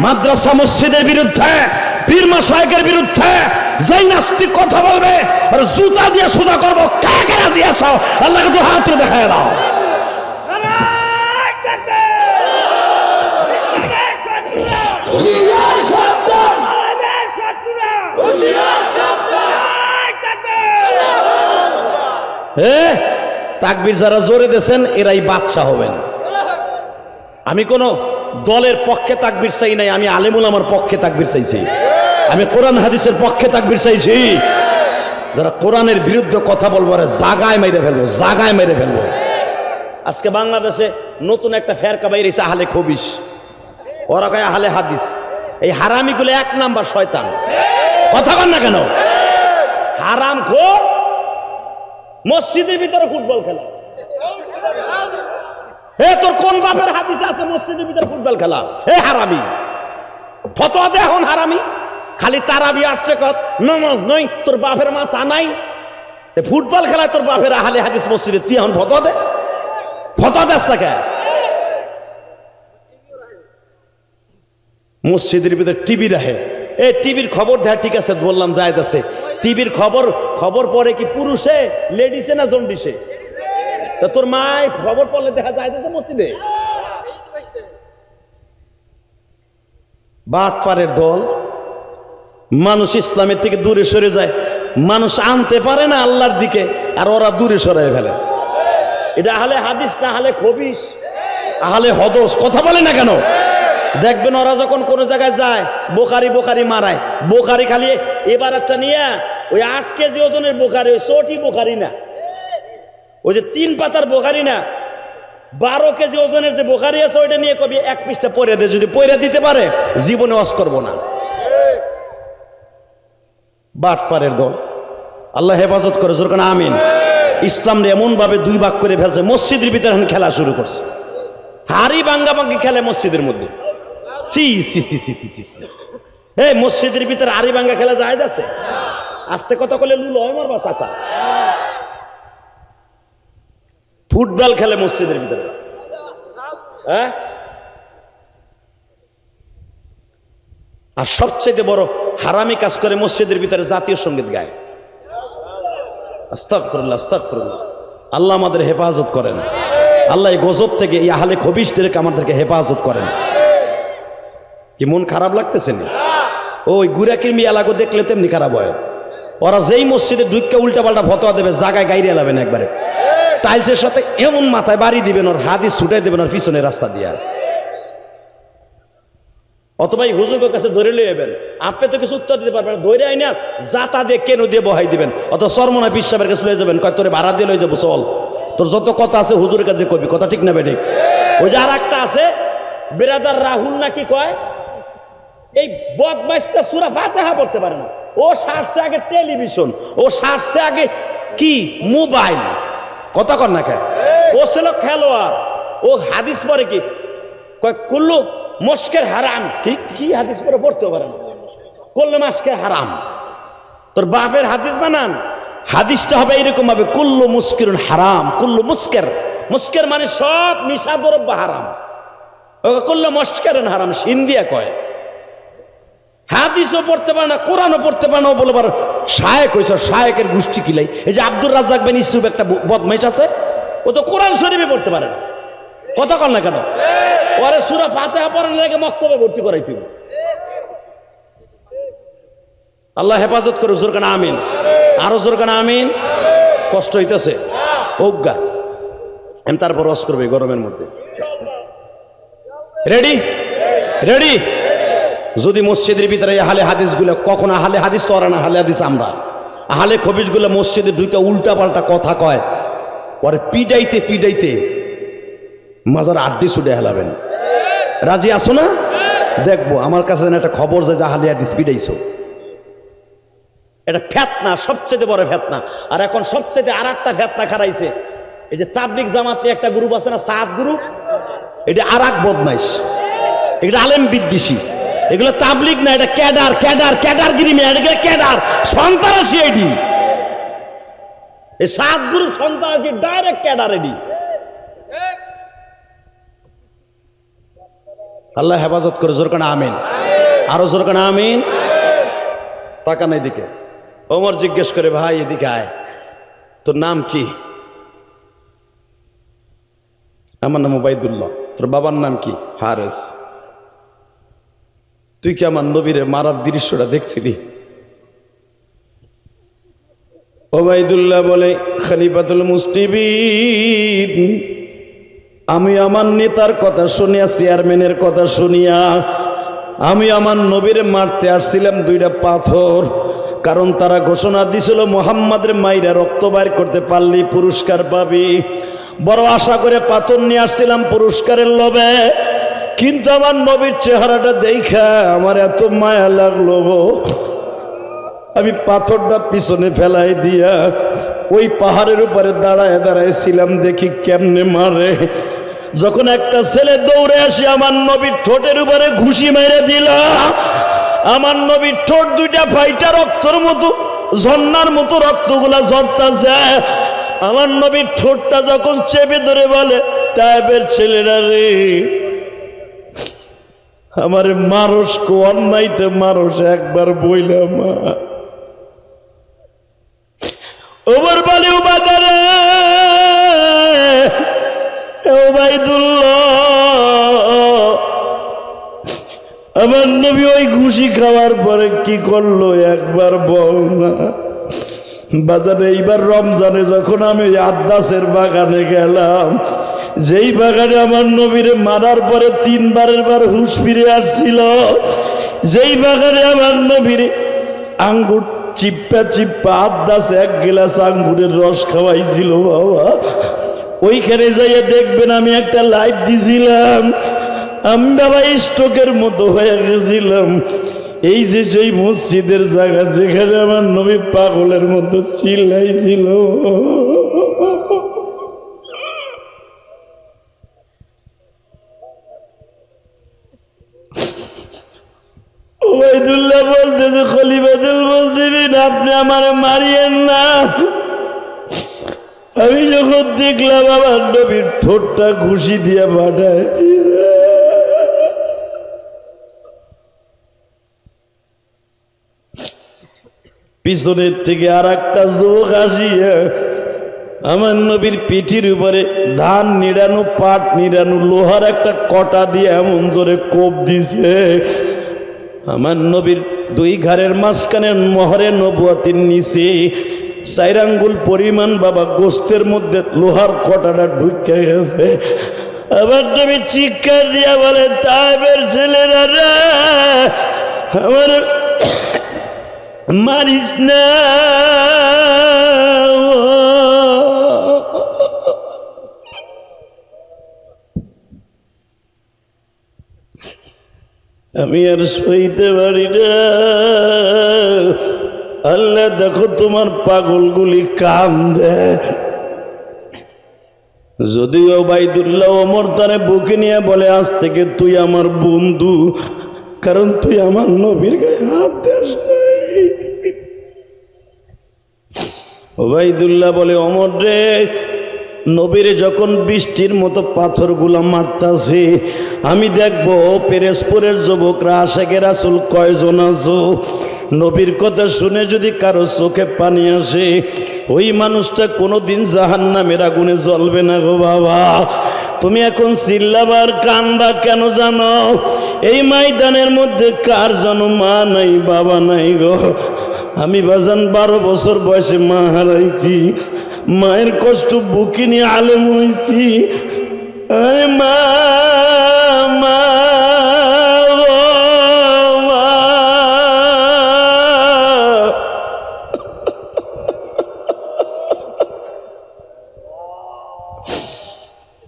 [SPEAKER 2] মাদ্রাসা মসজিদের বিরুদ্ধে, পীর মাশায়েখের বিরুদ্ধে যেই নাস্তিক কথা বলবে আর জুতা দিয়ে সুদা করবো, কাকে রাজি আছো? আল্লাহকে তো হাত তুলে দেখায় দাও। তাকবীর যারা জোরে দেন এরাই বাদশাহ হবেন। আমি কোন দলের পক্ষে তাকবীর চাই নাই, আমি আলেম ওলামার পক্ষে তাকবীর চাইছি, আমি কোরআন হাদিসের পক্ষে তাকবীর চাইছি। যারা কোরআনের বিরুদ্ধে কথা বলবো আরে জাগায় মেরে ফেলবো, জাগায় মেরে ফেলবো। আজকে বাংলাদেশে নতুন একটা ফেরকা বাইরেছে আহলে খবিস, ওরা কয় আহলে হাদিস। এই হারামিগুলো 1 নাম্বার শয়তান। কথা কন না কেন? হারাম খোর, মসজিদের ভিতরে ফুটবল খেলা, তোর কোন বাপের হাদিসে আছে মসজিদের ভিতরে ফুটবল খেলা? হারামি, ফতোয়া দে এখন হারামি। খালি তারাবি আটটে কত নামাজ নই, তোর বাপের মাথা নাই। ফুটবল খেলায় তোর বাপের আহলে হাদিস মসজিদে, তুই এখন ফতোয়া দে? ফতোয়া দেস না কে? মসজিদের ভিতরে টিভি রাখে, টিভির খবর দেয়, ঠিক আছে বললাম জায়েজ আছে। টিভির খবর পড়ে কি পুরুষে, লেডিসে না জন্ডিসে? তা তোর মায় খবর পড়লে দেখা যায় মসজিদে? বাটপারের দল। মানুষ ইসলামের থেকে দূরে সরে যায়, মানুষ আনতে পারে না আল্লাহর দিকে, আর ওরা দূরে সরাই ফেলে। এটা আহলে হাদিস না আহলে খবিস, আহলে হদস। কথা বলে না কেন? দেখবেন ওরা যখন কোনো জায়গায় যায় বোকারি মারায়। বোকারি খালি এবার একটা নিয়ে ওই 8 কেজি ওজনের বোকারি, ওই চটি বোকারি না, ওই যে 3 পাতার বোকারি না, 12 কেজি ওজনের যে বোকারি আছে ওইটা নিয়ে কবি 1 পৃষ্ঠা পড়ে দে। যদি পড়ে দিতে পারে জীবনে ওয়াজ করবো না। বাটপারের দল, আল্লাহ হেফাজত করে, জোর করে আমিন। ইসলাম এমন ভাবে 2 ভাগ করে ফেলছে, মসজিদের ভিতরে এখন খেলা শুরু করছে, হাড়ি ভাঙ্গাভাঙ্গি খেলে মসজিদের মধ্যে। সি সি সি সি সি সি, মসজিদের ভিতরে হাড়ি ভাঙ্গা খেলা যায় আছে? আস্তে কথা বলে লুলো আমার বাস আসা। ফুটবল খেলে মসজিদের ভিতরে, আর সবচেয়ে বড় হারামি কাজ করে মসজিদের ভিতরে জাতীয় সঙ্গীত গায়। আস্তাগফিরুল্লাহ, আস্তাগফিরুল্লাহ। আল্লাহ আমাদের হেফাজত করেন। আল্লাহ এই গজব থেকে, এই আহলে খবিশদেরকে আমাদেরকে হেফাজত করেন। কি মন খারাপ লাগতেছে না? ওই গুরাকির মিয়া লাগো দেখলে তেমনি খারাপ হয়। ওরা যেই মসজিদে ঢুকে উল্টা পাল্টা ফতোয়া দেবে, জায়গায় গাইরে এলাবেন একবারে, টাইলসের সাথে এমন মাথায় বাড়ি দিবেন, ওর হাদিস ছুটাই দেবেন ওর পিছনে রাস্তা দিয়া। অথবা হুজুরের কাছে ধরে লিয়ে যাবেন, আপনি তো কিছু উত্তর দিতে পারবেন, ধরে আই না জাতা দিয়ে কেন দিয়ে বহাই দিবেন। অথবা সরমনা পীর সাহেবের কাছে লয়ে যাবেন, কয় তোরে ভাড়া দিয়ে লয়ে যাবো, চল তোর যত কথা আছে হুজুরের কাছে কবি। কথা ঠিক না বেঠে? ওই যে আর একটা আছে বেরাদার রাহুল নাকি কয়, এই বদমাইশটা সূরা ফাতিহা পড়তে পারে না। ও সারছে আগে টেলিভিশন, ও সারছে আগে কি মোবাইল। কথা কর না কে? ও ছিল খেলোয়াড়, ও হাদিস পড়ে কি কয় কুল্লু মস্কের হারাম। ঠিক কি হাদিস পড়ে পড়তেও পারে না, কুল্লু মাস্কে হারাম। তোর বাপের হাদিস বানান, হাদিসটা হবে এরকম ভাবে কুল্লু মুস্কিরুন হারাম। কুল্লু মুস্কের, মুস্কের মানে সব মিশা দ্রব্য হারাম। কুল্লু মস্কেরুন হারাম সিন্ধিয়া কয়। হাদিসও পড়তে পারে না, কোরআনও পড়তে পারে না, ও বলে পারে শায়েক হয়েছে। শায়েকের গোষ্ঠী কিলাই। এই যে আব্দুর রাজ্জাক বিন ইউসুফ একটা বদমাইশ আছে, ও তো কোরআন শরীফে পড়তে পারে না। কথা কর না কেন? ওরে সূরা ফাতিহা পড়ার লাগে মক্তবে ভর্তি করাইতে। আল্লাহ হেফাজত করে, জোর কানা আমিন। আরো জোর কানা আমিন। কষ্ট হইতেছে ওগা, আমি তারপর রস করবে গরমের মধ্যে। Ready ready? যদি মসজিদের ভিতরে আহলে হাদিসগুলো, কখন আহলে হাদিস তো ওরা না, আহলে হাদিস আমরা, আহলে খবিশগুলো মসজিদে ঢুকে উল্টা পাল্টা কথা কয়, পরে পিডাইতে পিডাইতে মাজার আড্ডি ছুটে হেলাবেন। রাজি আসো না? দেখবো আমার কাছে একটা খবর যে আহলে হাদিস পিডাইছো। এটা ফেতনা, সবচেয়ে বড় ফেতনা। আর এখন সবচেয়ে আর একটা ফেতনা খারাইছে, এই যে তাবলিগ জামাত নিয়ে একটা গ্রুপ আছে না, 7 গ্রুপ, এটা আর এক বদমাইশ, এটা আলেম বিদ্বেষী। এগুলো তাবলিগ না, এটা ক্যাডার, ক্যাডার, ক্যাডারগিরি মেয়ে, এটা ক্যাডার, সন্ত্রাসী। এডি এই 7 গ্রুপ সন্ত্রাসী, ডাইরেক্ট ক্যাডার। এডি আল্লাহ হেফাজত করে, জোর কানা আমিন। আরো জোর কানা আমিন। তাকান এদিকে। ওমর জিজ্ঞেস করে, ভাই এদিকে আয়, তোর নাম কি? আমার নাম ওবাইদুল্লাহ। তোর বাবার নাম কি? হারেস। তুই কি আমার নবীরে মারার দৃশ্যটা দেখছিলি? ওবাইদুল্লাহ বলে, খলিফাতুল মুসলিমিন, আমি আমার নেতার কথা শুনিয়া, চেয়ারম্যানের কথা শুনিয়া আমি আমার নবীরে মারতে আসছিলাম 2টা পাথর। কারণ তারা ঘোষণা দিছিল মুহাম্মাদের মাইরা রক্ত বাইর করতে পারলি পুরস্কার পাবি। বড় আশা করে পাথর নিয়ে আসছিলাম পুরস্কারের লোভে, কিন্তু আমার নবীর চেহারাটা দেখা আমার এত মায়া লাগলো, আমি পাথরটা পিছনে ফেলাই দিয়া ওই পাহাড়ের উপরে দাঁড়ায় দাঁড়ায় ছিলাম, দেখি কেমনে মারে।
[SPEAKER 1] যখন একটা ছেলে দৌড়ে আসে আমার নবীর ঠোঁটের উপরে ঘুষি মেরে দিল, আমার নবীর ঠোঁট দুইটা ফাইটা রক্তর মতো ঝর্ণার মতো রক্তগুলা ঝরতাছে। আমার নবীর ঠোঁটটা যখন চেপে ধরে বলে, তাইবের ছেলেরা রে, আমার মারস কো অন্যাইতে মারস, একবার বইলাম ওমর বলে উবাদারে ওবাইদুল্লাহ, আমার নবী ওই ঘুষি খাওয়ার পরে কি করলো একবার বল না। বাজারে এইবার রমজানে যখন আমি আদ্দাসের বাগানে গেলাম, যেই বাগানে আমার নবীরে মারার পরে 3 বারের বার হুঁশ ফিরে আসছিল, যেই বাগানে আমার নবীরে আঙ্গুর চিপ্পা চিপ্পা আদ্দাস 1 গ্লাস আঙ্গুরের রস খাওয়াইছিল বাবা, ওইখানে যাইয়া দেখবেন আমি একটা লাইট দিছিলাম, আমি বাবা স্ট্রোকের মতো হয়ে গেছিলাম। এই যে সেই মসজিদের জায়গা যেখানে আমার নবী পাগলের মতো চিল্লাইছিল, ওবাইদুল্লাহ বলতেছে, খলিফাতুল মুসলিমিন আপনি আমার মারিয়েন না। আমি যখন দেখলাম আমার নবীর ঠোঁটটা ঘুষি দিয়ে পাঠায়, পিছনের থেকে আর একটা যুবক আসিয়া আমার নবীর পিঠির উপরে ধান নিড়ানো পাট নিড়ানো লোহার একটা কটা দিয়ে এমন জোরে কোপ দিছে, আমার নবীর 2 ঘাড়ের মাঝখানে মোহরে নবুয়াতির নিচে 4 আঙ্গুল পরিমাণ বাবা গোস্তের মধ্যে লোহার কটাটা ঢুকে গেছে। আমার নবী চিৎকার দিয়া বলে, তাইবের ছেলেরা রে, আমার মারিস না। আমি আর সইতে পারি না। আল্লাহ দেখো তোমার পাগলগুলি কান্দে। যদিও ওবাইদুল্লাহ ওমর তারে বুকে নিয়ে বলে, আজ থেকে তুই আমার বন্ধু, কারণ তুই আমার নবীর গায়ে হাত দিস নাই। ওবাইদুল্লাহ বলে, ওমর রে, নবীরে যখন বৃষ্টির মতো পাথরগুলা মারতাছে, আমি দেখবো পেরেসপুরের যুবকরা আশেকে রাসূল কয়জন আছো, নবীর কথা শুনে যদি কারো চোখে পানি আসে, ওই মানুষটা কোনোদিন জাহান্নামের আগুনে জ্বলবে না গো বাবা। তুমি এখন চিল্লাবার কান্দা কেন জানো? এই ময়দানের মধ্যে কার যেন মা নাই বাবা নাই গো। আমি বাজান 12 বছর বয়সে মা হারাইছি, মায়ের কষ্ট বুকে নিয়ে আলেম হয়েছি। আরে মা, মা, ও মা।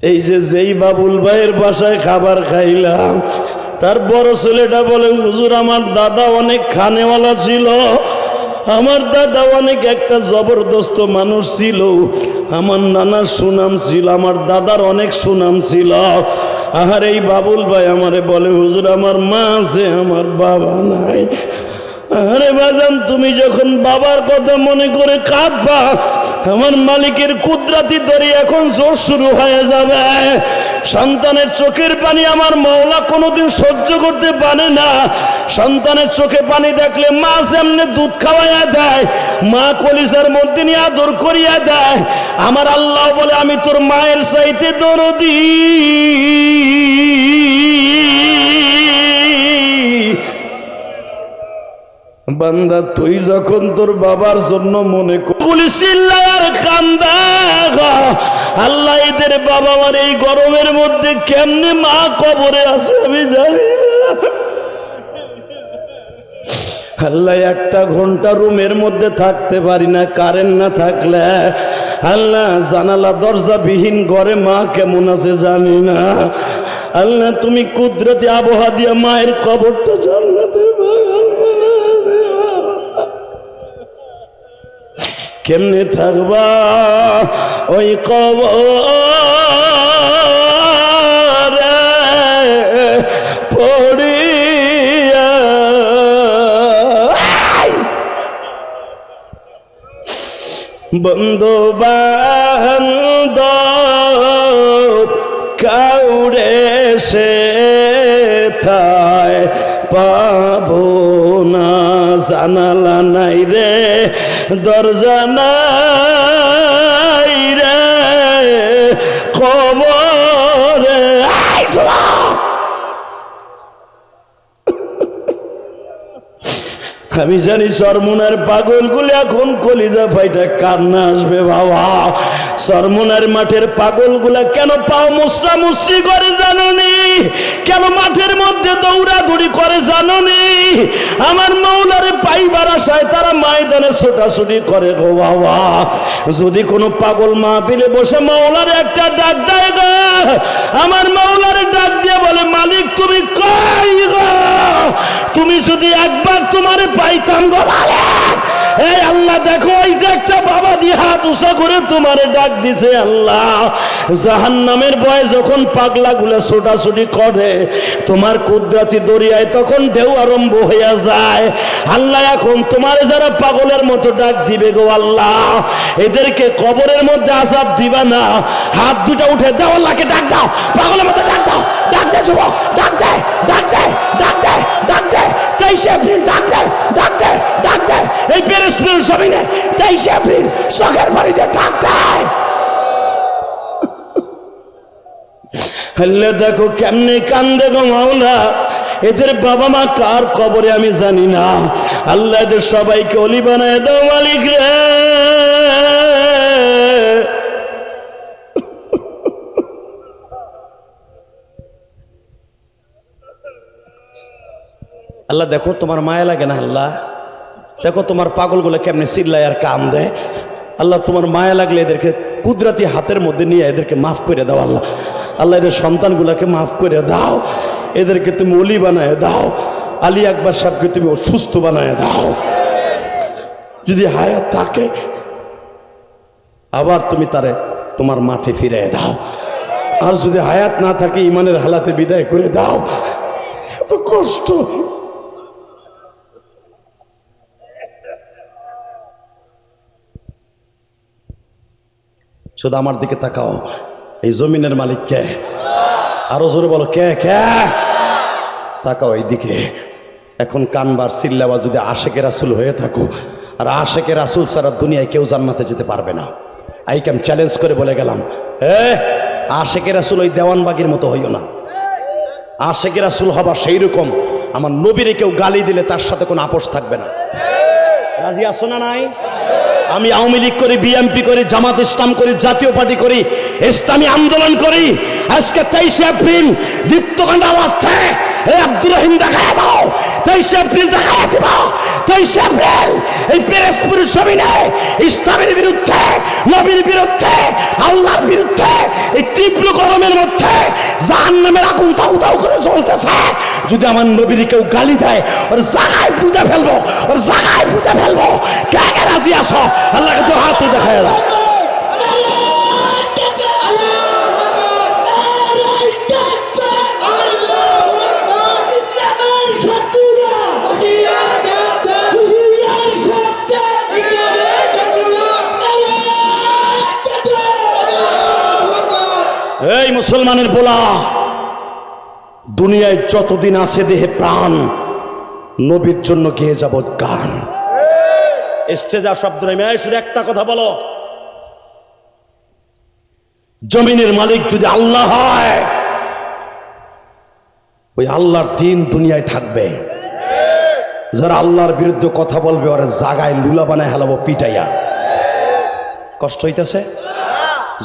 [SPEAKER 1] এই যে যেই বাবুল ভাইয়ের বাসায় খাবার খাইলাম, তার বড় ছেলেটা বলে, হুজুর আমার দাদা অনেক খানেওয়ালা ছিল, আমার দাদা অনেক একটা জবরদস্ত মানুষ ছিল, আমার নানার সুনাম ছিল, আমার দাদার অনেক সুনাম ছিল। আর এই বাবুল ভাই আমারে বলে, হুজুর আমার মা আছে, আমার বাবা নাই। আরে বাজান, তুমি যখন বাবার কথা মনে করে কাঁদবা, আমার মালিকের কুদরতি দরি এখন জোর শুরু হয়ে যাবে। সন্তানের চোখের পানি আমার মওলা কোনোদিন সহ্য করতে পারে না। সন্তানের চোখে পানি দেখলে মা যেমনে দুধ খাওয়াইয়া দেয়, মা কলিজার মধ্যে নিয়ে আদর করিয়া দেয়, আমার আল্লাহ বলে, আমি তোর মায়ের চাইতে দরদি। বান্দা, তুই যখন তোর বাবার জন্য মনে করিস আর কান্দা, আল্লাহ এদের বাবা আমার এই গরমের মধ্যে কেমনে মা কবরে আছে আমি জানি না। আল্লাহ 1টা ঘন্টা রুমের মধ্যে থাকতে পারি না কারেন্ট না থাকলে। আল্লাহ জানালা দরজা বিহীন ঘরে মা কেমন আছে জানি না। আল্লাহ তুমি কুদরতি আবহাওয়া দিয়া মায়ের কবরটা জান্নাতের বাগান বানা দেবা। কেমনে থাকবা ওই কবর? বন্ধু বান্ধব কাউরে সে থায় পাবো না, জানালা নাই রে দরজা নাই রে কবরে। আমি জানি সরমুনার পাগলগুলো এখন কলিজা ফাইটা কান্না আসবে বাবা। সরমুনার মাঠের পাগলগুলা কেন পাও মুসরা মুসরি করে জানোনি? কেন মাঠের মধ্যে দৌড়াদৌড়ি করে জানোনি? আমার মাওলারে পাইবার আশায় তারা ময়দানে ছোটাছুটি করে গো বাবা। যদি কোনো পাগল মাহফিলে বসে মাওলারে একটা ডাক দেয় গো, আমার মাওলারে ডাক দিয়ে বলে মালিক তুমি কই গো? তুমি যদি একবার তোমারে পাইতাম গো মালিক। এই আল্লাহ দেখো এই যে একটা বাবা দিয়ে হাত উঁচা করে তোমারে ডাক দিছে আল্লাহ। জাহান্নামের ভয়ে যখন পাগলা গুলা ছোটাছুটি করে তোমার কুদরতি দরিয়ায় তখন ঢেউ আরম্ভ হইয়া যায়। আল্লাহ এখন তোমার যারা পাগলের মতো ডাক দিবে গো আল্লাহ, এদেরকে কবরের মধ্যে আযাব দিবা না। হাত দুটা উঠে দাও, আল্লাহকে ডাক দাও, পাগলের মতো ডাক দাও, ডাক দে যুবক, ডাক দে, ডাক দে, ডাক দে, ডাক দে। 23 এপ্রিল ডাক দে, ডাক দে, ডাক দে। এই পেরেসপুর জমিনে 23 এপ্রিল চোখের বাড়িতে ডাক দেয়। আল্লাহ দেখো কেমনে কান্দে গো মাওলা। এদের বাবা মা কার কবরে আমি জানি না। আল্লাহ এদের সবাইকে অলি বানায় দাও মালিক রে। আল্লাহ দেখো তোমার মায়া লাগে না? আল্লাহ দেখো তোমার পাগলগুলো কেমনে চিল্লায় আর কান্দে। আল্লাহ তোমার মায়া লাগলে এদেরকে কুদরতি হাতের মধ্যে নিয়ে এদেরকে মাফ করে দাও আল্লাহ। আল্লাহ এদের সন্তানগুলোকে মাফ করে দাও, এদেরকে তুমি অলি বানায় দাও। আলী আকবর সাহেবকে তুমি অসুস্থ বানায় দাও। যদি হায়াত থাকে আবার তুমি তারে তোমার মাঠে ফিরে দাও, আর যদি হায়াত না থাকে ইমানের হালাতে বিদায় করে দাও। এত কষ্ট। শুধু আমার দিকে তাকাও। এই জমিনের মালিক কে? আরো জোরে বলো কে? কে? তাকাও এই দিকে। এখন কানবার চিল্লাবা যদি আশেকে রাসূল হয়ে থাকো, আর আশেকে রাসূল ছাড়া দুনিয়ায় কেউ জান্নাতে যেতে পারবে না। আইকে আমি চ্যালেঞ্জ করে বলে গেলাম, আশেকে রাসূল ওই দেওয়ানবাগির মতো হইও না। আশেকে রাসূল হবা সেই রকম আমার নবীরে কেউ গালি দিলে তার সাথে কোনো আপোষ থাকবে না। রাজি আছো না নাই? আমি আওয়ামী লীগ করি, বিএনপি করি, জামাত ইসলাম করি, জাতীয় পার্টি করি, ইসলামী আন্দোলন করি। আজকে 23 এপ্রিল দীপ্তকাণ্ড আওয়াজ থেকে আব্দুর রহিম দেখায় দাও। 23 এপ্রিল দেখায় দিবা। 23 এপ্রিল এই পেরেসপুর জমিনে ইসলামের বিরুদ্ধে, নবীর বিরুদ্ধে, আল্লাহর বিরুদ্ধে এই তীব্র গরমের মধ্যে জাহান্নামের আগুন তাও তাও করে জ্বলতেছে। যদি আমার নবীর কেউ গালি দেয় ওর জায়গায় পুঁতে ফেলবো, ওর জায়গায় পুঁতে ফেলবো। কে কে রাজি আছো? আল্লাহকে তো হাত দেখায় দাও। এই মুসলমানের পোলা, দুনিয়ায় যতদিন আছে দেহে প্রাণ, নবীর জন্য গেয়ে যাব গান। স্টেজে শব্দ নেই, শুধু একটা কথা বলো, জমিনের মালিক যদি আল্লাহ হয়, ওই আল্লাহর দিন দুনিয়ায় থাকবে। যারা আল্লাহর বিরুদ্ধে কথা বলবে ওরা জাগায় লুলা বানায় হেলাবো পিটাইয়া। কষ্ট হইতেছে?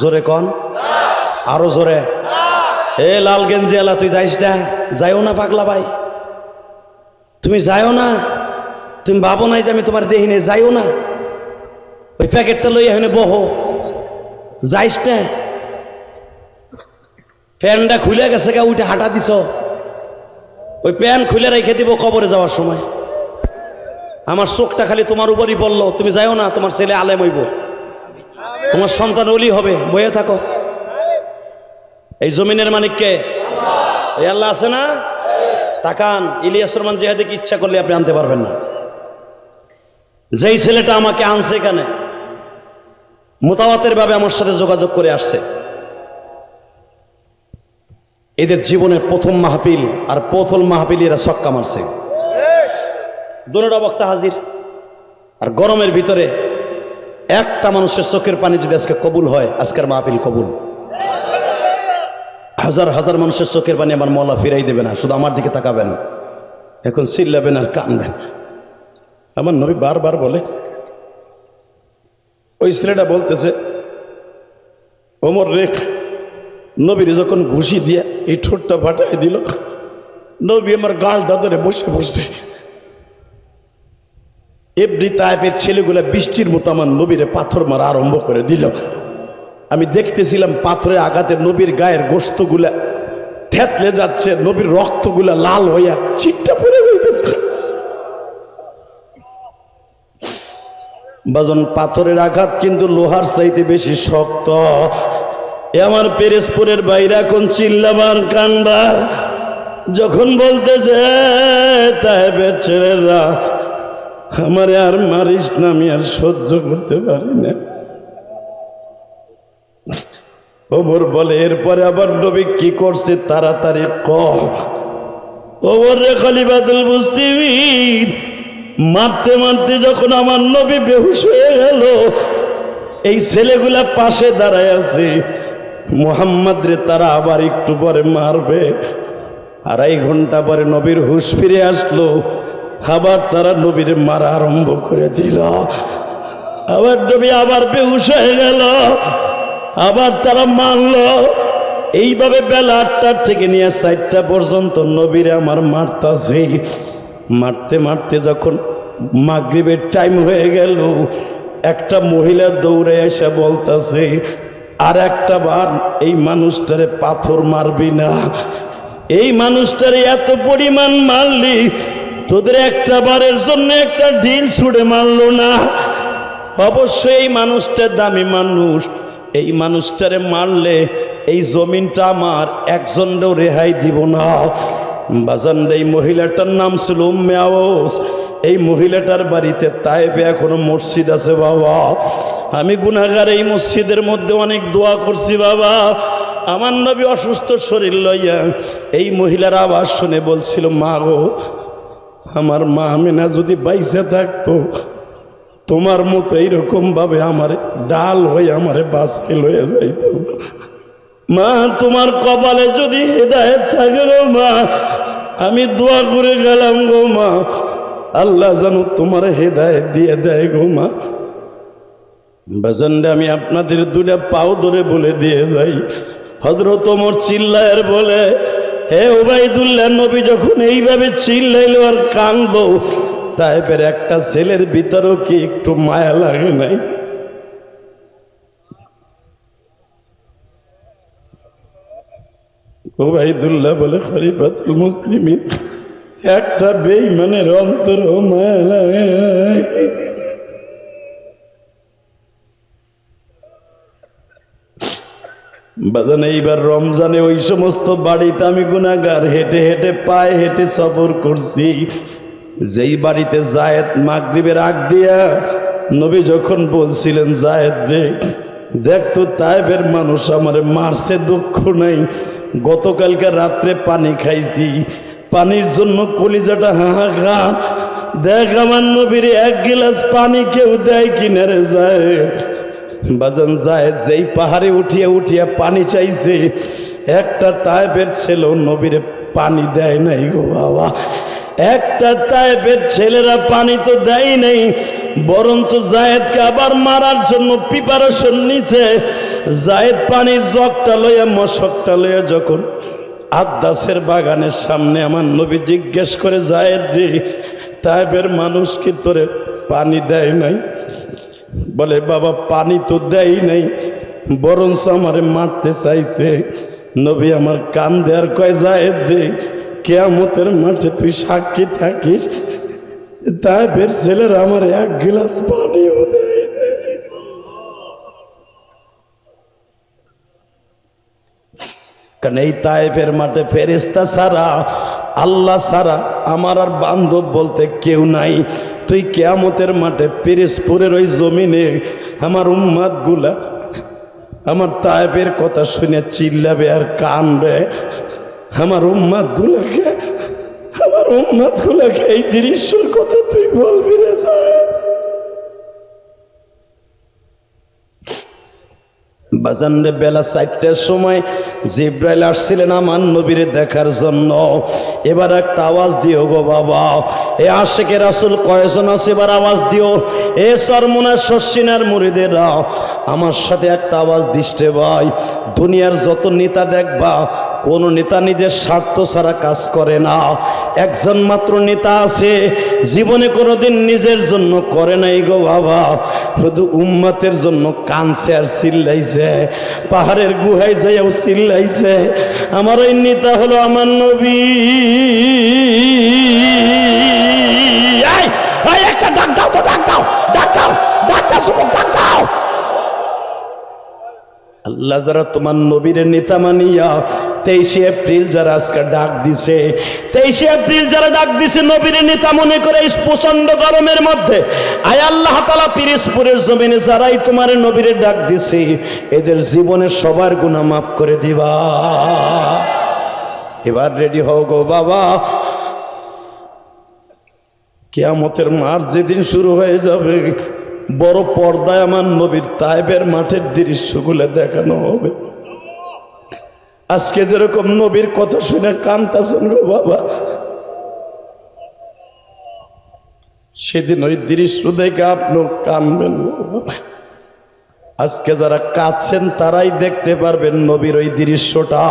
[SPEAKER 1] জোরে কন, আরো জোরে। এ লাল গেঞ্জি এলা তুই যাইস না, যাইও না পাগলা ভাই, তুমি যাইও না। তুমি ভাবো নাই যে আমি তোমার দেহি নেই, যাইও না। ওই প্যাকেটটা লই এখানে বহো, যাইস না। প্যান্টটা খুলে গেছে গা, উঠে হাঁটা দিছ, ওই প্যান্ট খুলে রেখে দিব কবরে যাওয়ার সময়। আমার চোখটা খালি তোমার উপরই পড়লো, তুমি যাইও না। তোমার ছেলে আলেম হইব, তোমার সন্তান ওলি হবে, বয়ে থাকো। এই জমিনের মালিককে এই আল্লাহ আছে না? তাকান, ইলিয়াস রহমান জিহাদিকে ইচ্ছা করলে আপনি আনতে পারবেন না। যেই ছেলেটা আমাকে আনছে এখানে,
[SPEAKER 2] মুতাওয়াতের ভাবে আমার সাথে যোগাযোগ করে আসছে। এদের জীবনের প্রথম মাহফিল আর প্রথম মাহফিল এরা ছক্কা মারছে, দোনোটা বক্তা হাজির। আর গরমের ভিতরে একটা মানুষের চোখের পানি যদি আজকে কবুল হয়, আজকের মাহফিল কবুল। হাজার হাজার মানুষের চোখের পানি আমার মওলা ফিরাই দেবে না, শুধু আমার দিকে তাকাবেন, এখন চিল্লাবেন আর কানবেন। আমার নবী বারবার বলে, ওই ছেলেটা বলতেছে ওমর রেখ নবীর যখন ঘুষি দিয়ে এই ঠোঁটটা ফাটাই দিল, নবী আমার গালটা ধরে বসে বসছে। এমনি তাইফের ছেলেগুলা বৃষ্টির মতো আমার নবীরে পাথর মারা আরম্ভ করে দিল। আমি দেখতেছিলাম পাথরে আঘাতে নবীর গায়ের গোশতগুলা থেতলে যাচ্ছে, নবীর রক্তগুলা লাল হইয়া চিটটা পড়ে যাইতেছে। বাজন, পাথরের আঘাত কিন্তু লোহার চাইতে বেশি শক্ত। এ আমার পেরেসপুরের বাইরে এখন চিল্লাবার কান্দার যখন বলতেছে তাইফের ছেলেরা আমারে আর মারিস না, আমি আর সহ্য করতে পারি না। ওমর বলে, এরপরে আবার নবী কি করছে তাড়াতাড়ি ক। ওমর রে খলিফাতুল মুসলিমিন মারতে মারতে যখন আমার নবী বেহুশ হয়ে গেল, এই ছেলেগুলা পাশে দাঁড়ায় আছে, মুহাম্মদ রে তারা আবার একটু পরে মারবে। 2.5 ঘন্টা পরে নবীর হুঁশ ফিরে আসলো, আবার তারা নবীর মারা আরম্ভ করে দিল। আবার নবী আবার বেহুশ হয়ে গেল, আবার তারা মারল। এইভাবে বেলা 8টার থেকে নিয়ে 4টা পর্যন্ত নবীরে আমার মারতাছে। মারতে মারতে যখন মাগরিবের টাইম হয়ে গেল, একটা মহিলা দৌড়ে এসে বলতাছে, আর একটা বার এই মানুষটারে পাথর মারবি না, এই মানুষটারে এত পরিমাণ মারলি, তোদের একটা বারের জন্য একটা ঢিল ছুড়ে মারলো না। অবশ্যই এই মানুষটা দামি মানুষ, এই মানুষটারে মারলে এই জমিনটা আমার, একজনও রেহাই দিব না। বাজান, এই মহিলাটার নাম ছিল উম্মে আওস। এই মহিলাটার বাড়িতে তাইফে এখনো মসজিদ আছে বাবা। আমি গুনাহগার, এই মসজিদের মধ্যে অনেক দোয়া করছি বাবা। আমার নবী অসুস্থ শরীর লইয়া এই মহিলার আওয়াজ শুনে বলছিল, মা গো, আমার মা আমিনা যদি বাইসে থাকতো, তোমার মতো এইরকম ভাবে আমারে ডাল হয়ে আমারে বাসায় লয়ে যাইতো। মা, তোমার কপালে যদি হেদায়েত থাকে গো মা, আমি দোয়া করে গেলাম গো মা, আল্লাহ যেন তোমার হেদায়েত দিয়ে দেয় গো মা। বাজানরে, আমি আপনাদের 2টা পাও ধরে বলে দিয়ে যাই, হযরত ওমর চিল্লায়ের বলে, হে উবাইদুল্লাহ, নবী যখন এইভাবে চিল্লাইলো আর কাঁদলো, তাইফের একটা ছেলের ভিতরেও কি একটু মায়া লাগে নাই? উবাইদুল্লাহ বলে, খলিফাতুল মুসলিমিন, একটা বেঈমানের অন্তরও মায়া লাগে নাই। বাজান, এইবার রমজানে ওই সমস্ত বাড়িতে আমি গুনাহগার হেঁটে হেঁটে পায়ে হেঁটে সফর করছি, যেই বাড়িতে জায়েদ মাগরিবের আগ দিয়া নবী যখন বলছিলেন, জায়েদ রে দেখতো তাইফের মানুষ আমারে মারছে, দুঃখ নাই, গতকালকে রাত্রে পানি খাইছি, পানির জন্য কলিজাটা হাহাকার, দেখ আমার নবীর 1 গিলাস পানি কেউ দেয় কিনা রে জায়েদ। বাজান, জায়েদ যেই পাহাড়ে উঠিয়া উঠিয়া পানি চাইছে, একটা তাইফের ছেলে নবীরে পানি দেয় নাই গো বাবা। একটা তাইফের ছেলেরা পানি তো দেয় নাই, বরঞ্চ জায়েদকে আবার মারার জন্য প্রিপারেশন নিছে। জায়েদ পানির জগটা লইয়া, মশকটা লইয়া যখন আদাসের বাগানের সামনে আমার নবী জিজ্ঞেস করে, জায়েদ রে, তাইফের মানুষ কি তোরে পানি দেয় নাই? বলে, বাবা, পানি তো দেয় নাই, বরঞ্চ আমারে মারতে চাইছে। নবী আমার কান দেয়ার কয়, জায়েদ রে, কিয়ামতের মাঠে তুই সাক্ষী থাকিস, তাইফের ছেলেরা আমার 1 গিলাস পানিও দেয় নাই। কারণ এই তাইফের মাঠে ফেরেশতা ছাড়া, আল্লাহ ছাড়া আমার আর বান্ধব বলতে কেউ নাই।
[SPEAKER 1] তুই কিয়ামতের মাঠে পিরিজপুরের ওই জমিনে আমার উম্মাদ গুলা আমার তায়েবের কথা শুনে চিল্লাবে আর কানবে। আমার উম্মাদ গুলাকে এই দৃশ্যের কথা তুই বলবি রে সাহেব। বাজানরে বেলা 4টার সময় জিব্রাইল আসছিলেন আমার নবীরে দেখার জন্য। এবার একটা আওয়াজ দিও গো বাবা, এ আশেকে রাসূল কয়জন আছে এবার আওয়াজ দিও। এ সরমুনার শশিনার মুরিদেরা আমার সাথে একটা আওয়াজ দিতে ভাই। দুনিয়ার যত নেতা দেখবা কোন নেতা নিজের স্বার্থ ছাড়া কাজ করে না। একজন মাত্র নেতা আছে জীবনে কোনোদিন নিজের জন্য করে নাই গো বাবা, শুধু উম্মতের জন্য কানছে আর চিল্লাইছে, পাহাড়ের গুহায় যাইয়াও চিল্লাইছে। আমার ওই নেতা হলো আমার নবী। একটা ডাক দাও তো, ডাক দাও, ডাক দাও, ডাক দাও, যুবক ডাক দাও। আল্লাহ যারা তোমার নবীর নেতা মানিয়া 23 এপ্রিল যারা আজকে ডাক দিছে, 23 এপ্রিল যারা ডাক দিছে নবীর নেতা মনে করে এই প্রচন্ড গরমের মধ্যে, আয় আল্লাহ তাআলা পিরিজপুরের জমিনে যারাই তোমার নবীর ডাক দিছে এদের জীবনের সবার গুনাহ মাফ করে দিবা। এবার রেডি হও গো বাবা, কিয়ামতের মাঠ যেদিন শুরু হয়ে যাবে বড় পর্দায় আমার নবীর তায়েবের মাঠের দৃশ্যগুলো দেখানো হবে। আজকে যেরকম নবীর কথা শুনে কাঁদতেছেন গো বাবা, সেদিন ওই দৃশ্য দেখে আপনি কাঁদবেন। আজকে যারা কাঁদছেন তারাই দেখতে পারবেন নবীর ওই দৃশ্যটা।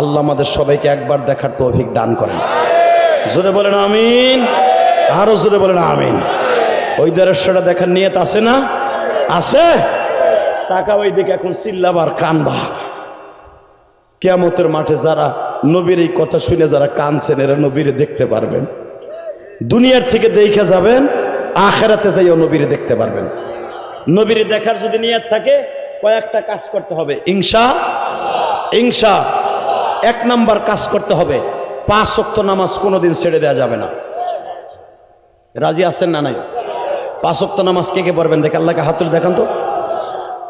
[SPEAKER 1] আল্লাহ আমাদের সবাইকে একবার দেখার তৌফিক দান করেন। জোরে বলেন আমিন, আরো জোরে বলেন আমিন। ওই দৃশ্যটা দেখার নিয়ত আছে না? আছে? টাকা ওই দিকে এখন চিল্লাবার কানবা। কিয়ামতের মাঠে যারা নবীর এই কথা শুনে যারা কানছেন এরা নবীরে দেখতে পারবেন। দুনিয়ার থেকে দেখে যাবেন, আখিরাতে যাইও নবীরে দেখতে পারবেন। নবীরে দেখার যদি নিয়ত থাকে কয়েকটা কাজ করতে হবে ইনশা। 1 নাম্বার কাজ করতে হবে 5 ওয়াক্ত নামাজ কোনোদিন ছেড়ে দেওয়া যাবে না। রাজি আছেন না নাই? 5 ওয়াক্ত নামাজ কে কে পড়বেন দেখে আল্লাহকে হাত তুলে দেখান তো।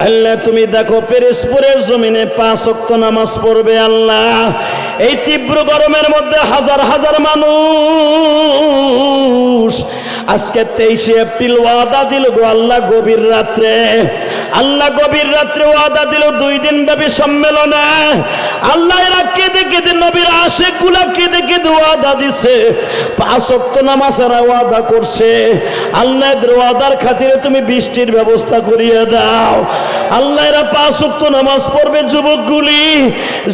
[SPEAKER 1] আল্লাহ তুমি দেখো পিরিজপুরের জমিনে 5 ওয়াক্ত নামাজ পড়বে আল্লাহ। এই তীব্র গরমের মধ্যে হাজার হাজার মানুষ আজকে 23 এপ্রিল ওয়াদা দিল গো আল্লাহ গভীর রাত্রে। আল্লাহ গভীর রাত্রে ওয়াদা দিল 2 দিন ব্যাপী সম্মেলনে। আল্লাহ এরা কেঁদে কেঁদে নবীর আশেক গুলা কেঁদে কেঁদে ওয়াদা দিছে 5 ওয়াক্ত নামাজ এরা ওয়াদা করছে। আল্লাহ এদের ওয়াদার খাতিরে তুমি বৃষ্টির ব্যবস্থা করিয়ে দাও। আল্লাহ এরা 5 ওয়াক্ত নামাজ পড়বে। যুবকগুলি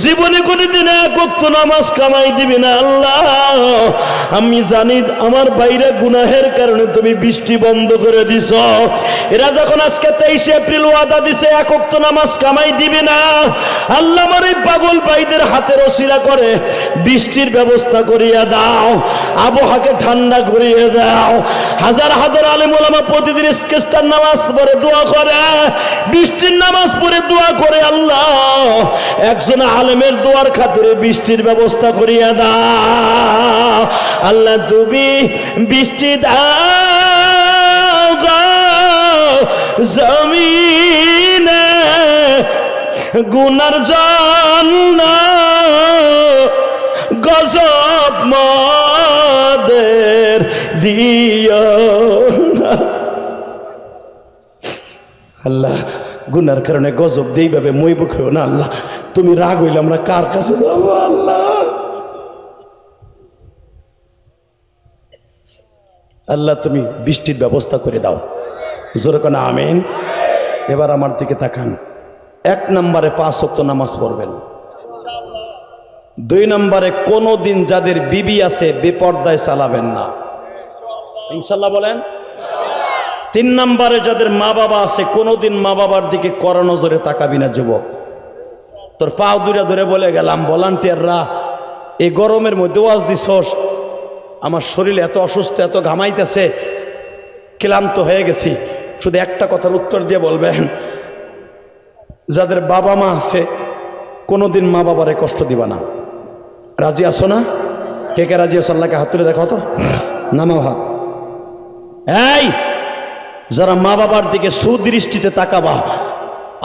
[SPEAKER 1] জীবনে কোনোদিন 1 ওয়াক্ত নামাজ কামাই দিবি না আল্লাহ। আমি জানি আমার বাইরে গুনাহের কারণে তুমি বৃষ্টি বন্ধ করে দিছ। এরা যখন আজকে 23 এপ্রিল ওয়াদা দিছে 1 ওয়াক্ত নামাজ কামাই দিবে না, আল্লাহ আমার এই পাগল ভাইদের হাতের ওসিলা করে বৃষ্টির ব্যবস্থা করিয়া দাও, আবহাওয়াকে ঠান্ডা করিয়ে দাও। হাজার হাজার আলেম ওলামা প্রতিদিন ইস্তেগফার নামাজ পড়ে দোয়া করে, বৃষ্টির নামাজ পড়ে দোয়া করে। আল্লাহ একজন আলেমের দোয়ার খাতিরে বৃষ্টির ব্যবস্থা করিয়া দাও। আল্লাহ তুমি বৃষ্টি দাও গো জমিনে গুনার জন্য গজব মদের দিও না। আল্লাহ গুনার কারণে গজব দেই ভাবে মই বুকেও না আল্লাহ। তুমি রাগ হইলে আমরা কার কাছে যাবো আল্লাহ? আল্লাহ তুমি বৃষ্টির ব্যবস্থা করে দাও। জোরে কোন আমিন। এবার আমার দিকে তাকান। 1 নম্বরে 5 ওয়াক্ত নামাজ পড়বেন। 2 নম্বরে কোনোদিন যাদের বিবি আছে বেপর্দায় চালাবেন না, ইনশাআল্লাহ বলেন। 3 নম্বরে যাদের মা বাবা আছে কোনোদিন মা বাবার দিকে কড়া নজরে তাকাবি না। যুবক তোর পাও দুইটা ধরে বলে গেলাম, ভলান্টিয়াররা এই গরমের মধ্যে ওয়াজ দিছস, আমার শরীর এত অসুস্থ, এত ঘামাইতেছে, ক্লান্ত হয়ে গেছি। শুধু একটা কথার উত্তর দিয়ে বলবেন, যাদের বাবা মা আছে কোনোদিন মা বাবারে কষ্ট দিবা না। রাজি আছো না? কে কে রাজি আছো? আল্লাহকে হাত তুলে দেখাও তো, নামাও হাত।
[SPEAKER 2] এই যারা মা বাবার দিকে সুদৃষ্টিতে তাকাবা,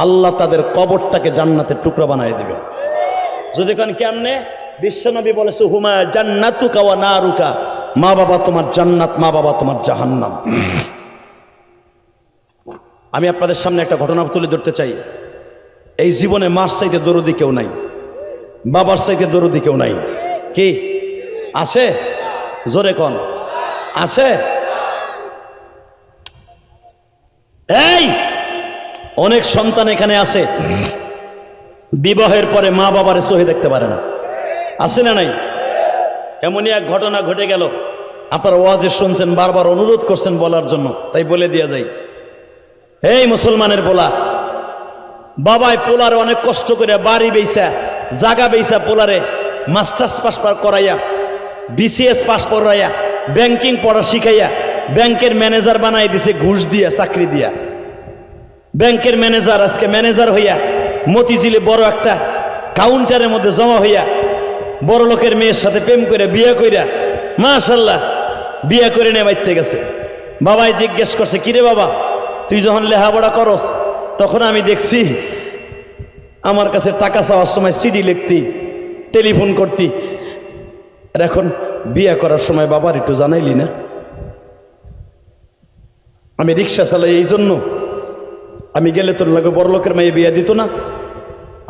[SPEAKER 2] আল্লাহ তাদের কবরটাকে জান্নাতের টুকরা বানিয়ে দিবে। যদি কারণ কেমনে? বিশ্বনবী বলেছে হুমা জান্নাতুকা ওয়া নারুকা, মা বাবা তোমার জান্নাত, মা বাবা তোমার জাহান্নাম। আমি আপনাদের সামনে একটা ঘটনা তুলে ধরতে চাই। এই জীবনে মার চাইতে দরদি কেউ নাই, বাবার চাইতে দরদি কেউ নাই। কি আছে? জোরে কোন আছে? এই অনেক সন্তান এখানে আছে বিবাহের পরে মা বাবারে চোখে দেখতে পারে না, আছে না নাই? এমনই এক ঘটনা ঘটে গেল, আপনারা ওয়াজে শুনছেন, বারবার অনুরোধ করছেন বলার জন্য, তাই বলে দিয়া যাই। এই মুসলমানের পোলা, বাবাই পোলারে অনেক কষ্ট করে বাড়ি বেইসা, জাগা বেইসা, পোলারে মাস্টার্স পাস করাইয়া, বিসিএস পাস করাইয়া, ব্যাংকিং পড়া শিখাইয়া, ব্যাংকের ম্যানেজার বানাই দিছে ঘুষ দিয়া, চাকরি দিয়া। ব্যাংকের ম্যানেজার আজকে ম্যানেজার হইয়া মতিঝিলে বড় একটা কাউন্টারের মধ্যে জমা হইয়া বড় লোকের মেয়ের সাথে প্রেম করে বিয়ে কইরা মাশাআল্লাহ বিয়ে করে নিয়ে বাইতে গেছে। বাবাই জিজ্ঞেস করছে, কিরে বাবা তুই যখন লেখাপড়া করস তখন আমি দেখছি আমার কাছে টাকা চাওয়ার সময় সিডি লিখতি, টেলিফোন করতি, আর এখন বিয়ে করার সময় বাবার একটু জানাইলি না? আমি রিক্সা চালাই, এই জন্য আমি গেলে তোর লাগে বড় লোকের মেয়ে বিয়ে দিত না।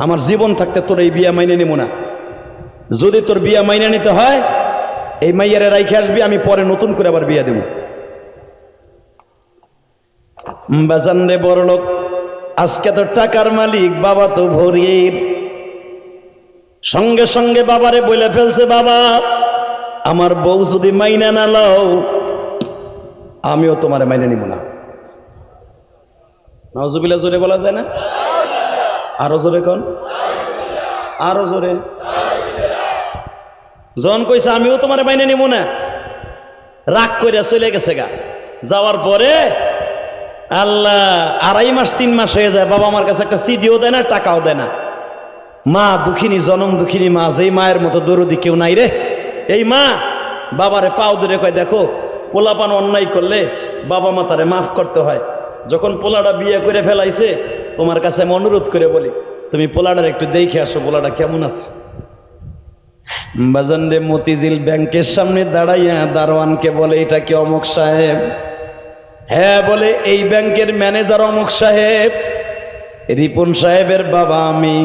[SPEAKER 2] আমার জীবন থাকতে তোর এই বিয়া মাইনে নেব না। যদি তোর বিয়া মাইনে নিতে হয় এই মাইয়ারে রাইখে আসবি, আমি পরে নতুন করে আবার বিয়া দেব। বাজান রে বড় লোক, আজকে তো টাকার মালিক, বাবা তো ভরির। সঙ্গে সঙ্গে বাবারে বলে ফেলছে, বাবা আমার বউ যদি মাইনা না লও আমিও তোমারে মাইনে নিব না। নাউজুবিল্লাহ জোরে বলা যায় না? আরো জোরে কোন, আরো জোরে। জন কইছে আমিও তোমারে মাইনে নিব না, রাগ করে চলে গেছে গা। যাওয়ার পরে আল্লাহ 2.5 মাস 3 মাস হয়ে যায়, বাবা আমার কাছে একটা সিডিও দেয় না, টাকাও দেয় না। মা দুঃখিনী, জনম দুঃখিনী মা, যেই মায়ের মতো দরদি কেউ নাই রে। এই মা বাবারে পাও ধরে কয়, দেখো পোলাপান অন্যায় করলে বাবা মা তারে মাফ করতে হয়। যখন পোলাটা বিয়ে করে ফেলাইছে, তোমার কাছে আমি অনুরোধ করে বলি তুমি পোলাটার একটু দেখে আসো, পোলাটা কেমন আছে। বাজান রে মতিঝিল ব্যাংকের সামনে দাঁড়াইয়া দারোয়ানকে বলে, এটা কি অমুক সাহেব? হ্যাঁ বলে, এই ব্যাংকের ম্যানেজার অমুক সাহেব, রিপন সাহেবের বাবা আমি।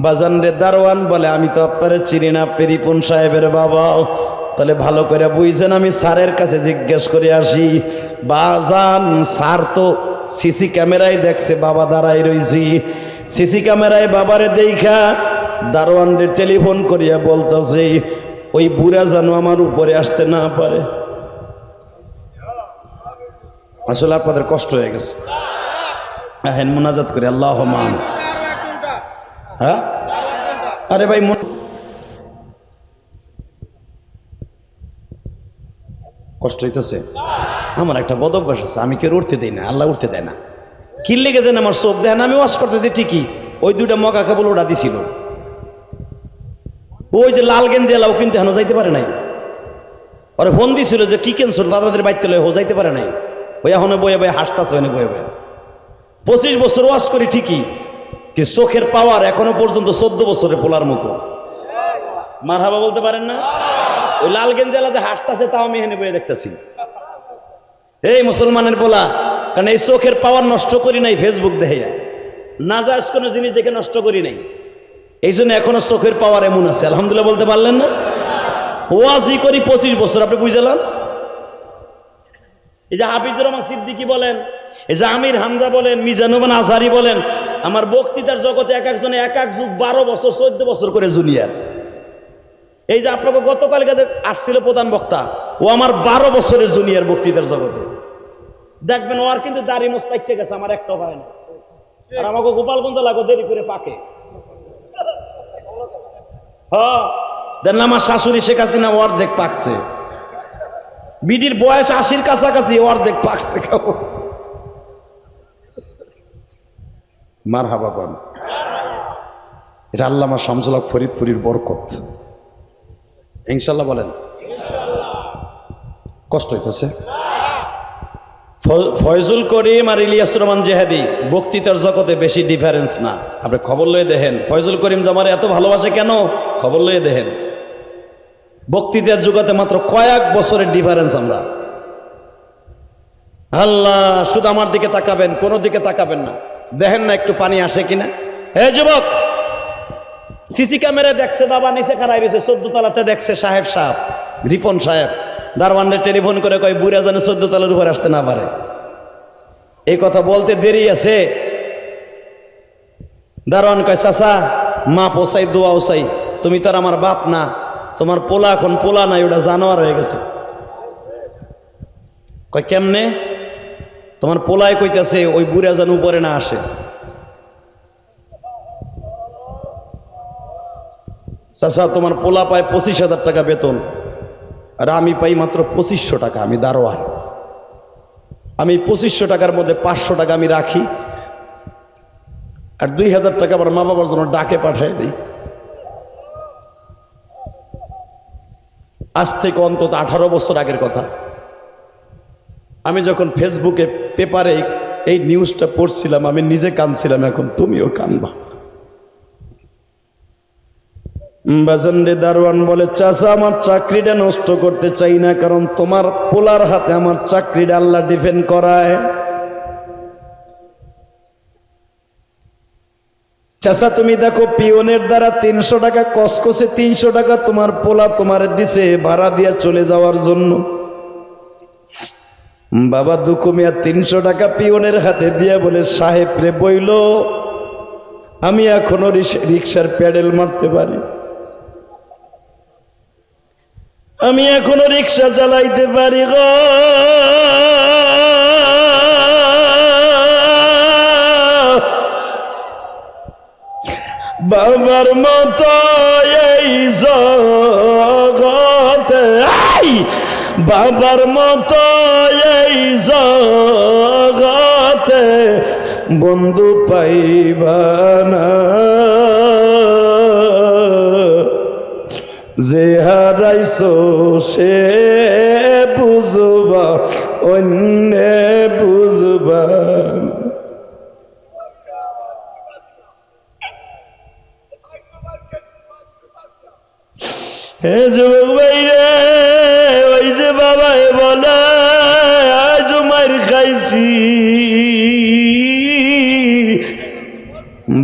[SPEAKER 2] বাজান রে দারোয়ান বলে, আমি তো আপনারে চিনি না, আপনি রিপন সাহেবের বাবা? তাহলে ভালো করে বুঝছেন, আমি স্যারের কাছে জিজ্ঞেস করে আসি। বাজান স্যার তো সিসি ক্যামেরায় দেখছে বাবা দাঁড়াই রইছি, সিসি ক্যামেরায় বাবারে দেখা দারোয়ান রে টেলিফোন করিয়া বলতেছে, ওই বুড়া যেন আমার উপরে আসতে না পারে। আসলে আপনাদের কষ্ট হয়ে গেছে, হ্যাঁ মুনাজাত করে আল্লাহ মান। হ্যাঁ আরে ভাই কষ্ট হইতেছে। আমার একটা বদ অভ্যাস আছে, আমি কেউ উঠতে দেই না, আল্লাহ উঠতে দেয় না। কি লেগে যেন আমার চোখ দেয় না, আমি ওয়াশ করতেছি ঠিকই, ওই 2টা মগা কেবল ওটা দিছিল। ওই যে লাল গেঞ্জি এলাও কিন্তু এখনো যাইতে পারে নাই। ওরা ফোন দিছিল যে কি ক্যান্সার দাদাদের বাইতে লয়, যাইতে পারে নাই। ওই এখনো বয়ে বয়ে হাসতাছে, ওখানে বয়ে বয়ে। 25 বছর ওয়াশ করি ঠিকই, কি চোখের পাওয়ার এখনো পর্যন্ত 14 বছরের পোলার মতো। মারহাবা বলতে পারেন না? ওই লাল গেঞ্জি এলাতে হাসতাছে, তাও আমি এখানে বয়ে দেখতেছি। এই মুসলমানের পোলা, কারণ এই চোখের পাওয়ার নষ্ট করি নাই ফেসবুক দেখে, নাজায়েজ কোনো জিনিস দেখে নষ্ট করি নাই, এই জন্য এখনো চোখের পাওয়ার এমন আছে। আলহামদুলিল্লাহ বলতে পারলেন না? ওয়াজি করি 25 বছর, আপনি বুঝলাম। এই যে হাফিজুর রহমান সিদ্দিকী বলেন, এই যে আমির হামজা বলেন, মিজানুর আজহারি বলেন, আমার বক্তৃতার জগতে এক একজনে এক এক যুগ 12 বছর 14 বছর করে জুনিয়র। এই যে আপনাকে গতকাল আসছিল প্রধান বক্তা, ও আমার 12 বছরের জুনিয়র বক্তৃতার জগতে। দেখবেন ওর কিন্তু দাড়ি মোস্তাইকে গেছে, আমার একটা হয় না। আর আমাকে গোপালগঞ্জ লাগো দেরি করে পাকে। হ্যাঁ দেন আমার শাশুড়ি শেখ হাসিনা অর্ধেক পাকছে, বিডির বয়স 80-র কাছাকাছি, অর্ধেক পাকছে। মারহাবা কোন, এটা আল্লামা শামসুল হক ফরিদপুরীর বরকত। ইনশাল্লাহ বলেন। কষ্ট হইতেছে? ফয়জুল করিম আর ইলিয়াসুর রহমান জেহাদি বক্তৃতার জগতে বেশি ডিফারেন্স না। আপনি খবর লয়ে দেখেন ফয়জুল করিম জামারে এত ভালোবাসে কেন, খবর লয়ে দেখেন। বক্তৃতার জগতে মাত্র কয়েক বছরের ডিফারেন্স আমরা। আল্লাহ, শুধু আমার দিকে তাকাবেন, কোনো দিকে তাকাবেন না। দেখেন না একটু পানি আসে কিনা। হে যুবক, সিসি ক্যামেরায় দেখছে বাবা নিচে খারাপ হয়েছে, 14 তলাতে দেখছে সাহেব রিপন সাহেব দারওয়ানরে টেলিফোন করে কয় বুড়া জানে 14 তলার উপরে আসতে না পারে। এই কথা বলতে দেরি আছে। দারওয়ান কয় চাচা মা পোসাই দোয়া ওসাই, তুমি তো আর আমার বাপ না, তোমার পোলা এখন পোলা নাই, ওটা জানোয়ার হয়ে গেছে। কয় কেমনে? তোমার পোলায় কইতেছে ওই বুড়া যেন উপরে না আসে। চাচা তোমার পোলা পায় 25,000 টাকা বেতন, আর আমি পাই মাত্র 2500 টাকা। আমি দারোয়ান, আমি 2500 টাকার মধ্যে 500 টাকা আমি রাখি, আর 2000 টাকা আমার মা বাবার জন্য ডাকে পাঠিয়ে দিই। আজ থেকে অন্তত 18 বছর আগের কথা। আমি যখন ফেসবুকে পেপারে এই নিউজটা পড়ছিলাম, আমি নিজে কাঁদছিলাম, এখন তুমিও কাঁদবা। বাজানরে দারোয়ান বলে চাচা আমার চাকরিটা নষ্ট করতে চাই না, কারণ তোমার পোলার হাতে আমার চাকরিটা আল্লাহ ডিফেন্ড করায়। চাচা তুমি দেখো পিওনের দ্বারা 300 টাকা কসকসে 300 টাকা তোমার পোলা তোমার দিছে ভাড়া দিয়া চলে যাওয়ার জন্য। বাবা দুকুমিয়া 300 টাকা পিওনের হাতে দিয়া বলে সাহেব রে বইল আমি এখনো রিক্সার প্যাডেল মারতে পারি, আমি এখনো রিক্সা চালাইতে পারি গো। বাবার মতো এই জগতে, বাবার মতো এই জগতে বন্ধু পাইবা না, যে হারাইছো সে বুঝবা অন্য বুঝবা। হে যুবক ভাই রে, ওই যে বাবাই বলে আজ মার খাইছি,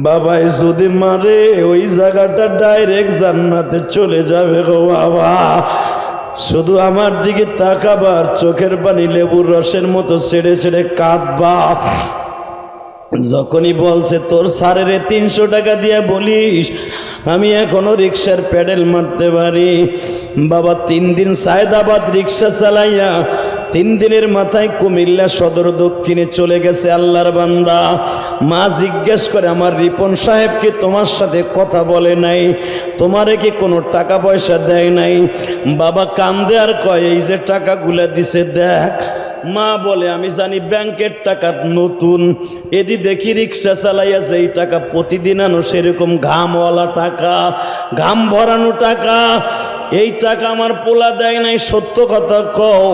[SPEAKER 2] বাবাই যদি মারে ওই জায়গাটা ডাইরেক্ট জান্নাতে চলে যাবে গো বাবা। শুধু আমার দিকে তাকাবার, চোখের পানি লেবুর রসের মতো ছেড়ে ছেড়ে কাঁদবা। যখনই বলছে তোর সারের 300 টাকা দিয়ে বলিস আমি এখনো রিক্সার প্যাডেল মারতে পারি, বাবা 3 দিন সায়দাবাদ রিক্সা চালাইয়া 3 দিনের মাথায় কুমিল্লা সদর দক্ষিণে চলে গেছে আল্লাহর বান্দা। মা জিজ্ঞেস করে আমার রিপন সাহেব কি তোমার সাথে কথা বলে নাই, তোমারে কি কোনো টাকা পয়সা দেয় নাই? বাবা কান্দে আর কয় এই যে টাকাগুলা দিছে দেখ। মা বলে আমি জানি ব্যাংকের টাকা নতুন, এদি দেখি রিক্সা চালাইয়াছে এই টাকা প্রতিদিন আনো, সেরকম ঘামওয়ালা টাকা, ঘাম ভরানো টাকা। এই টাকা আমার পোলা দেয় নাই, সত্য কথা কও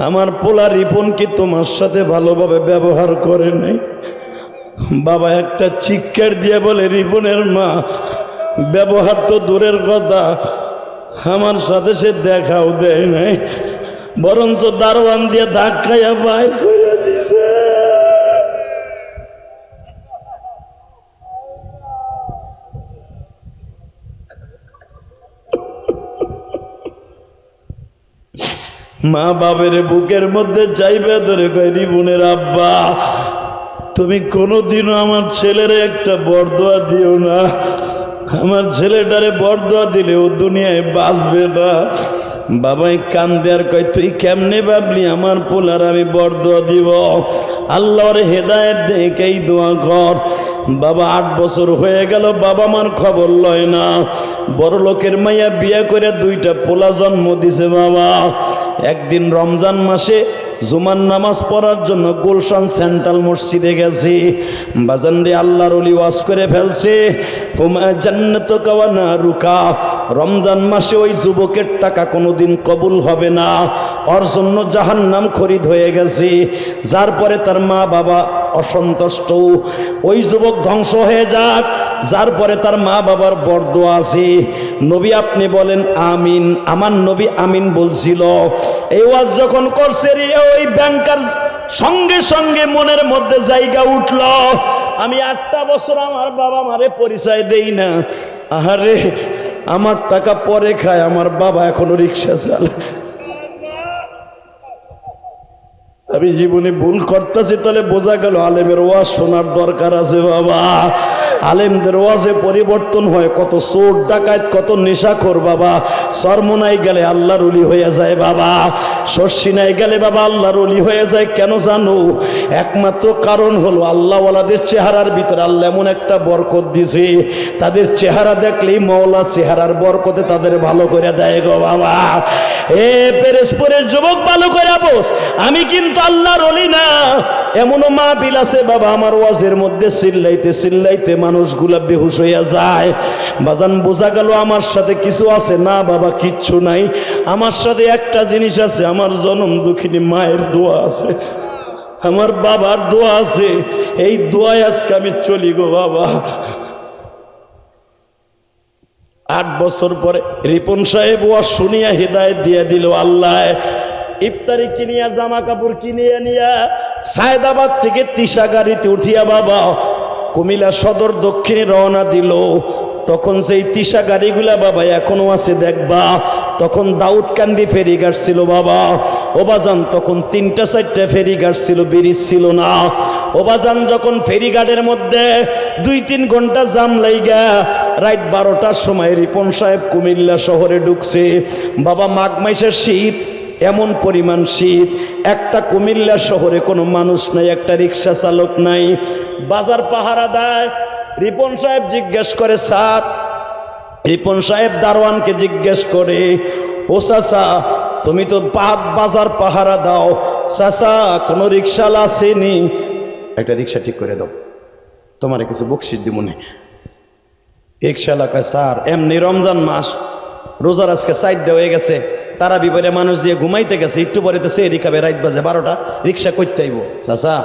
[SPEAKER 2] আমার পোলা রিপন কি তোমার সাথে ভালোভাবে ব্যবহার করে নাই? বাবা একটা চিৎকার দিয়ে বলে রিপনের মা ব্যবহার তো দূরের কথা, আমার সাথে সে দেখাও দেয় নাই, বরঞ্চ দারোয়ান দিয়ে ধাক্কাইয়া বাইর করে দিছে। মা বাবের বুকের মধ্যে চাইবে ধরে কয় রিপনের আব্বা তুমি কোনোদিনও আমার ছেলের একটা বরদোয়া দিও না, আমার ছেলেটারে বরদোয়া দিলে ও দুনিয়ায় বাঁচবে না। বাবাই কান্দে আর কয় তুই কেমনে ভাবলি আমার পোলার আমি বরদোয়া দিব? আল্লাহর হেদায়েত দেখেই দোয়া কর। বাবা 8 বছর হয়ে গেল বাবা মার খবর লয় না, বড় লোকের মাইয়া বিয়ে করে 2টা পোলা জন্ম দিছে বাবা। একদিন রমজান মাসে জুমার নামাজ পড়ার জন্য গুলশান সেন্ট্রাল মসজিদে গেছি। বাজানরে আল্লাহর ওলি ওয়াজ করে ফেলছে হুমা জান্নাতুকা ওয়া নারুকা, রমজান মাসে ওই যুবকের টাকা কোনোদিন কবুল হবে না। ওর জন্য জাহান্নাম খরিদ হয়ে গেছে। যার পরে তার মা বাবা অসন্তুষ্ট, ওই যুবক ধ্বংস হয়ে যাক, যার পরে তার মা বাবার বরদোয়া আছে। নবী আপনি বলেন আমিন। আমার নবী আমিন বলছিল। এই ওয়াজ যখন করছে ওই ব্যাংকার সঙ্গে সঙ্গে মনের মধ্যে জায়গা উঠল, আমি 8টা বছর আমার বাবা মারে পরিচয় দেই না। আহারে, আমার টাকা পরে খায়, আমার বাবা এখনো রিক্সা চালায়। আমি জীবনে ভুল করতেছি, তাহলে বোঝা গেল আলেমের ওয়াজ শোনার দরকার আছে বাবা। আলেমদের ওয়াজে পরিবর্তন হয়। কত চোর ডাকাত, কত নেশাখোর বাবা চরমোনাই গেলে আল্লাহর ওলি হয়ে যায় বাবা, শর্ষিনাই গেলে বাবা আল্লাহর ওলি হয়ে যায়। কেন জানো? একমাত্র কারণ হলো আল্লাহওয়ালাদের চেহারার ভিতরে আল্লাহ এমন একটা বরকত দিছে, তাদের চেহারা দেখলেই মওলা চেহারার বরকতে তাদের ভালো করে দেয় গো বাবা। এ পেরেশপুরের যুবক ভালো করে বস, আমি কিন্তু আল্লাহর ওলি না। এমনও মাহফিল আছে বাবা, আমার ওয়াজের মধ্যে চিল্লাইতে চিল্লাইতে মানুষগুলা বেহুশ হইয়া যায়। বাজান বোঝা গেল আমার সাথে কিছু আছে না বাবা? কিচ্ছু নাই। আমার সাথে একটা জিনিস আছে, আমার জনম দুঃখিনী মায়ের দোয়া আছে, আমার বাবার দোয়া আছে। এই দোয়ায় আজকে আমি চলি গো বাবা। 8 বছর পরে রিপন সাহেব ওয়াজ শুনিয়া হিদায়াত দিয়ে দিল আল্লাহ। ইফতারি কিনিয়া, জামা কাপড় কিনিয়া নিয়া সায়দাবাদ থেকে তিশা গাড়িতে উঠিয়া বাবা কুমিল্লা সদর দক্ষিণে রওনা দিল। তখন সেই তিশা গাড়িগুলা বাবা এখনো আছে দেখবা। তখন দাউদকান্দি ফেরিঘাট ছিল বাবা। ওবাজান তখন 3টা 4টা ফেরিঘাট ছিল, ব্রিজ ছিল না। ওবাজান যখন ফেরিঘাটের মধ্যে 2-3 ঘন্টা জাম লাইগা রাত 12টার সময় রিপন সাহেব কুমিল্লা শহরে ঢুকছে বাবা। মাঘ মাসের শীত, এমন পরিমাণ শীত, একটা কুমিল্লা শহরে কোনো মানুষ নাই, একটা রিক্সা চালক নাই। বাজার পাহারা দেয়। রিপন সাহেব জিজ্ঞেস করে স্যার, রিপন সাহেব দারোয়ানকে জিজ্ঞেস করে, ও চাচা তুমি তো বাজার পাহারা দাও, চাচা কোনো রিক্সাওয়ালা আসেনি? একটা রিক্সা ঠিক করে দাও, তোমার কিছু বকশিস দিব মনে। রিক্সাওয়ালা কয় স্যার এমনি রমজান মাস, রোজার আজকে 4টা হয়ে গেছে, তারা বিপরে মানুষ দিয়ে ঘুমাইতে গেছে, একটু পরে তো সেহরি খাবে, রাত বাজে 12টা, রিক্সা করতে আইব। চাচা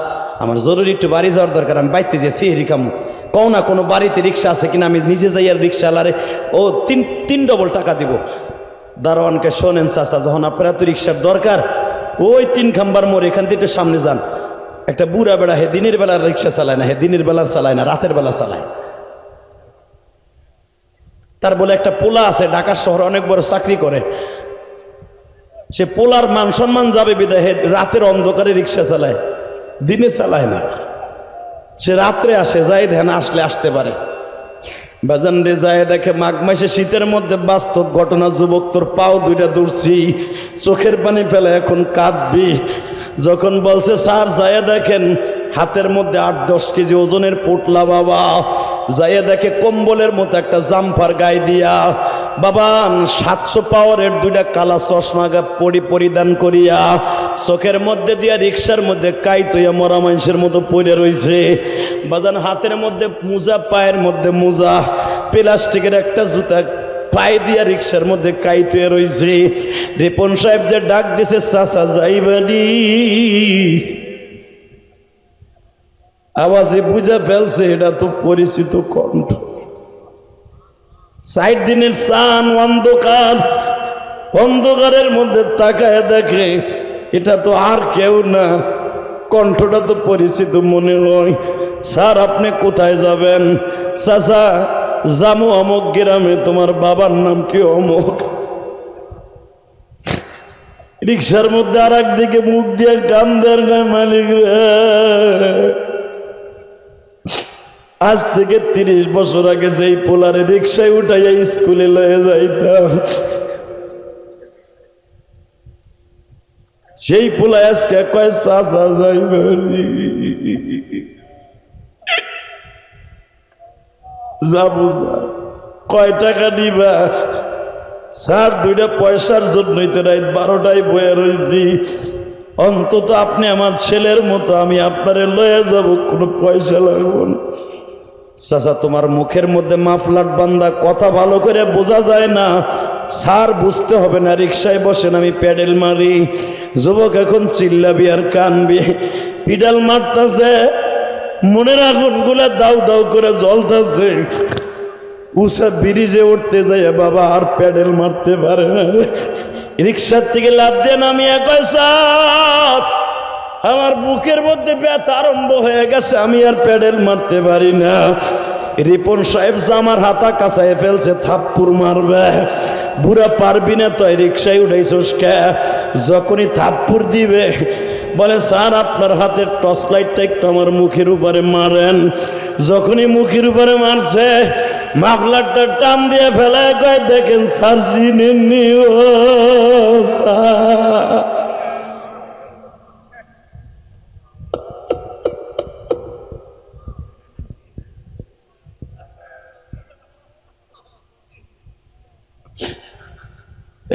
[SPEAKER 2] আমার জরুরি একটু বাড়ি যাওয়ার দরকার, আমি বাইতে যে সেহরি খামু, কও না কোনো বাড়িতে রিক্সা আছে কিনা, আমি নিজে যাই আর রিক্সাওয়ালারে ও 3 ডবল টাকা দিব। দারোয়ানকে শোনেন চাচা, যখন আপনার এত রিক্সার দরকার, ওই 3 খাম্বার মোড় এখান থেকে একটু সামনে যান। একটা বুড়া বেড়া, হে দিনের বেলার রিক্সা চালায় না, হে দিনের বেলার চালায় না, রাতের বেলা চালায়। তার বলে একটা পোলা আছে, ঢাকার শহরে অনেক বড় চাকরি করে, সে পোলার মান সম্মান যাবে বিদায় হে রাতের অন্ধকারে রিক্সা চালায়, দিনে চালায় না। সে রাত্রে আসে, যাই ধ্যান আসলে আসতে পারে। বাজান রে যায় দেখে মাঘ মাসে শীতের মধ্যে বাস্তব ঘটনা, যুবক তোর পাও 2টা দূরছি, চোখের পানি ফেলে এখন কাঁদবি। যখন বলছে স্যার যায় দেখেন হাতের মধ্যে 8-10 কেজি ওজনের পোটলা বাবা, যাইয়া দেখে কম্বলের মতো একটা জাম্পার গায়ে দিয়া বাবা 700 পাওয়ারের 2টা কালা চশমা পরিধান করিয়া চোখের মধ্যে দিয়া রিক্সার মধ্যে কাইতইয়া মরা মানুষের মতো পড়ে রইছে। বাজান হাতের মধ্যে মোজা, পায়ের মধ্যে মোজা, প্লাস্টিকের একটা জুতা পায়ে দিয়া রিক্সার মধ্যে কাইতইয়া রইছে। রিপন সাহেব যে ডাক দিছে চাচা যাইবানি, আওয়াজে বুঝা ফেলছে এটা তো পরিচিত কণ্ঠ। 4 দিনের চান, অন্ধকার, অন্ধকারের মধ্যে তাকায় দেখে এটা তো আর কেউ না, কণ্ঠটা তো পরিচিত মনে হয়। স্যার আপনি কোথায় যাবেন? চাচা জামু অমুক গ্রামে, তোমার বাবার নাম কি? অমুক। রিক্সার মধ্যে আর একদিকে মুখ দিয়ে কান্দার গায়ে, মালিক রে আজ থেকে 30 বছর আগে যেই পোলারে রিক্সায় উঠাইয়া স্কুলে লয়ে যাইতাম, সেই পোলা আজকে কয় চাচা যাইবানি, যাবো স্যার। কয় টাকা নিবা? স্যার 2টা পয়সার জন্যই তো রাত 12টায় বয়ে রয়েছি, অন্তত আপনি আমার ছেলের মতো, আমি আপনারে লয়ে যাব, কোনো পয়সা লাগবো না। চাচা তোমার মুখের মধ্যে মাফলার বান্ধা, কথা ভালো করে বোঝা যায় না। স্যার বুঝতে হবে না, রিক্সায় বসেন, আমি প্যাডেল মারি। যুবক এখন চিল্লাবি আর কানবি, পিডাল মারতেছে, মনের আগুনগুলা দাউ দাউ করে জ্বলতেছে। উষা ব্রিজে উঠতে যায় বাবা আর প্যাডেল মারতে পারে না। রিক্সার থেকে লাফ দিয়ে নামিয়ে কয় স্যার আমার বুকের মধ্যে ব্যথা আরম্ভ হয়ে গেছে, আমি আর প্যাডেল মারতে পারি না। রিপন সাহেব আমার হাতা কাঁচায় ফেলছে, থাপ্পুর মারবে। বুড়া পারবি না তো রিক্সায় উঠাইছস কে? যখনই থাপ্পুর দিবে বলে স্যার আপনার হাতের টর্চ লাইটটা একটু আমার মুখের উপরে মারেন। যখনই মুখের উপরে মারছে মাফলারটা টান দিয়ে ফেলায় কয় দেখেন স্যার চিনেননি ও স্যার।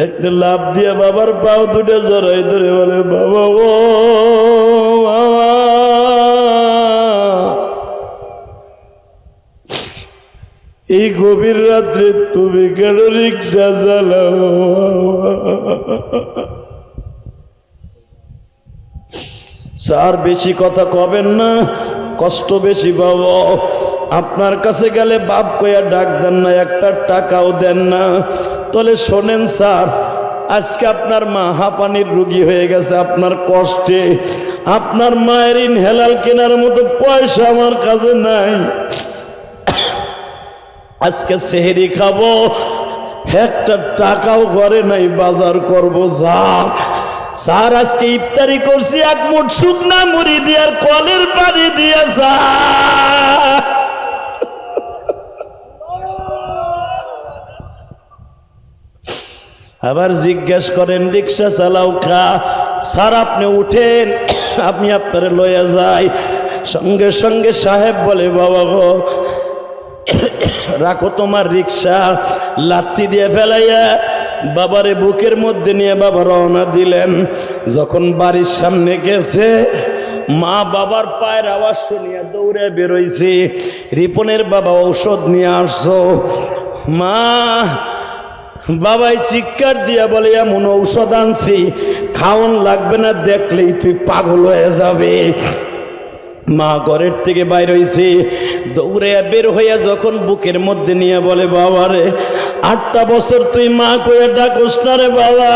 [SPEAKER 2] একটা লাভ দিয়ে বাবার পাও দুটো জড়াই ধরে বলে বাবা ও বাবা, এই গভীর রাত্রে তুমি কেন রিক্সা চালাও? স্যার বেশি কথা কবেন না, কষ্ট বেশি বাবা। আপনার কাছে গেলে বাপ কইয়া ডাক দেন না, একটা টাকাও দেন না। তাহলে শোনেন স্যার, আজকে আপনার মা হাঁপানির রোগী হয়ে গেছে, আপনার কষ্টে আপনার মায়ের ইনহেলার কেনার মতো পয়সা আমার কাছে নাই। আজকে সেহরি খাবো, একটা টাকাও ঘরে নাই, বাজার করবো স্যার। স্যার আজকে ইফতারি করছি এক মুঠ শুকনা মুড়ি দিয়ে আর কলের পানি দিয়ে স্যার। আবার জিজ্ঞেস করেন রিক্সা চালাও কা? স্যার আপনি উঠেন, আপনি আপনারে লইয়া যাই। সঙ্গে সঙ্গে সাহেব বলে বাবা গো রাখো তোমার রিক্সা। লাথি দিয়ে ফেলাইয়া বাবারে বুকের মধ্যে নিয়ে বাবা রওনা দিলেন। যখন বাড়ির সামনে গেছে মা বাবার পায়ের আওয়াজ শুনিয়া দৌড়ে বেরোইছে। রিপনের বাবা ঔষধ নিয়ে আসছো। মা বাবাই চিৎকার দিয়া বলে এমন ঔষধ আনছি খাওয়ান লাগবে না, দেখলেই তুই পাগল হয়ে যাবে। মা ঘরের থেকে বাইর হইছে, দৌড়ে বের হইয়া যখন বুকের মধ্যে নিয়ে বলে বাবারে 8টা বছর তুই মা কইয়া ডাকস না রে বাবা,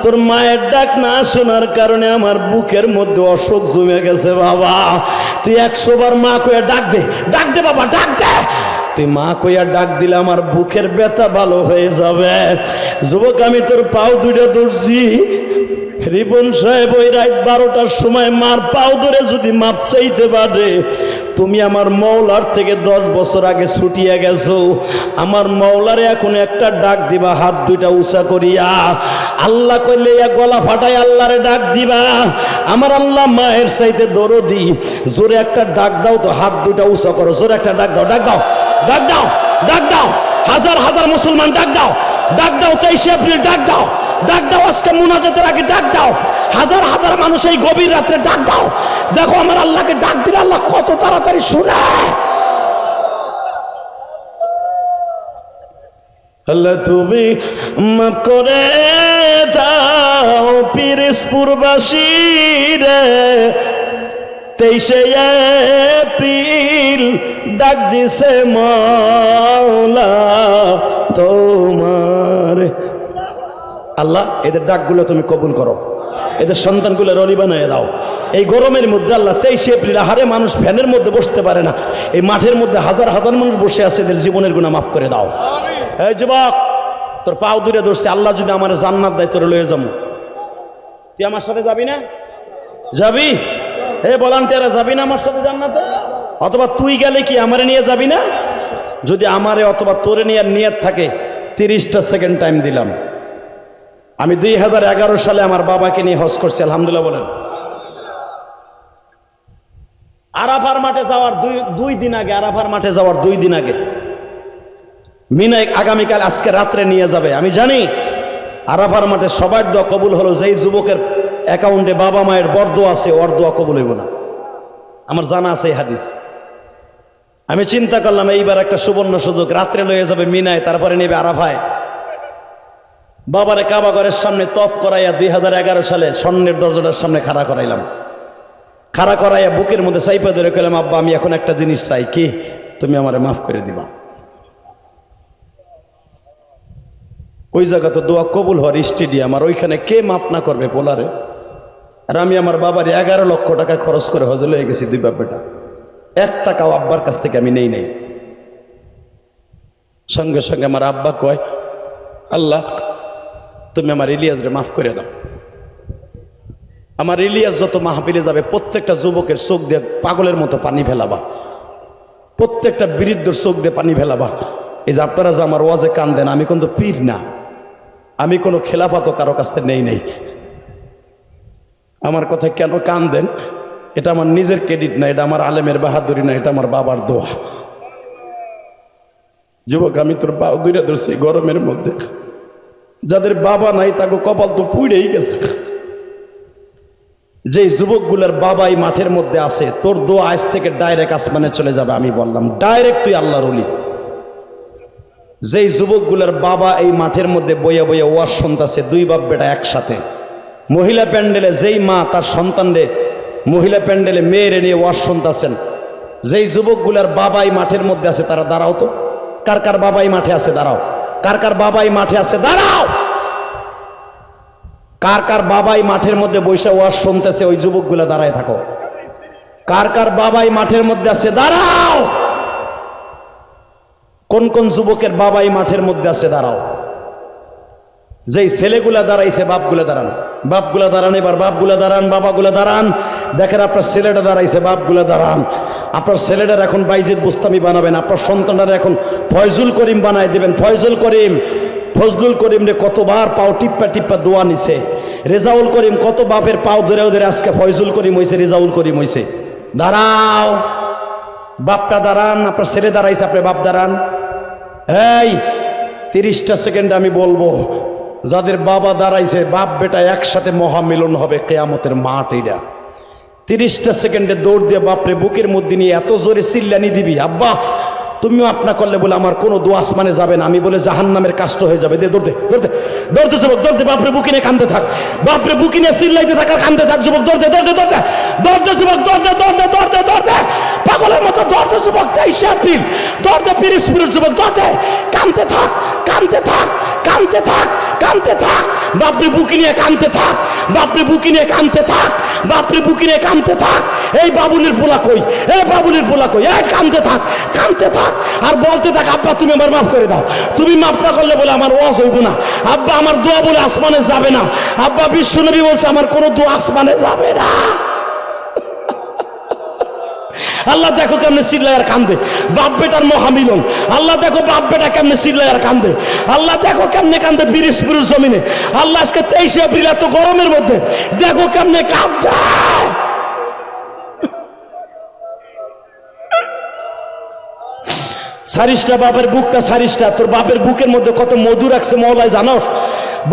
[SPEAKER 2] তোর মায়ের ডাক না শোনার কারণে আমার বুকের মধ্যে অসুখ জমে গেছে বাবা। তুই 100 বার মা কইয়া ডাক দে, ডাক দে বাবা, ডাক দে। তুই মা কইয়া ডাক দিলে আমার বুকের ব্যথা ভালো হয়ে যাবে। যুবক আমি তোর পাও দুইটা ধরছি। রিপন সাহেব ওই রাত 12টার সময় মার পাও ধরে যদি মাপ চাইতে পারে, তুমি আমার মওলার থেকে 10 বছর আগে ছুটিয়া গেছো। আমার মওলারে এখন একটা ডাক দিবা, হাত দুইটা উঁচা করিয়া। আল্লাহ কইলে গলা ফাটাই আল্লাহরে ডাক দিবা। আমার আল্লাহ মায়ের চাইতে দরদি। জোরে একটা ডাক দাও তো, হাত দুইটা উঁচা করো, জোরে একটা ডাক দাও, ডাক দাও, ডাক দাও, ডাক দাও। হাজার হাজার মুসলমান ডাক দাও, ডাক দাও। 23 এপ্রিল ডাক দাও, ডাক দাও। আজকে মুনাজাতের আগে ডাক দাও। হাজার হাজার মানুষ এই গভীর রাত্রে ডাক দাও। দেখো আমার আল্লাহকে ডাক দিলে আল্লাহ কত তাড়াতাড়ি শুনে। আল্লাহ তুমি মাফ করে দাও পিরোজপুরবাসী রে। 23 এপ্রিল ডাক দিছে মাওলা তোমার। আল্লাহ এদের ডাকগুলো তুমি কবুল করো, এদের সন্তানগুলো রলি বানিয়ে দাও। এই গরমের মধ্যে আল্লাহ 23 এপ্রিল হারে মানুষ ফ্যানের মধ্যে বসতে পারে না, এই মাঠের মধ্যে হাজার হাজার মানুষ বসে আছে, এদের জীবনের গুনাহ মাফ করে দাও। এই যুবক তোর পাও দূরে ধরছে, আল্লাহ যদি আমার জান্নাত দেয় তোরে লয়ে যাবো। তুই আমার সাথে যাবি না? যাবি? এ ভলান্টিয়াররা যাবি না আমার সাথে জান্নাতে? অথবা তুই গেলে কি আমারে নিয়ে যাবি না? যদি আমারে অথবা তোরে নিয়ে নিয়ত থাকে 30টা সেকেন্ড টাইম দিলাম। আমি 2011 সালে আমার বাবাকে নিয়ে হজ করছি, আলহামদুলিল্লাহ বলেন। আরাফার মাঠে যাওয়ার দুই দিন আগে, আরাফার মাঠে যাওয়ার 2 দিন আগে মিনায় আগামীকাল আজকে রাত্রে নিয়ে যাবে। আমি জানি আরাফার মাঠে সবার দোয়া কবুল হলো, যেই যুবকের অ্যাকাউন্টে বাবা মায়ের বড় দোয়া আছে ওর দোয়া কবুল হইব না, আমার জানা আছে এই হাদিস। আমি চিন্তা করলাম এইবার একটা সুবর্ণ সুযোগ, রাত্রে লয়ে যাবে মিনায়, তারপরে নেবে আরাফায়। বাবারে কাবা ঘরের সামনে তপ করাইয়া 2011 সালে স্বর্ণের দরজাটার সামনে খাড়া করাইলাম। খাড়া করাইয়া বুকের মধ্যে চাইপা ধরে কইলাম, আব্বা আমি এখন একটা জিনিস চাই, কি? তুমি আমারে মাফ করে দিবা। ওই জায়গা তো দোয়া কবুল হওয়ার স্টেডিয়াম, আর ওইখানে কে মাফ না করবে পোলারে? আর আমি আমার বাবার 11 লক্ষ টাকা খরচ করে হজে লয়ে গেছি, 2 বাপ বেটা, 1 টাকাও আব্বার কাছ থেকে আমি নেই নাই। সঙ্গে সঙ্গে আমার আব্বা কয়, আল্লাহ তুমি আমার ইলিয়াসরে মাফ করে দাও। আমার ইলিয়াস যত মাহফিলে যাবে প্রত্যেকটা যুবকের চোখ দিয়ে পাগলের মতো পানি ফেলাবা, প্রত্যেকটা বৃদ্ধর চোখ দিয়ে পানি ফেলাবা। এই যে আপনারা যে আমার ওয়াজে কান দেন, আমি কিন্তু পীর না, আমি কোনো খেলাফাতও কারো কাছ থেকে নেই। আমার কথায় কেন কান দেন, এটা আমার নিজের ক্রেডিট না, এটা আমার আলেমের বাহাদুরি না, এটা আমার বাবার দোয়া। যুবক আমি তোর পা দুইটা ধরছি গরমের মধ্যে, যাদের বাবা নাই তাকে কপাল তো পুড়েই গেছে। যে যুবকগুলার বাবাই মাঠের মধ্যে আছে, তোর দোয়া আজ থেকে ডাইরেক্ট আসমানে চলে যাবে। আমি বললাম ডাইরেক্ট তুই আল্লাহর ওলি। যেই যুবকগুলার বাবা এই মাঠের মধ্যে বইয়া বইয়া ওয়াজ শুনতাছে, 2 বাপ বেটা একসাথে, মহিলা প্যান্ডেলে যেই মা তার সন্তানরে মহিলা প্যান্ডেলে মেয়েরে নিয়ে ওয়াজ শুনতাছেন, যেই যুবকগুলার বাবাই মাঠের মধ্যে আছে, তারা দাঁড়াও তো। কার কার বাবাই মাঠে আছে দাঁড়াও, কার কার বাবাই মাঠে আছে দাঁড়াও, কার কার বাবাই মাঠের মধ্যে বৈশা ওয়াজ শুনতেছে, ওই যুবকগুলা দাঁড়ায় থাকো। কার কার বাবাই মাঠের মধ্যে আছে দাঁড়াও। কোন কোন যুবকের বাবাই মাঠের মধ্যে আছে দাঁড়াও। যেই ছেলেগুলা দাঁড়াইছে বাপগুলা দাঁড়ান, বাপগুলা দাঁড়ান, এবার বাপগুলা দাঁড়ান, বাবাগুলা দাঁড়ান। দেখেন আপনার ছেলেটা দাঁড়াইছে, বাপগুলা দাঁড়ান। আপনার ছেলেটার এখন বাইজিদ বুস্তামি বানাবেন, আপনার সন্তানরা এখন ফয়জুল করিম বানাই দেবেন। ফয়জুল করিম, ফজলুল করিম রে কতবার পাও টিপ্পা টিপ্পা দোয়া নিছে। রেজাউল করিম কত বাপের পাও ধরে ওদের আজকে ফয়জুল করিম হয়েছে, রেজাউল করিম হয়েছে। দাঁড়াও, বাপটা দাঁড়ান, আপনার ছেলে দাঁড়াইছে, আপনার বাপ দাঁড়ান। এই 30টা সেকেন্ড আমি বলবো, যাদের বাবা দাঁড়াইছে বাপ বেটা একসাথে মহামিলন হবে কেয়ামতের মাঠ। এইটা 30টা সেকেন্ডে দৌড় দিয়ে বাপরে বুকের মধ্যে নিয়ে এত জোরে চিল্লানি দিবি, আব্বা তুমিও আপনা করলে বলে আমার কোনো দোয়া আসমানে যাবে না, আমি বলে জাহান্নামের কাষ্ট হয়ে যাবে। দে দৌড়তে দৌড়তে দৌড়তে যুবক, দৌড়তে, বাপরে বুকি নিয়ে কান্দতে থাক, বাপরে বুকি নিয়ে চিল্লাইতে থাক আর কান্দতে থাক যুবক। দৌড়তে দৌড়তে দৌড়তে দৌড়তে যুবক, দৌড়তে দৌড়তে দৌড়তে দৌড়তে পাগলের মতো দৌড়তে যুবক। 23 এপ্রিল দৌড়তে, পিরিজপুরের যুবক দৌড়তে, কান্দতে থাক, কান্দতে থাক, কান্দতে থাক, কান্দতে থাক, বাপরে বুকি নিয়ে কান্দতে থাক, বাপরে বুকি নিয়ে কান্দতে থাক, বাপরে বুকি নিয়ে কান্দতে থাক। এই বাবুলির পোলা কই, এই বাবুলির পোলা কই, এই কান্দতে থাক, কান্দতে থাক আর বলতে থাক, আব্বা তুমি আমার মাফ করে দাও। তুমি মাফ না করলে বলে আমার ওয়াজ হইব না, আব্বা আমার দোয়া বলে আসমানে যাবে না, আব্বা বিশ্বনবী বলছে আমার কোনো দোয়া আসমানে যাবে না। আল্লাহ দেখো কেমনে চিল্লায় আর কান্দে, বাপ বেটার মহামিলন। আল্লাহ দেখো বাপ বেটা কেমনে চিল্লায় আর কান্দে, আল্লাহ দেখো কেমনে কান্দে পিরিজপুরের জমিনে। আল্লাহ আজকে 23 এপ্রিল এত গরমের মধ্যে দেখো কেমনে কান্দে। সারিসটা বাপের বুকটা, সারিসটা তোর বাপের বুকের মধ্যে কত মধু রাখছে মওলায় জানোস।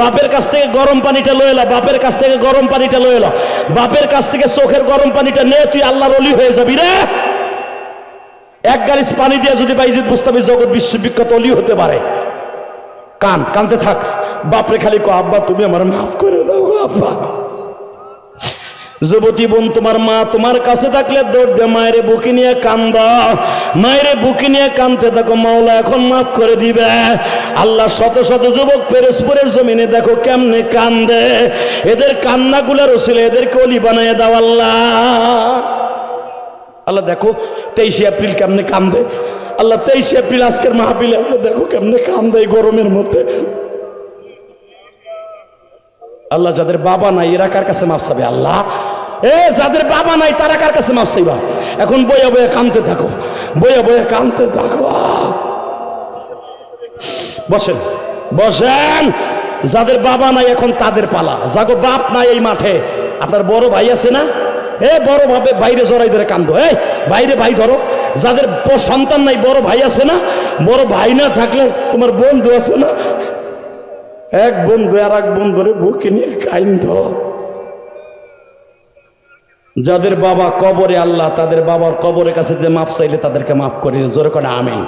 [SPEAKER 2] বাপের কাছ থেকে গরম পানিটা লয়ে এলো, বাপের কাছ থেকে গরম পানিটা লয়ে এলো, বাপের কাছ থেকে চোখের গরম পানিটা নে, তুই আল্লাহর ওলি হয়ে যাবি রে। 1 গালিস পানি দিয়ে যদি বাইজিদ বুস্তামি জগৎ বিশ্ববিখ্যাত ওলি হতে পারে। কান কানতে থাক, বাপরে খালি কো আব্বা তুমি আমার মাফ করে দাও আব্বা। যুবতী বোন, তোমার মা তোমার কাছে থাকলে দৌড় দে মায়েরে বুকে নিয়ে কান্দা, মায়েরে বুকে নিয়ে কান্দতে থাকো, মাওলা এখন মাফ করে দিবে। আল্লাহ শত শত যুবক পিরোজপুরের জমিনে দেখো কেমনে কান্দে, এদের কান্নাগুলার ওসিলা এদেরকে ওলি বানায় দাও আল্লাহ। আল্লাহ দেখো 23 এপ্রিল কেমনে কান্দে, আল্লাহ 23 এপ্রিল আজকের মাহফিলে আসলে দেখো কেমনে কান্দে এই গরমের মধ্যে। আল্লাহ যাদের বাবা নাই এরা কার কাছে মাফ চাবে আল্লাহ? যাদের বাবা নাই তারা কার কাছে মাফ চাইবা? এখন বইয়া বইয়া কান্দতে থাকো, বইয়া বইয়া কান্দতে থাকো। বসেন বসেন, যাদের বাবা নাই এখন তাদের পালা। যাগো বাপ নাই এই মাঠে, আপনার বড় ভাই আছে না? বড় ভাবে বাইরে জড়াই ধরে কান্দো, বাইরে ভাই ধরো। যাদের সন্তান নাই বড় ভাই আছে না? বড় ভাই না থাকলে তোমার বন্ধু আছে না? এক বন্ধু আর এক বন্ধুরে বুকে নিয়ে কাইন্দ। যাদের বাবা কবরে, আল্লাহ তাদের বাবার কবরের কাছে যে মাফ চাইলে তাদেরকে মাফ করে, জোরে করে আমিন।